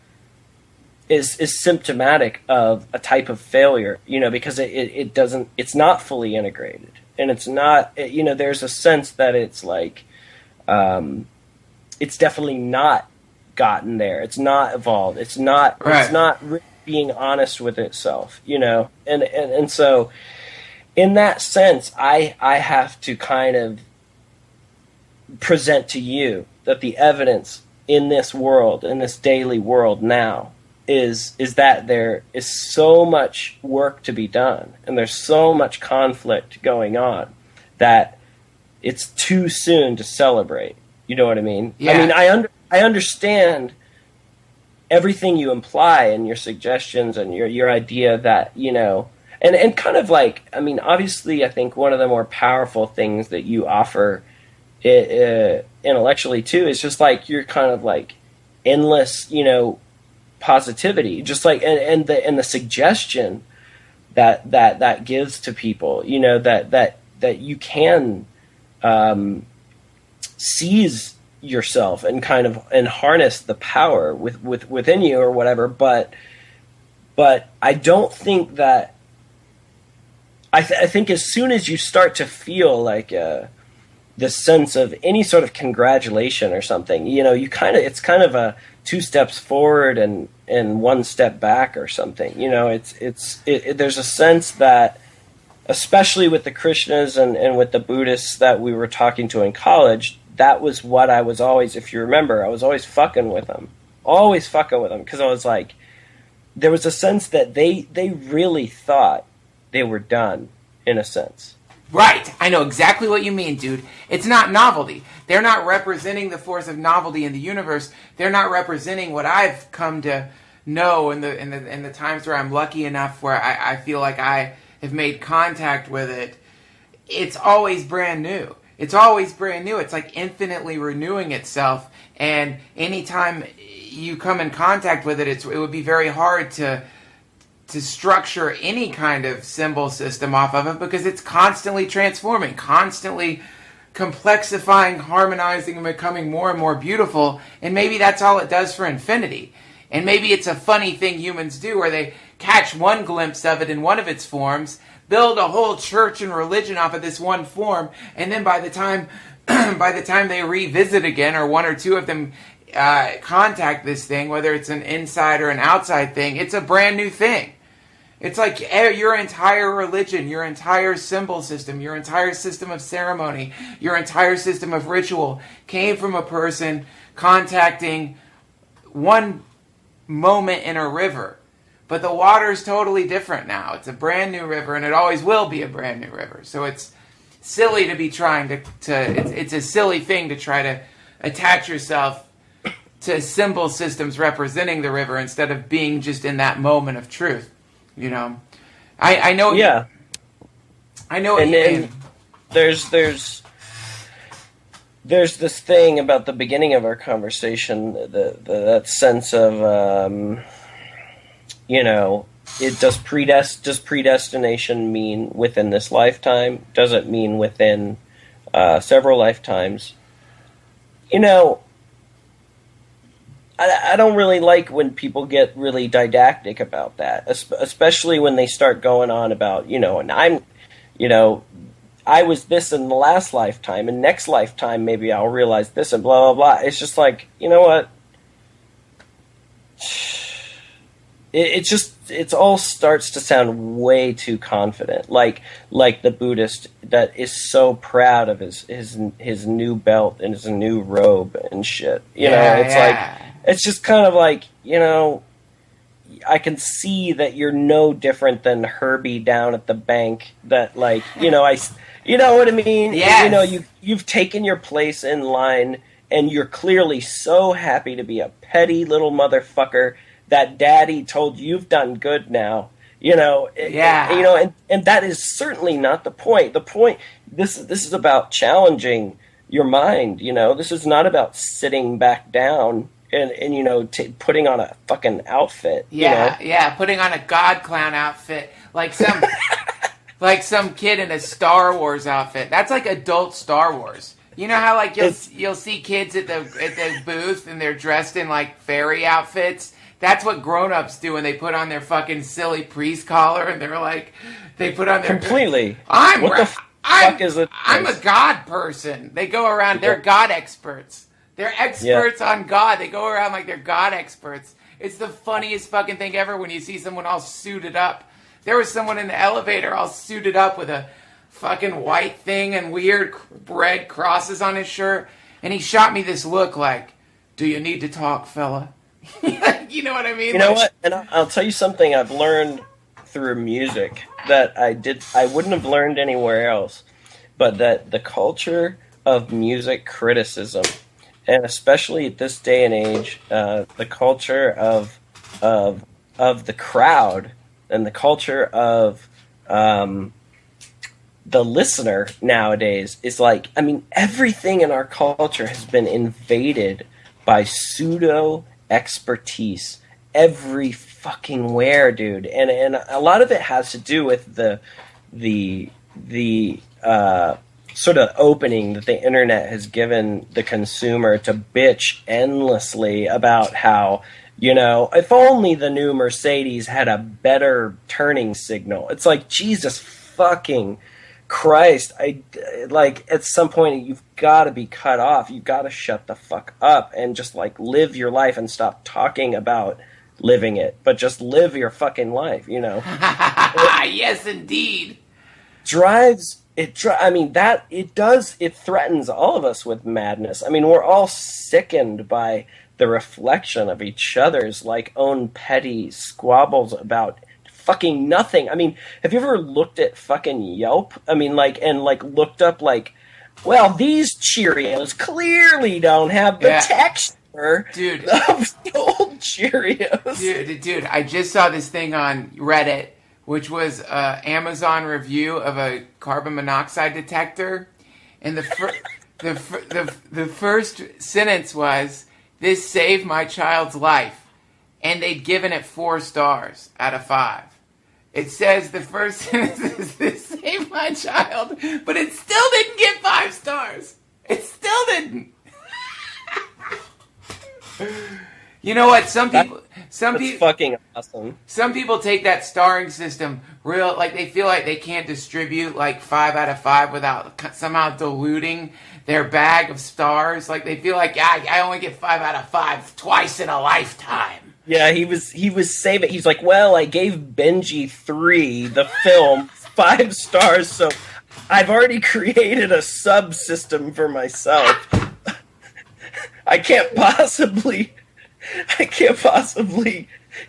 is symptomatic of a type of failure, because it's not fully integrated, and it's not, there's a sense that it's like it's definitely not gotten there. It's not evolved. It's not. Right. It's not being honest with itself, you know? And so in that sense, I have to kind of present to you that the evidence in this world, in this daily world now, is that there is so much work to be done, and there's so much conflict going on that it's too soon to celebrate. You know what I mean? Yeah. I mean, I understand everything you imply and your suggestions and your idea that, you know, and kind of like, I mean, obviously, I think one of the more powerful things that you offer intellectually too is just like you're kind of like endless, you know, positivity, just like and the suggestion that gives to people, you know, that you can seize yourself and kind of and harness the power within you or whatever, but I don't think that I think as soon as you start to feel like this sense of any sort of congratulation or something, you know, it's kind of a 2 steps forward and 1 step back or something, you know. There's a sense that, especially with the Krishnas and with the Buddhists that we were talking to in college, that was what I was always, if you remember, I was always fucking with them, because I was like, there was a sense that they really thought they were done, in a sense. Right. I know exactly what you mean, dude. It's not novelty. They're not representing the force of novelty in the universe. They're not representing what I've come to know in the times where I'm lucky enough where I feel like I have made contact with it. It's always brand new. It's always brand new. It's like infinitely renewing itself. And anytime you come in contact with it, it would be very hard to structure any kind of symbol system off of it, because it's constantly transforming, constantly complexifying, harmonizing, and becoming more and more beautiful. And maybe that's all it does for infinity. And maybe it's a funny thing humans do where they catch one glimpse of it in one of its forms, build a whole church and religion off of this one form, and then by the time they revisit again, or one or two of them contact this thing, whether it's an inside or an outside thing, it's a brand new thing. It's like your entire religion, your entire symbol system, your entire system of ceremony, your entire system of ritual came from a person contacting one moment in a river. But the water is totally different now. It's a brand new river, and it always will be a brand new river. So it's silly to be trying to it's a silly thing to try to attach yourself to symbol systems representing the river instead of being just in that moment of truth. You know, I know. Yeah, I know. And then there's this thing about the beginning of our conversation, that sense of you know, does predestination mean within this lifetime? Does it mean within several lifetimes? You know, I don't really like when people get really didactic about that, especially when they start going on about, you know, and I was this in the last lifetime, and next lifetime maybe I'll realize this, and blah, blah, blah. It's just like, you know what? It all starts to sound way too confident, like the Buddhist that is so proud of his new belt and his new robe and shit. You know, it's like, it's just kind of like, you know, I can see that you're no different than Herbie down at the bank. That, like, you know, you know what I mean? Yes. You know, you've taken your place in line, and you're clearly so happy to be a petty little motherfucker that daddy told you've done good now. You know, yeah. You know, and that is certainly not the point. The point, this is about challenging your mind. You know, this is not about sitting back down and you know, putting on a fucking outfit. Yeah, you know? Yeah, putting on a God clown outfit, like some like some kid in a Star Wars outfit. That's like adult Star Wars. You know how like you'll see kids at the booth and they're dressed in like fairy outfits. That's what grown-ups do when they put on their fucking silly priest collar and they're like, they put on their completely. I'm a God person. They go around. Yeah. They're God experts. They're experts on God. They go around like they're God experts. It's the funniest fucking thing ever when you see someone all suited up. There was someone in the elevator all suited up with a fucking white thing and weird red crosses on his shirt. And he shot me this look like, do you need to talk, fella? You know what I mean? You know what? And I'll tell you something I've learned through music that I wouldn't have learned anywhere else. But that the culture of music criticism, and especially at this day and age, the culture of the crowd and the culture of the listener nowadays is like, I mean, everything in our culture has been invaded by pseudo expertise every fucking where, dude. And a lot of it has to do with the sort of opening that the internet has given the consumer to bitch endlessly about how, you know, if only the new Mercedes had a better turning signal. It's like, Jesus fucking Christ. Like, at some point you've got to be cut off. You've got to shut the fuck up and just like live your life and stop talking about living it, but just live your fucking life, you know. Yes, indeed. It threatens all of us with madness. I mean, we're all sickened by the reflection of each other's like own petty squabbles about fucking nothing. I mean, have you ever looked at fucking Yelp? I mean, looked up well, these Cheerios clearly don't have the texture, dude, of the old Cheerios. Dude, I just saw this thing on Reddit, which was an Amazon review of a carbon monoxide detector, and the first sentence was, "This saved my child's life," and they'd given it 4 stars out of 5. It says the first sentence is, "This saved my child," but it still didn't get 5 stars. It still didn't. You know what? Some people fucking awesome. Some people take that starring system real, like they feel like they can't distribute like 5 out of 5 without somehow diluting their bag of stars. Like they feel like, I only get 5 out of 5 twice in a lifetime. Yeah, he was saving. He's like, well, I gave Benji 3, the film, 5 stars, so I've already created a subsystem for myself. I can't possibly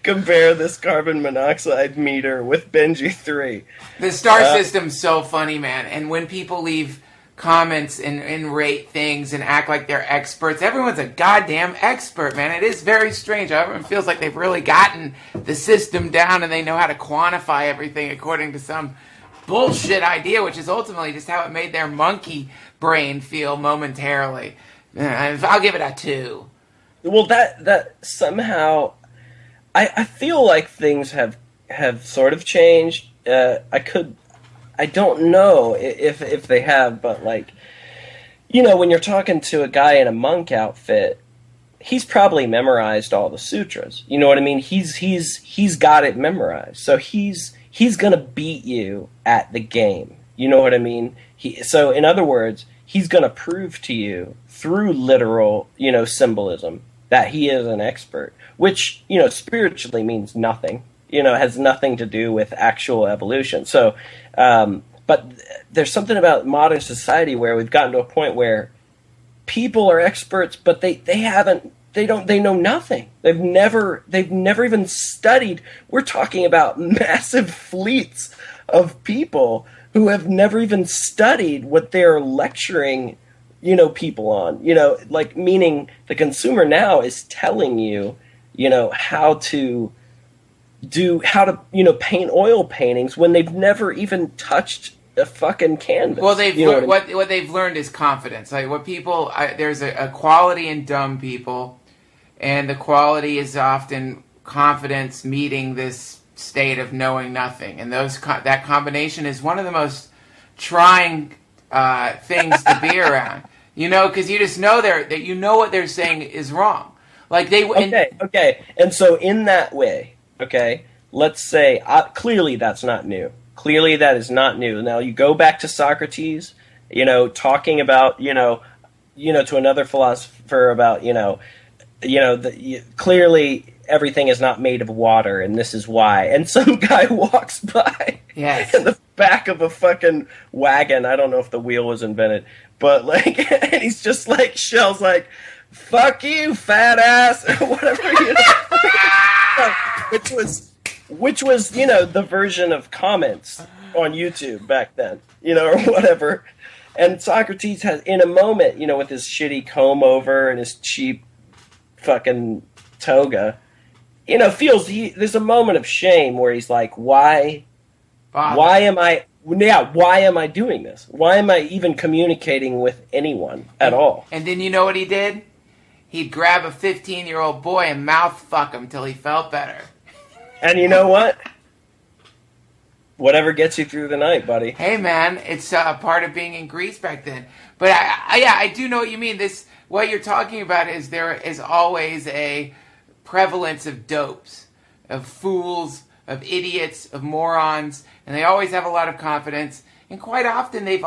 compare this carbon monoxide meter with Benji 3. The star system's so funny, man. And when people leave comments and rate things and act like they're experts, everyone's a goddamn expert, man. It is very strange. Everyone feels like they've really gotten the system down and they know how to quantify everything according to some bullshit idea, which is ultimately just how it made their monkey brain feel momentarily. I'll give it a 2. Well, that somehow, I feel like things have sort of changed. I don't know if they have, but like, you know, when you're talking to a guy in a monk outfit, he's probably memorized all the sutras. You know what I mean? He's got it memorized, so he's gonna beat you at the game. You know what I mean? So in other words, he's gonna prove to you through literal, you know, symbolism that he is an expert, which, you know, spiritually means nothing. You know, has nothing to do with actual evolution. So, but there's something about modern society where we've gotten to a point where people are experts, but they know nothing. They've never even studied. We're talking about massive fleets of people who have never even studied what they're lecturing, you know, people on. You know, like, meaning the consumer now is telling you, you know, how to, you know, paint oil paintings when they've never even touched a fucking canvas. Well, what they've learned is confidence. Like what people, there's a quality in dumb people, and the quality is often confidence meeting this state of knowing nothing. And that combination is one of the most trying things to be around. You know, because you just know that you know what they're saying is wrong. Like they okay, and so in that way, okay, let's say clearly that's not new. Clearly that is not new. Now you go back to Socrates, you know, talking about, you know, to another philosopher about, clearly everything is not made of water, and this is why. And some guy walks by in the back of a fucking wagon. I don't know if the wheel was invented, but like, and he's just like, Shell's like, fuck you, fat ass, or whatever, which was, the version of comments on YouTube back then, or whatever. And Socrates has, in a moment, with his shitty comb over and his cheap fucking toga, there's a moment of shame where he's like, why am I doing this? Why am I even communicating with anyone at all? And then you know what he did? He'd grab a 15-year-old boy and mouth fuck him till he felt better. And you know what? Whatever gets you through the night, buddy. Hey, man, it's a part of being in Greece back then. But I do know what you mean. What you're talking about is there is always a prevalence of dopes, of fools, of idiots, of morons, and they always have a lot of confidence. And quite often, they've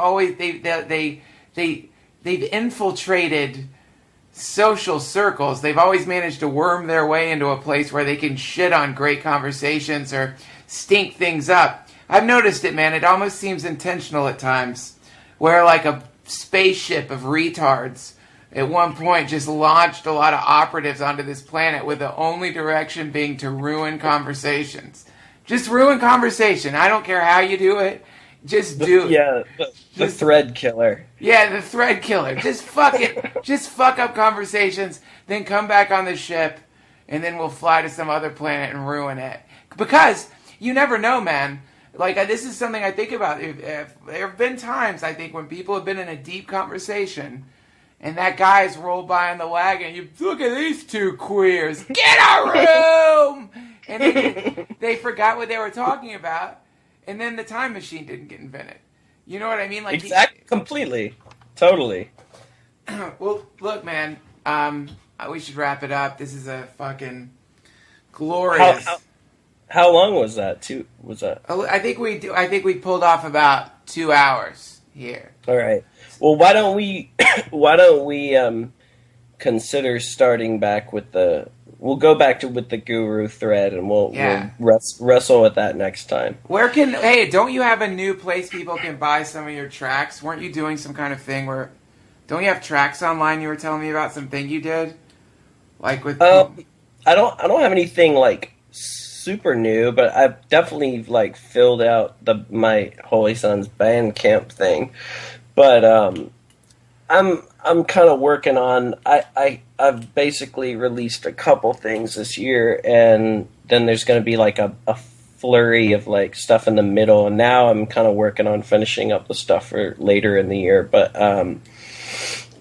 infiltrated social circles. They've always managed to worm their way into a place where they can shit on great conversations or stink things up. I've noticed it, man. It almost seems intentional at times, where like a spaceship of retards at one point just launched a lot of operatives onto this planet with the only direction being to ruin conversations. Just ruin conversation. I don't care how you do it. Just do it. Yeah, the thread killer. Yeah, the thread killer. Just fuck it. Just fuck up conversations, then come back on the ship, and then we'll fly to some other planet and ruin it. Because you never know, man. Like, this is something I think about. There have been times, I think, when people have been in a deep conversation, and that guy's rolled by on the wagon, you look at these two queers, get a room! And they forgot what they were talking about, and then the time machine didn't get invented. You know what I mean? Like exactly, completely, totally. Well, look, man, we should wrap it up. This is a fucking glorious... How long was that? I think we pulled off about 2 hours here. All right. Well, why don't we consider starting back with we'll go back with the guru thread, and we'll wrestle with that next time. Don't you have a new place people can buy some of your tracks? Weren't you doing some kind of thing where, don't you have tracks online? You were telling me about something you did, like with. I don't have anything like super new, but I've definitely like filled out my Holy Sons Bandcamp thing. But I'm kind of working on. I've basically released a couple things this year, and then there's going to be like a flurry of like stuff in the middle. And now I'm kind of working on finishing up the stuff for later in the year. But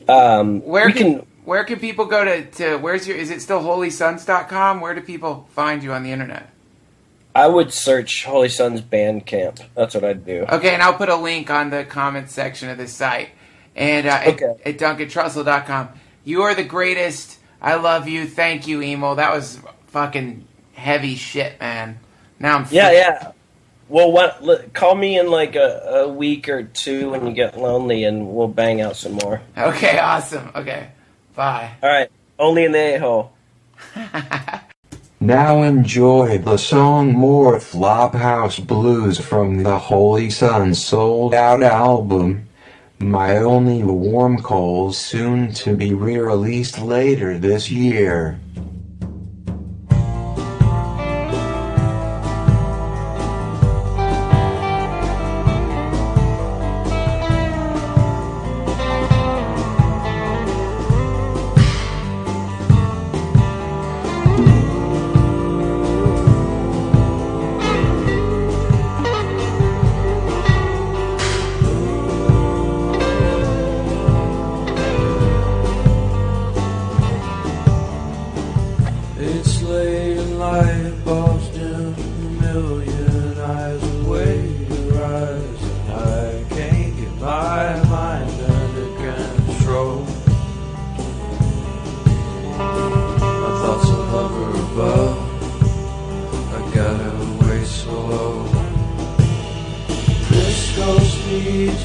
where can people go to is it still holysons.com? Where do people find you on the internet? I would search Holy Sons Bandcamp. That's what I'd do. Okay, and I'll put a link on the comments section of this site. And at DuncanTrussell.com. You are the greatest. I love you. Thank you, EMIL. That was fucking heavy shit, man. Now I'm... Yeah. Well, call me in like a week or two when you get lonely, and we'll bang out some more. Okay, awesome. Okay, bye. All right, only in the a-hole. Now enjoy the song More Flophouse Blues from the Holy Sons sold-out album, My Only Warm Coals, soon to be re-released later this year.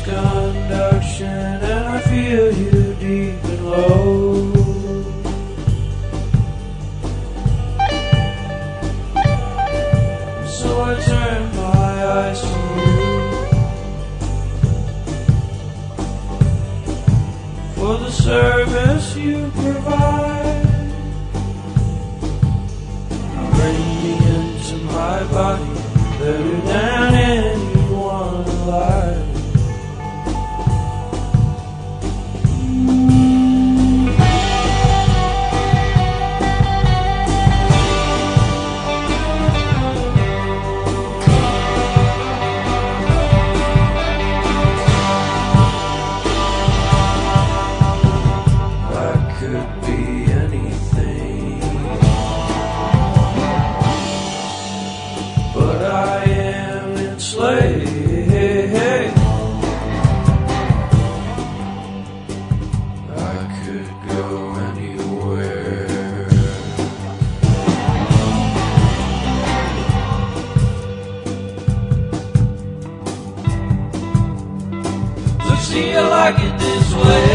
Conduction, and I feel you deep low. So I turn my eyes to you for the service you provide. Bring me into my body better than anyone alive. I could be anything, but I am enslaved. I could go anywhere. So see, I like it this way.